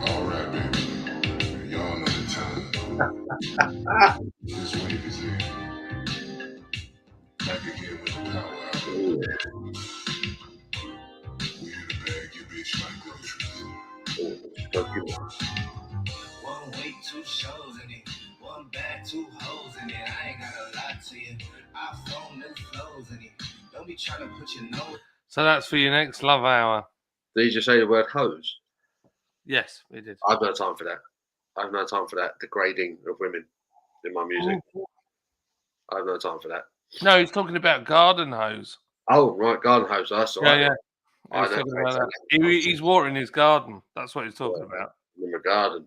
All right, baby. Y'all know the time. This wave is in. Back again with the power hour. We here to bag your bitch like groceries. One week, 2 shows in it. One bag, 2 hoes in it. I ain't got a lot to you. I phone them flows in it. Don't be trying to put your nose. So that's for your next Love Hour. Did you just say the word hose? Yes, we did. I've no time for that. I've no time for that degrading of women in my music. I have no time for that. No, he's talking about garden hose. Oh, right, garden hose. That's all right. Yeah. He's watering his garden. That's what he's talking about. In the garden.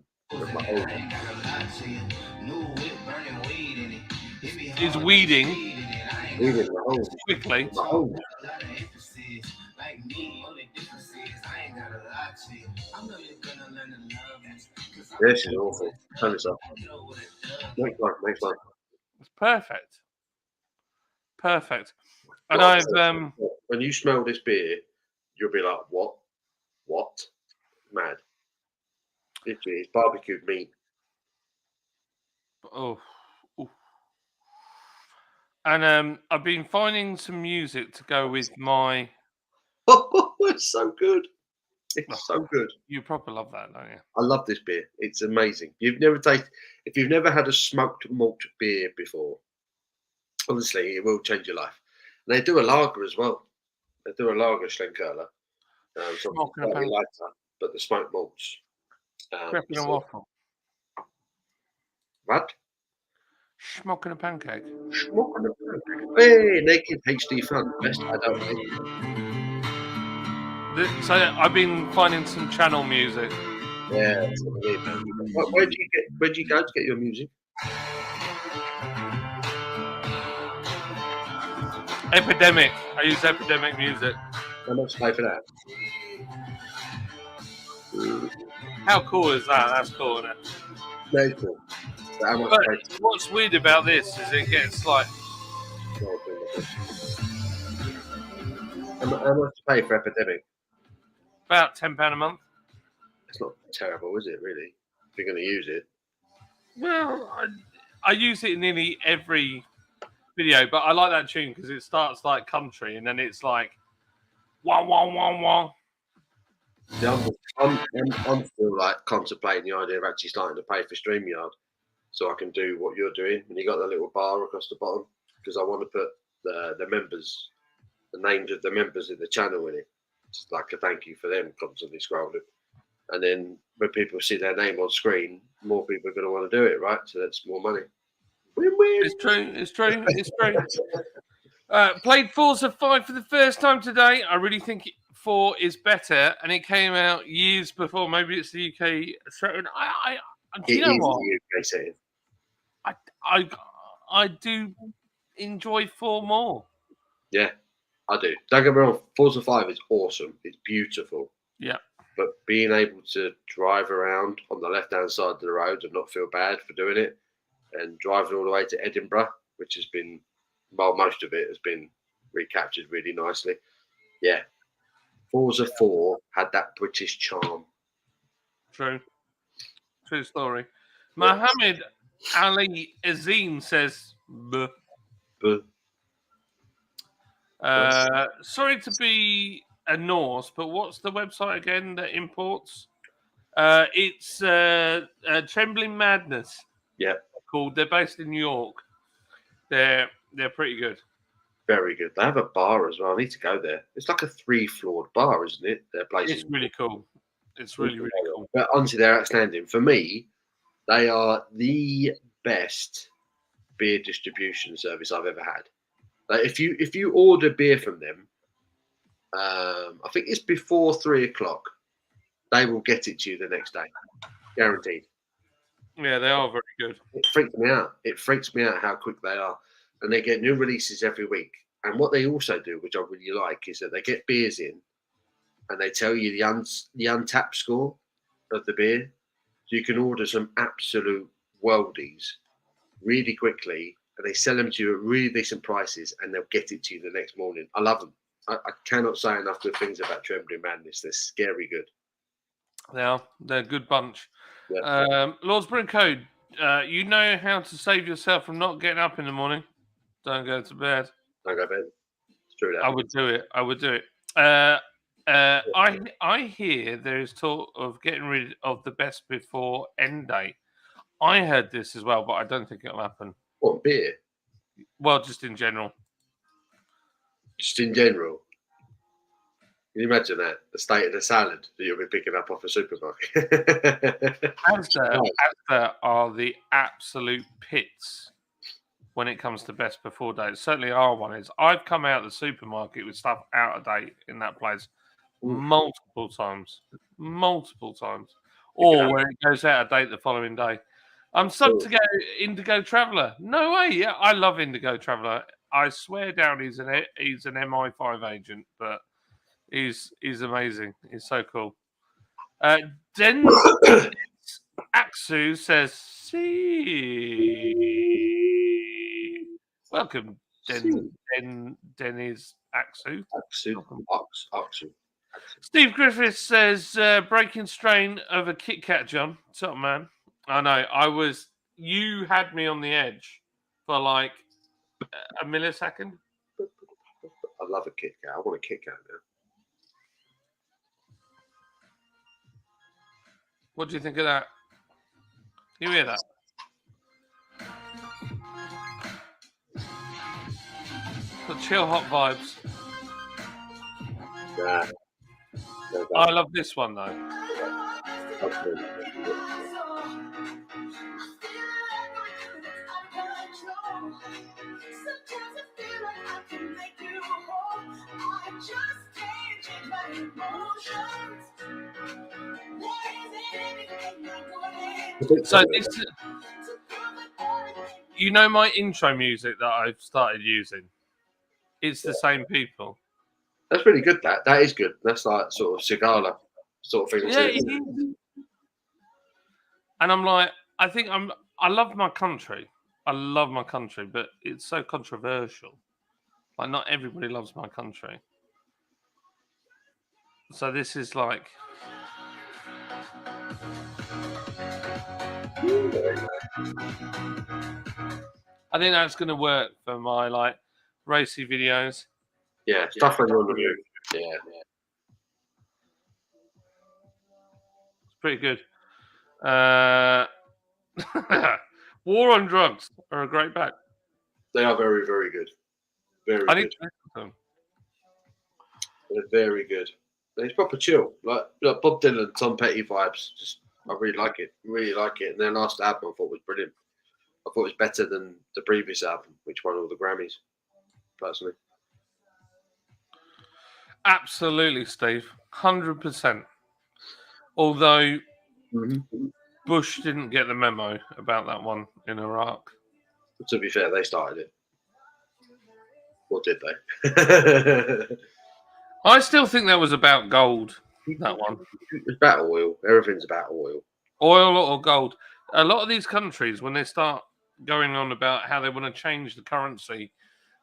He's weeding quickly. This is awful. Turn this off. Next one. It's perfect. And I've when you smell this beer, you'll be like, what? Mad. Literally, it's barbecued meat. Oh. And I've been finding some music to go with my... Oh, it's so good. It's so good. You probably love that, don't you? I love this beer. It's amazing. If you've never had a smoked malt beer before, honestly, it will change your life. And they do a lager as well. They do a lager, Schlenkerler. Smoking a Slightly pancake. lighter, but the smoked malts. Crep and a waffle. What? Smoking a pancake. Hey, naked HD fun. Best adult name. So I've been finding some channel music. Yeah, that's what I need, man. Where do you go to get your music? Epidemic. I use Epidemic music. How much to pay for that? How cool is that? That's cool, isn't it? Very cool. But how much But to pay what's weird about this is it gets like how much to pay for Epidemic? about £10 a month. It's not terrible, is it, really? If you're going to use it. Well, I use it in nearly every video, but I like that tune because it starts like country and then it's like wah wah wah wah. Yeah, I'm still like contemplating the idea of actually starting to pay for StreamYard so I can do what you're doing. And you got the little bar across the bottom because I want to put the members, the names of the members of the channel in it. It's like a thank you for them constantly scrolling. And then when people see their name on screen, more people are going to want to do it, right? So that's more money. Win-win. It's true. It's true. It's true. Played Forza 5 for the first time today. I really think 4 is better, and it came out years before. Maybe it's the UK. Do you know what? The UK setting. I do enjoy 4 more. Yeah, I do. Don't get me wrong. Forza 5 is awesome. It's beautiful. Yeah. But being able to drive around on the left-hand side of the road and not feel bad for doing it, and driving all the way to Edinburgh, which has been, well, most of it has been recaptured really nicely. Yeah. Forza 4 had that British charm. True. True story. Yeah. Mohammed Ali Azim says, Buh. Sorry to be a Norse, but what's the website again that imports? It's Trembling Madness. Yeah. Called. They're based in New York. They're pretty good. Very good. They have a bar as well. I need to go there. It's like a 3-floored bar, isn't it? Their place. It's really cool. It's really, really cool. But honestly, they're outstanding. For me, they are the best beer distribution service I've ever had. Like if you order beer from them, I think it's before 3 o'clock, they will get it to you the next day, guaranteed. Yeah, they are very good. It freaks me out. It freaks me out how quick they are, and they get new releases every week. And what they also do, which I really like, is that they get beers in, and they tell you the untapped score of the beer, so you can order some absolute worldies really quickly. And they sell them to you at really decent prices, and they'll get it to you the next morning. I love them. I cannot say enough good things about Trembling Madness. They're scary good. They are. They're a good bunch. Yeah. Lord's Brewing Code, you know how to save yourself from not getting up in the morning. Don't go to bed. Don't go to bed. It's true. That I would do it. I would do it. I hear there is talk of getting rid of the best before end date. I heard this as well, but I don't think it'll happen. What, beer? Well, just in general. Just in general. Can you imagine that? The state of the salad that you'll be picking up off a supermarket. Asda are the absolute pits when it comes to best before dates. Certainly our one is. I've come out of the supermarket with stuff out of date in that place multiple times. Or when it goes out of date the following day. I'm subbed to go Indigo Traveller. No way. Yeah, I love Indigo Traveller. I swear down he's an MI5 agent, but he's amazing. He's so cool. Den Aksu says, "See, welcome, Dennis Aksu." Aksu. Steve Griffiths says, "Breaking strain of a Kit Kat, John. What's up, man? I know. You had me on the edge for like a millisecond. I love a Kit Kat. I want a Kit Kat now. What do you think of that? You hear that? The chill hot vibes. Yeah. No I doubt. love this one though. Absolutely. So this, you know, my intro music that I've started using. It's the same people. That's really good. That is good. That's like sort of Cigala sort of thing. Yeah, it is. And I'm like, I love my country. I love my country, but it's so controversial. Like, not everybody loves my country. So this is like, I think that's going to work for my like racy videos. Yeah, stuff when you're on the move. Yeah. It's pretty good. War on Drugs are a great back. They are very, very good. Very I need good. to listen to them. They're very good. It's proper chill. Like Bob Dylan, Tom Petty vibes. Just I really like it. Really like it. And their last album I thought was brilliant. I thought it was better than the previous album, which won all the Grammys, personally. Absolutely, Steve. 100%. Although Bush didn't get the memo about that one in Iraq. To be fair, they started it. Or did they? I still think that was about gold, that one. It's about oil. Everything's about oil. Oil or gold. A lot of these countries, when they start going on about how they want to change the currency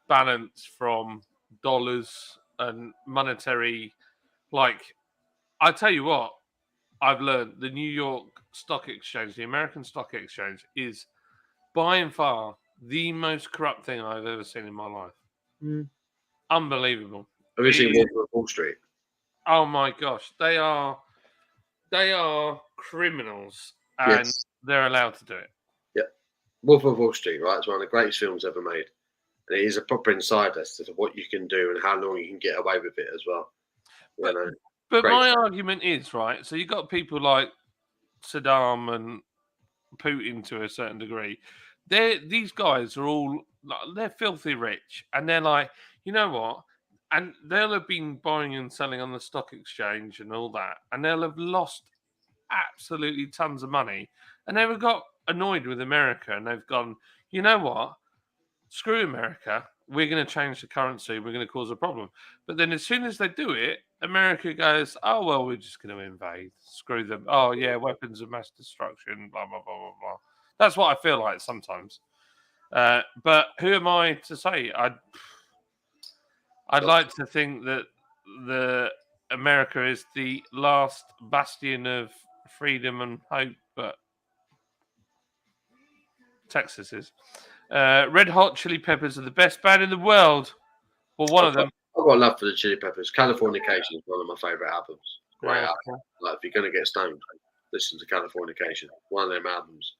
balance from dollars and monetary, like, I tell you what, I've learned the New York Stock Exchange, the American Stock Exchange, is by and far the most corrupt thing I've ever seen in my life. Unbelievable. Have you seen Wolf of Wall Street? Oh my gosh, they are criminals, and Yes. they're allowed to do it. Yeah. Wolf of Wall Street, right? It's one of the greatest films ever made. And it is a proper insight as to what you can do and how long you can get away with it as well. You know, But great my film. argument is, right, so you've got people like Saddam and Putin to a certain degree. These guys are all, they're filthy rich. And they're like, you know what? And they'll have been buying and selling on the stock exchange and all that. And they'll have lost absolutely tons of money. And they've got annoyed with America. And they've gone, you know what? Screw America. We're going to change the currency. We're going to cause a problem. But then as soon as they do it, America goes, oh, well, we're just going to invade. Screw them. Oh, yeah, weapons of mass destruction, blah, blah, blah, blah, blah. That's what I feel like sometimes. But who am I to say? I'd like to think that the America is the last bastion of freedom and hope, but Texas is. Red Hot Chili Peppers are the best band in the world. Well, one of them. I've got love for the Chili Peppers. Californication is one of my favourite albums. Great Yeah, album. Like, if you're going to get stoned, listen to Californication. One of them albums.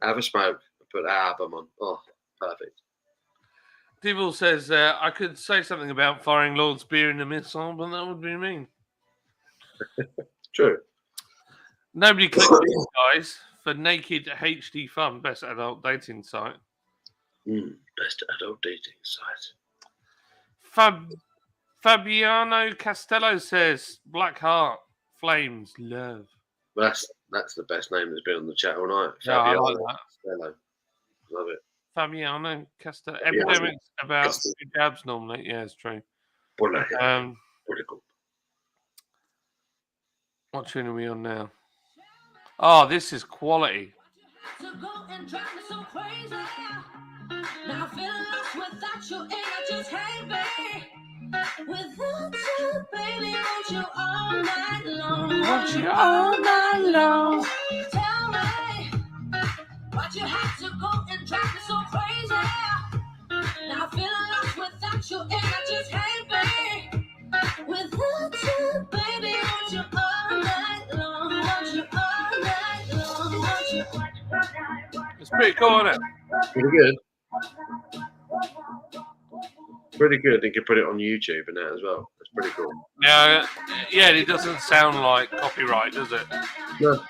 Have a smoke and put that album on. Oh, perfect. Dibble says, I could say something about firing Lord's beer in a missile, but that would be mean. True. Nobody clicked these guys for Naked HD Fun, best adult dating site. Best adult dating site. Fabiano Castello says, Black Heart, Flames, Love. That's the best name that's been on the chat all night. Yeah, I like Fabiano that. Costello. Love it. Fabiano Castello. Fabiano Epidemics about Castello. jabs normally. Yeah, it's true. Pretty cool. What tune are we on now? Oh, this is quality. To go and drive me so crazy. Now I feel lost without you, and I just hate me. Without you, baby, want you all night long. Want you all night long. Tell me, why'd you have to go and drive me so crazy? Now I feel lost without you, and I just hate me. Without you, baby, want you all night long. Want you all night long. Want you. It's pretty cool, isn't it? Pretty good. Pretty good. You can put it on YouTube and that as well. That's pretty cool. Yeah, it doesn't sound like copyright, does it? No,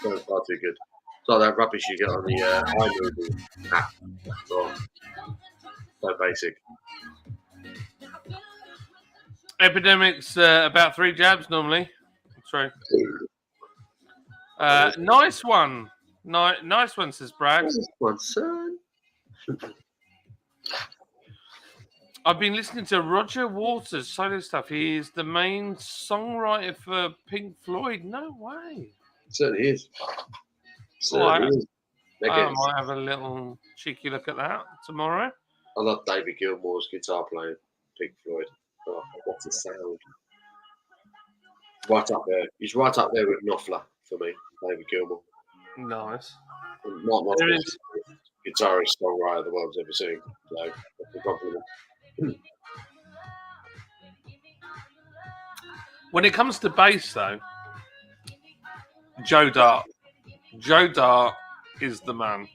sounds far too good. It's like that rubbish you get on the iMovie app. Oh, so basic. Epidemic's about 3 jabs normally. True. Nice one. Nice one, says Bragg. This one, son. I've been listening to Roger Waters' solo stuff. He is the main songwriter for Pink Floyd. No way. Certainly is. Alright. Certainly is. I Again, might have a little cheeky look at that tomorrow. I love David Gilmour's guitar playing. Pink Floyd. Oh, what a sound! Right up there. He's right up there with Knopfler for me. David Gilmour. Nice. Not There Knopfler. is- Guitarist songwriter the world's ever seen. So that's a compliment. When it comes to bass, though, Joe Dart. Joe Dart is the man.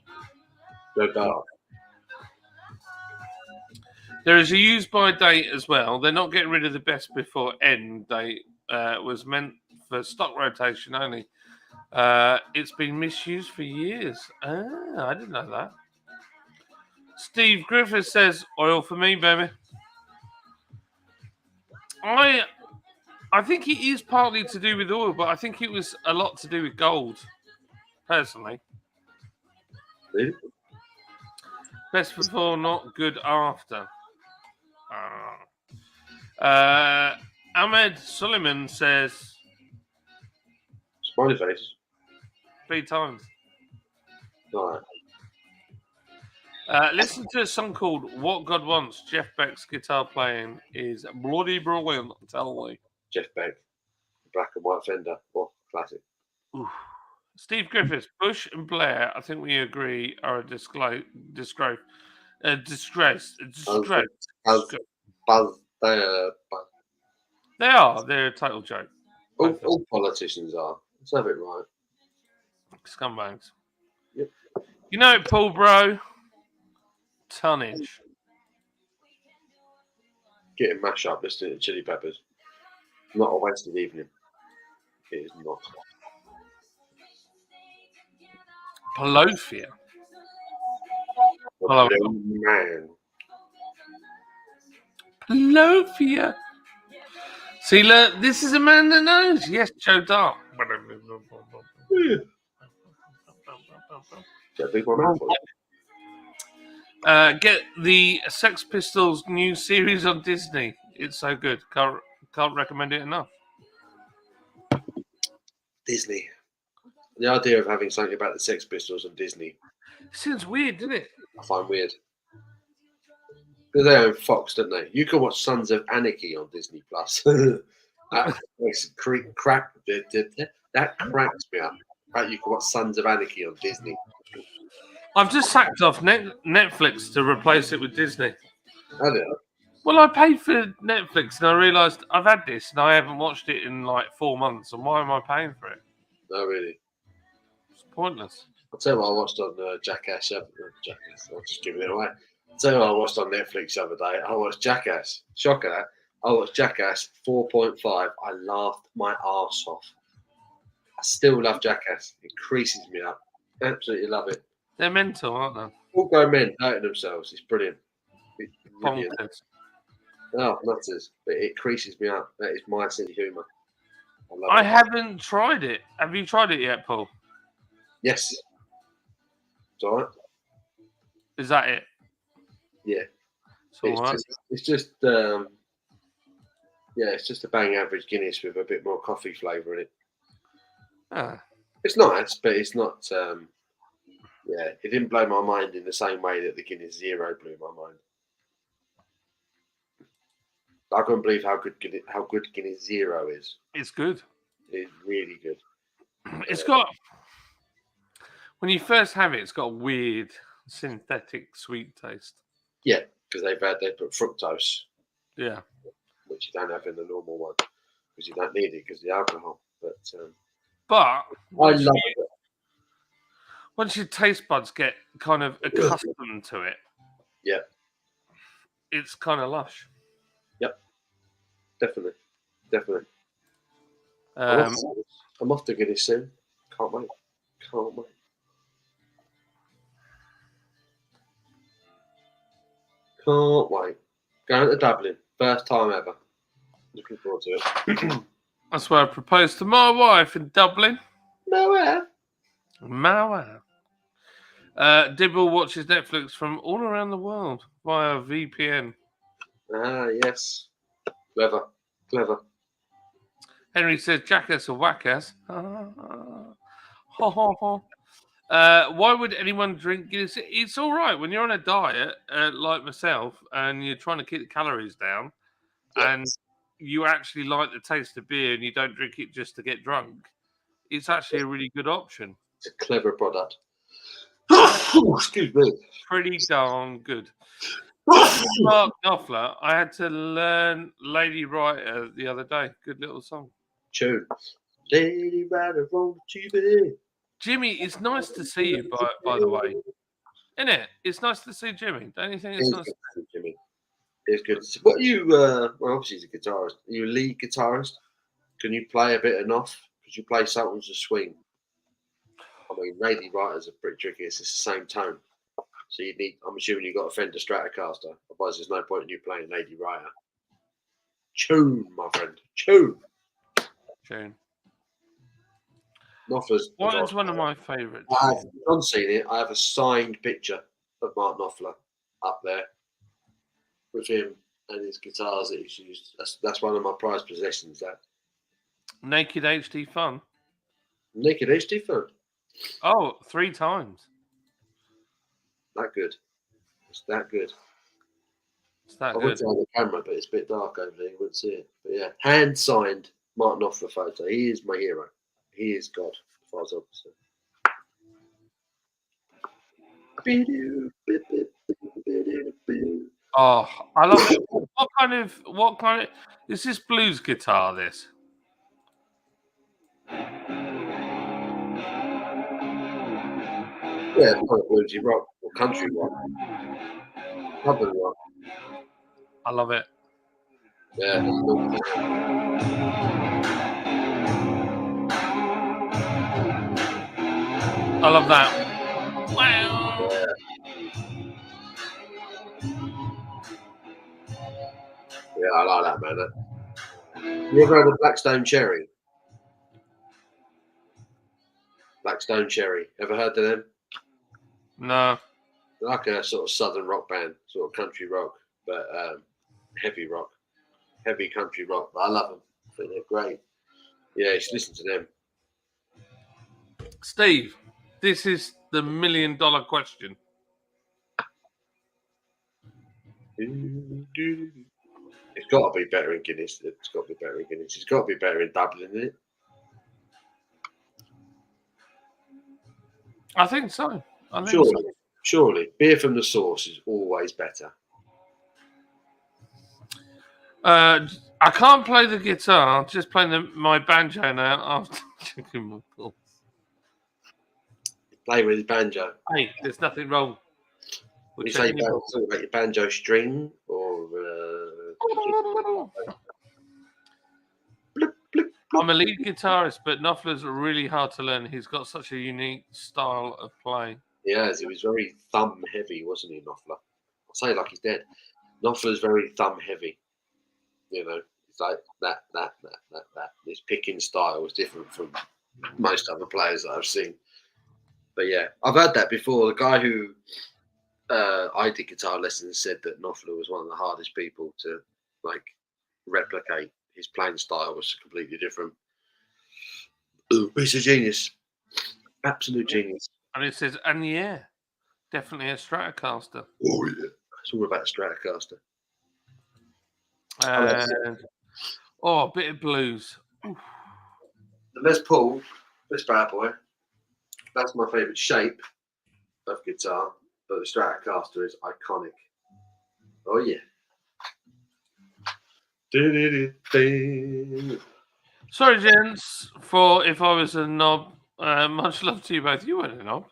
No doubt. There is a use by date as well. They're not getting rid of the best before end date. Was meant for stock rotation only. It's been misused for years. I didn't know that. Steve Griffith says, oil for me, baby. I think it is partly to do with oil, but I think it was a lot to do with gold, personally. Really? Best before, not good after. Ahmed Suleiman says, Smiley face. 3 times. Right. Listen to a song called What God Wants. Jeff Beck's guitar playing is bloody brilliant, tell me. Jeff Beck. Black and white Fender. What classic. Oof. Steve Griffiths, Bush and Blair, I think we agree, are a disgrace. Disgrace. They are. They're a total joke. All politicians are. Let's have it right. Scumbags. Yep. You know it, Paul, bro. Tonnage. Getting mashed up listening to Chili Peppers. Not a wasted evening. It is not. Palofia. Hello. Man. Palofia. See, look, this is a man that knows. Yes, Joe Dart. Is that a big one out for you? Get the Sex Pistols new series on Disney. It's so good. Can't recommend it enough. Disney. The idea of having something about the Sex Pistols on Disney, Seems weird, doesn't it? I find weird. Because they own Fox, don't they? You can watch Sons of Anarchy on Disney Plus. That cracks me up. Right, you can watch Sons of Anarchy on Disney. I've just sacked off Netflix to replace it with Disney. I do. Well, I paid for Netflix and I realised I've had this and I haven't watched it in like 4 months. And why am I paying for it? No, really. It's pointless. I'll tell you what I watched on Jackass. Jackass. I'm just giving it away. I'll tell you what I watched on Netflix the other day. I watched Jackass. Shocker. I watched Jackass 4.5. I laughed my arse off. I still love Jackass. It creases me up. Absolutely love it. They're mental, aren't they? All grown men hurting themselves. It's brilliant. It's brilliant. Bonkers. Oh, nutters. But it creases me up. That is my sense of humour. I love I it. haven't tried it. Have you tried it yet, Paul? Yes. It's all right. Is that it? Yeah. It's all right. It's just it's just a bang average Guinness with a bit more coffee flavour in it. Ah. It's nice, but it's not. It didn't blow my mind in the same way that the Guinness Zero blew my mind. I can't believe how good Guinness Zero is. It's good. It's really good. It's got, when you first have it, it's got a weird synthetic sweet taste. Yeah, because they put fructose, Yeah. which you don't have in the normal one, because you don't need it because of the alcohol. But But I love it. once your taste buds get kind of accustomed to it, Yeah. it's kind of lush. Yep. definitely. Um, I'm off to Guinness soon. Can't wait. Can't wait. Going to Dublin. First time ever. Looking forward to it. that's where I proposed to my wife in Dublin. Nowhere. Wow. Dibble watches Netflix from all around the world via VPN. Ah, yes. Clever. Henry says, jackass or whackass. Why would anyone drink Guinness? It's all right when you're on a diet, like myself, and you're trying to keep the calories down, and you actually like the taste of beer and you don't drink it just to get drunk. It's actually a really good option. It's a clever product. Excuse me. Pretty darn good. Mark Knopfler, I had to learn Lady Writer the other day. Good little song. Tune. Lady Rider on TV. Jimmy, it's nice to see you, by the way. Isn't it? It's nice to see Jimmy. Don't you think it's nice? Good, Jimmy. It's good. What are you? Well, obviously he's a guitarist. Are you a lead guitarist? Can you play a bit enough? Could you play something to swing? I mean, Lady Writers are pretty tricky. It's the same tone. So you need. I'm assuming you've got a Fender Stratocaster. Otherwise, there's no point in you playing Lady Writer. Tune, my friend. Tune. Knopfler's. What is one of my favourites? I've not seen it. I have a signed picture of Mark Knopfler up there with him and his guitars that he's used. That's one of my prized possessions. That Naked HD Fun. Naked HD Fun. Oh, 3 times. That good. It's that good. It's that I would good. say on the camera, but it's a bit dark over there. You wouldn't see it. But yeah, hand signed Mark Knopfler photo. He is my hero. He is God, as far as I'm concerned. Oh, I love it. What kind of is this blues guitar? This Yeah, kind of bluesy rock or country rock. Southern rock. I love it. Yeah. I love that. Wow. Yeah, I like that, man. You ever heard of Blackstone Cherry? Blackstone Cherry. Ever heard of them? No. They're like a sort of southern rock band, sort of country rock, but heavy rock, heavy country rock. But I love them. I think they're great. Yeah, you should listen to them. Steve, this is the $1 million question. It's got to be better in Guinness. It's got to be better in Guinness. It's got to be better in Dublin, isn't it? I think so. I think Surely. Beer from the source is always better. I can't play the guitar. Just playing my banjo now after checking my pulse. Play with his banjo. Hey, there's nothing wrong. You say about your banjo string or I'm a lead guitarist, but Knopfler's really hard to learn. He's got such a unique style of playing. Yes, he was very thumb heavy, wasn't he, Knopfler? I'll say like he's dead. Knopfler's very thumb heavy. You know, it's like that. His picking style was different from most other players that I've seen. But yeah, I've heard that before. The guy who I did guitar lessons said that Knopfler was one of the hardest people to like replicate. His playing style was completely different. Ooh, piece of genius. Absolute genius. And it says, and yeah, definitely a Stratocaster. Oh yeah. It's all about Stratocaster. And a bit of blues. Oof. The Les Paul, this bad boy, that's my favourite shape of guitar, but the Stratocaster is iconic. Oh yeah. Sorry, gents, for if I was a knob. Much love to you both. You weren't a knob.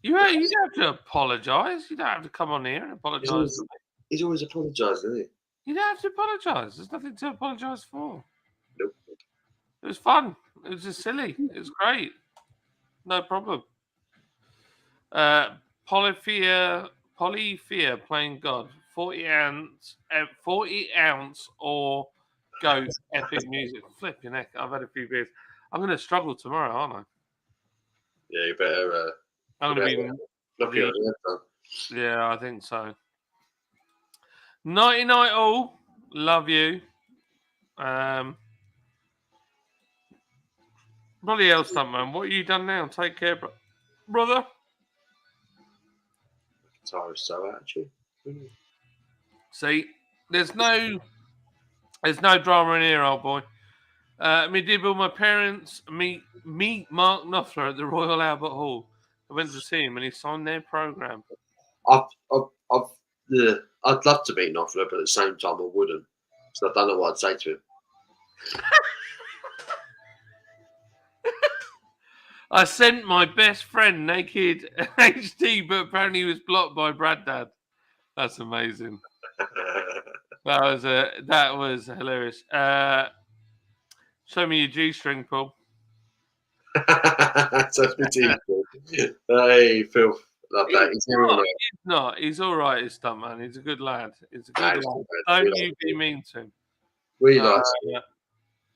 You don't have to apologise. You don't have to come on here and apologise. He's always apologising, isn't he? You don't have to apologise. There's nothing to apologise for. Nope. It was fun. It was just silly. It was great. No problem. Polyphia playing God. 40 ounce or goat epic music. Flipping heck. I've had a few beers. I'm going to struggle tomorrow, aren't I? Yeah, you better. I'm going to be. Lucky on the head, Yeah, I think so. Nighty night all. Love you. Bloody hell, stuntman. What have you done now? Take care, brother. Guitar is so actually. See, there's no drama in here, old boy. Me did with my parents meet Mark Knopfler at the Royal Albert Hall. I went to see him and he signed their program. I'd love to meet Knopfler, but at the same time I wouldn't. So I don't know what I'd say to him. I sent my best friend naked HD, but apparently he was blocked by Brad Dad. That's amazing. That was hilarious. Show me your G-string, Paul. That's ridiculous. Hey, Phil, love that. He's all right. He's stuntman. He's a good lad. He's a good lad. Don't you be mean to him. We like.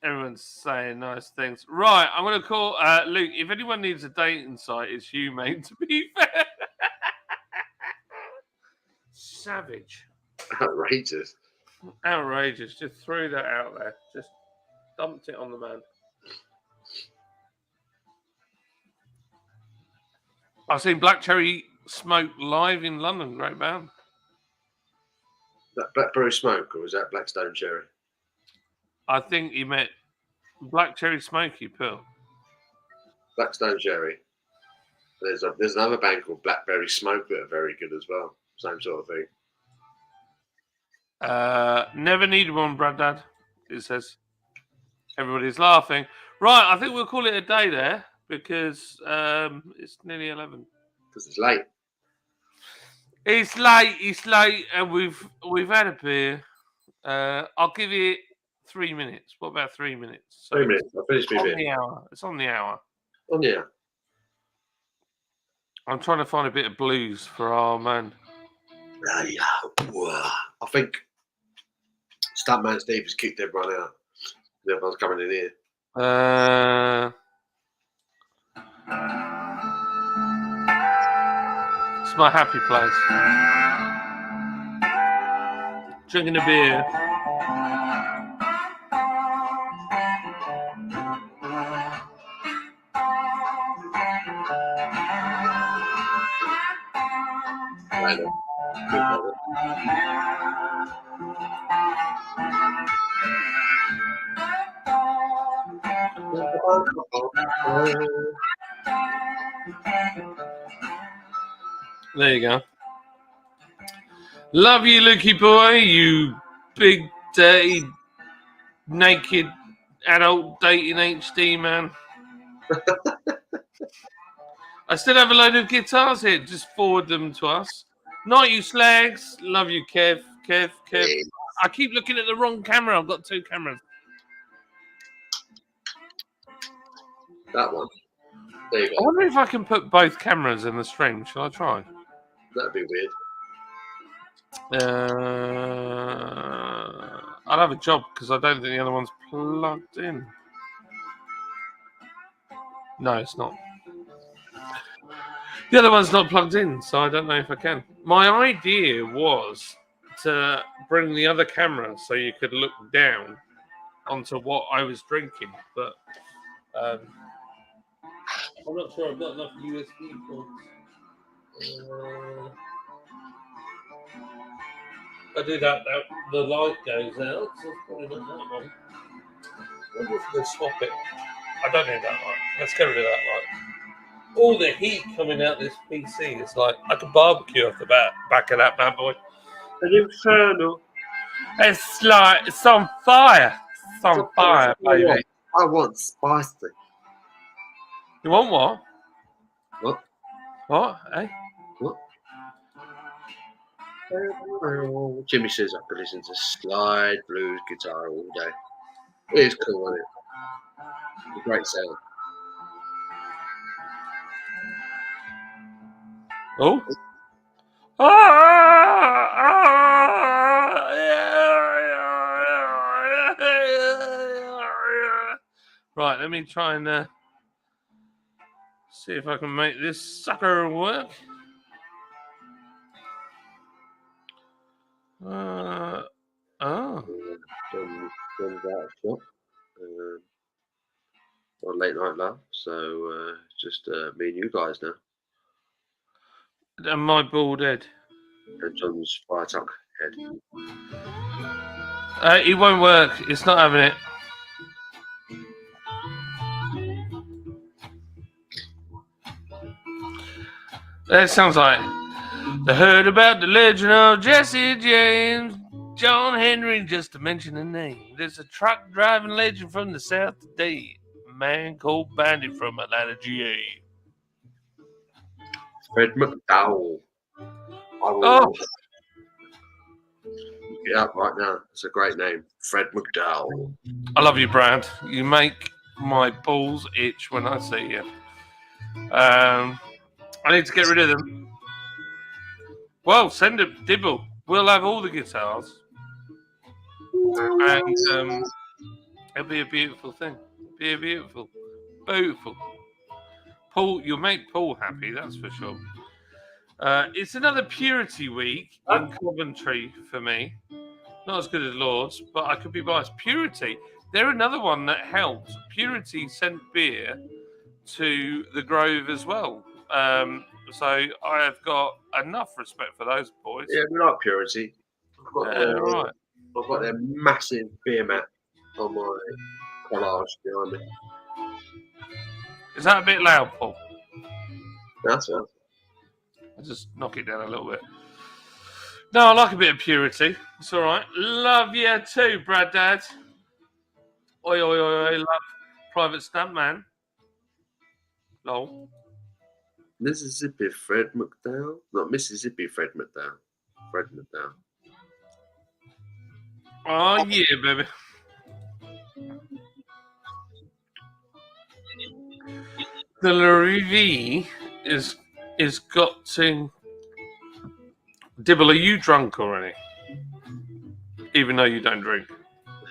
Everyone's saying nice things. Right, I'm going to call Luke. If anyone needs a dating site, it's you, mate, to be fair. Savage. Outrageous. Outrageous. Just threw that out there. Just dumped it on the man. I've seen Black Cherry Smoke live in London. Great band. That Blackberry Smoke, or was that Blackstone Cherry? I think he met Black Cherry Smoky Pill. Blackstone Cherry. There's another band called Blackberry Smoke that are very good as well. Same sort of thing. Never needed one, Brad Dad. It says. Everybody's laughing. Right, I think we'll call it a day there because it's nearly 11. Because it's late. It's late, and we've had a beer. I'll give it 3 minutes. What about 3 minutes? So 3 minutes. I'll finish my beer. the hour. It's on the hour. On the hour. I'm trying to find a bit of blues for our man. I think Stuntman Steve has kicked everyone out. Everyone's coming in here. It's my happy place. Drinking a beer. Random. There you go. Love you, Lukey boy, you big, dirty, naked, adult dating HD man. I still have a load of guitars here. Just forward them to us. Not you slags. Love you, Kev. Kev. I keep looking at the wrong camera. I've got two cameras. That one. There you go. I wonder if I can put both cameras in the stream. Shall I try? That'd be weird. I'll have a job because I don't think the other one's plugged in. No, it's not. The other one's not plugged in, so I don't know if I can. My idea was to bring the other camera so you could look down onto what I was drinking, but I'm not sure I've got enough USB ports. If I do that, the light goes out, so it's probably not that one. I wonder if we can swap it. I don't need that light. Let's get rid of that light. All the heat coming out this PC is like I could barbecue off the back of that bad boy. An inferno. It's like it's on fire. It's on fire, baby. I want spicy. You want what? What? What? Eh? What? Jimmy says I could listen to slide blues guitar all day. It is cool, isn't it? It's a great sound. Oh. Right, let me try and see if I can make this sucker work. Oh. John's out of shop. On Late Night Love, so just me and you guys now. And my bald head. And John's fire truck head. It won't work. It's not having it. That sounds like the heard about the legend of Jesse James, John Henry, just to mention the name. There's a truck driving legend from the South today. A man called Bandit from Atlanta, GA. Fred McDowell. Oh. Get up right now. It's a great name. Fred McDowell. I love you, Brad. You make my balls itch when I see you. I need to get rid of them. Well, send them, Dibble. We'll have all the guitars. And it'll be a beautiful thing. Be a beautiful. Paul, you'll make Paul happy, that's for sure. It's another Purity week in Coventry for me. Not as good as Lord's, but I could be biased. Purity, they're another one that helped. Purity sent beer to the Grove as well. So I have got enough respect for those boys. Yeah, we like Purity. Right. I've got their massive beer mat on my collage behind me. Is that a bit loud, Paul? That's right. I'll just knock it down a little bit. No, I like a bit of Purity. It's all right. Love you too, Brad Dad. Oi, oi, oi, oi. Love Private Stuntman. Lol. Mississippi Fred McDowell? Not Mississippi Fred McDowell. Fred McDowell. Oh, yeah, baby. The Larry is got to... Dibble, are you drunk already? Even though you don't drink.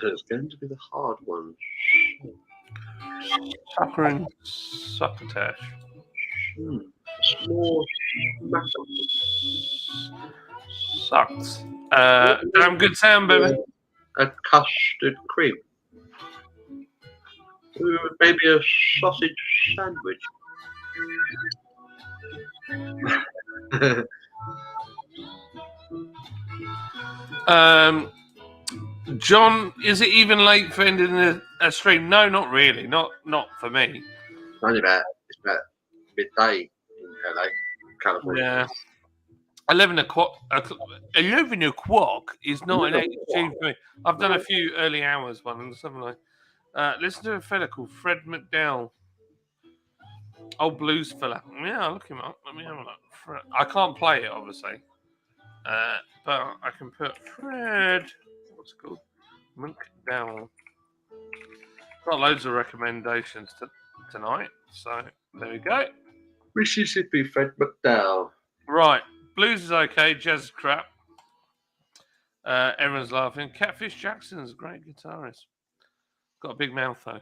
It's going to be the hard one. Sucker and succotash. Small Sucks. Damn good sound, baby. A custard cream. Maybe a sausage sandwich. John, is it even late for ending a stream? No, not really. Not for me. It's about midday in LA, California. Yeah. 11 o'clock is not an extreme for me. I've done a few early hours ones, haven't I? Listen to a fella called Fred McDowell. Old blues fella. Yeah, I'll look him up. Let me have a look. I can't play it, obviously. But I can put Fred. What's it called? McDowell. Got loads of recommendations tonight. So there we go. Mississippi Fred McDowell. Right. Blues is okay. Jazz is crap. Everyone's laughing. Catfish Jackson's a great guitarist. Got a big mouth though.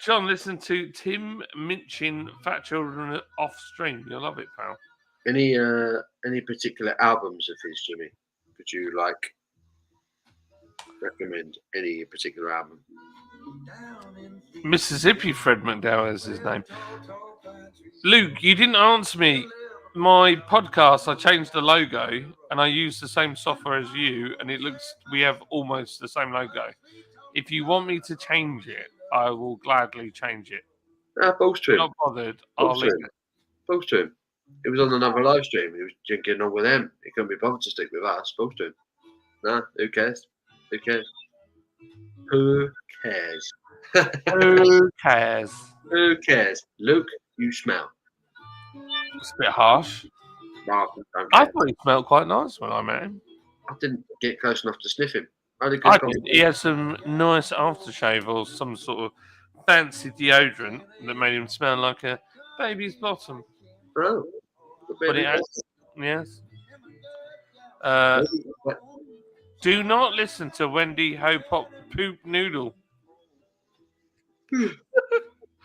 John, listen to Tim Minchin, Fat Children off stream. You'll love it, pal. Any particular albums of his, Jimmy? Could you recommend any particular album? Mississippi Fred McDowell is his name. Luke, you didn't answer me. My podcast, I changed the logo and I used the same software as you, and we have almost the same logo. If you want me to change it, I will gladly change it. Balls to him. Not bothered. I'll leave it. Balls to him. It was on another live stream. He was getting on with them. He couldn't be bothered to stick with us. Balls to him. No, who cares? Who cares? Who cares? Who cares? Who cares? Luke, you smell. It's a bit harsh. don't I care. thought he smelled quite nice when I met him. I didn't get close enough to sniff him. I had a I good did. conversation. He had some nice aftershave or some sort of fancy deodorant that made him smell like a baby's bottom. Oh, But it had, yes. Do not listen to Wendy Ho Pop Poop Noodle.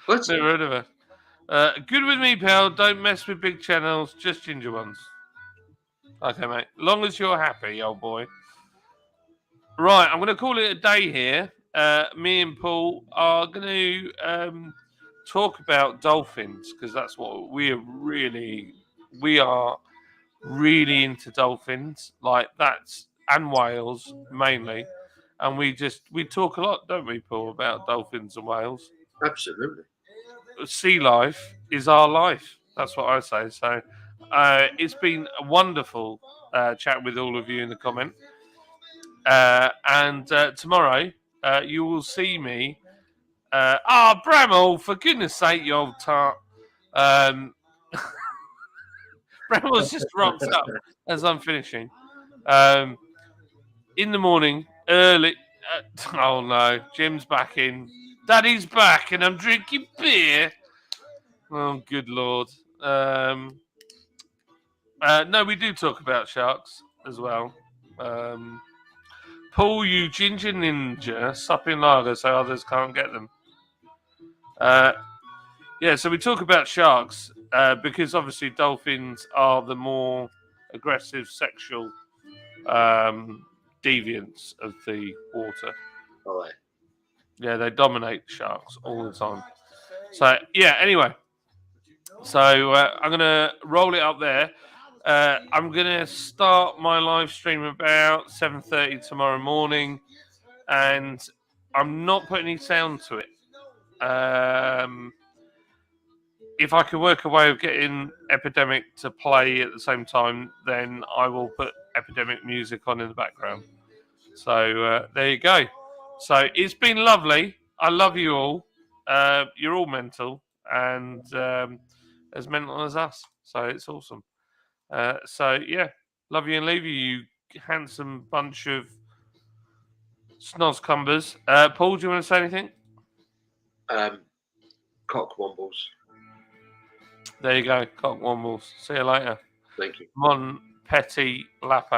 what? Never heard of her. Good with me, pal. Don't mess with big channels, just ginger ones. Okay, mate. Long as you're happy, old boy. Right, I'm going to call it a day here. Me and Paul are going to talk about dolphins because that's what we are really into dolphins, like that's and whales mainly, and we talk a lot, don't we, Paul, about dolphins and whales. Absolutely. Sea life is our life. That's what I say. So it's been a wonderful chat with all of you in the comment. And tomorrow you will see me. Bramall, for goodness sake, you old tart. Bramall's just rocked up as I'm finishing. In the morning, early. Oh no, Jim's back in. Daddy's back, and I'm drinking beer. Oh, good lord. No, we do talk about sharks as well. Paul, you ginger ninja, supping lager so others can't get them. Yeah, so we talk about sharks because obviously dolphins are the more aggressive sexual deviants of the water. All right. Yeah, they dominate sharks all the time. So, yeah, anyway. So I'm going to roll it up there. I'm going to start my live stream about 7:30 tomorrow morning. And I'm not putting any sound to it. If I can work a way of getting Epidemic to play at the same time, then I will put Epidemic music on in the background. So there you go. So it's been lovely. I love you all. You're all mental and as mental as us. So it's awesome. So yeah, love you and leave you, you handsome bunch of snozcumbers. Paul, do you want to say anything? Cockwombles. There you go, cockwombles. See you later. Thank you. Mon Petit Lapin.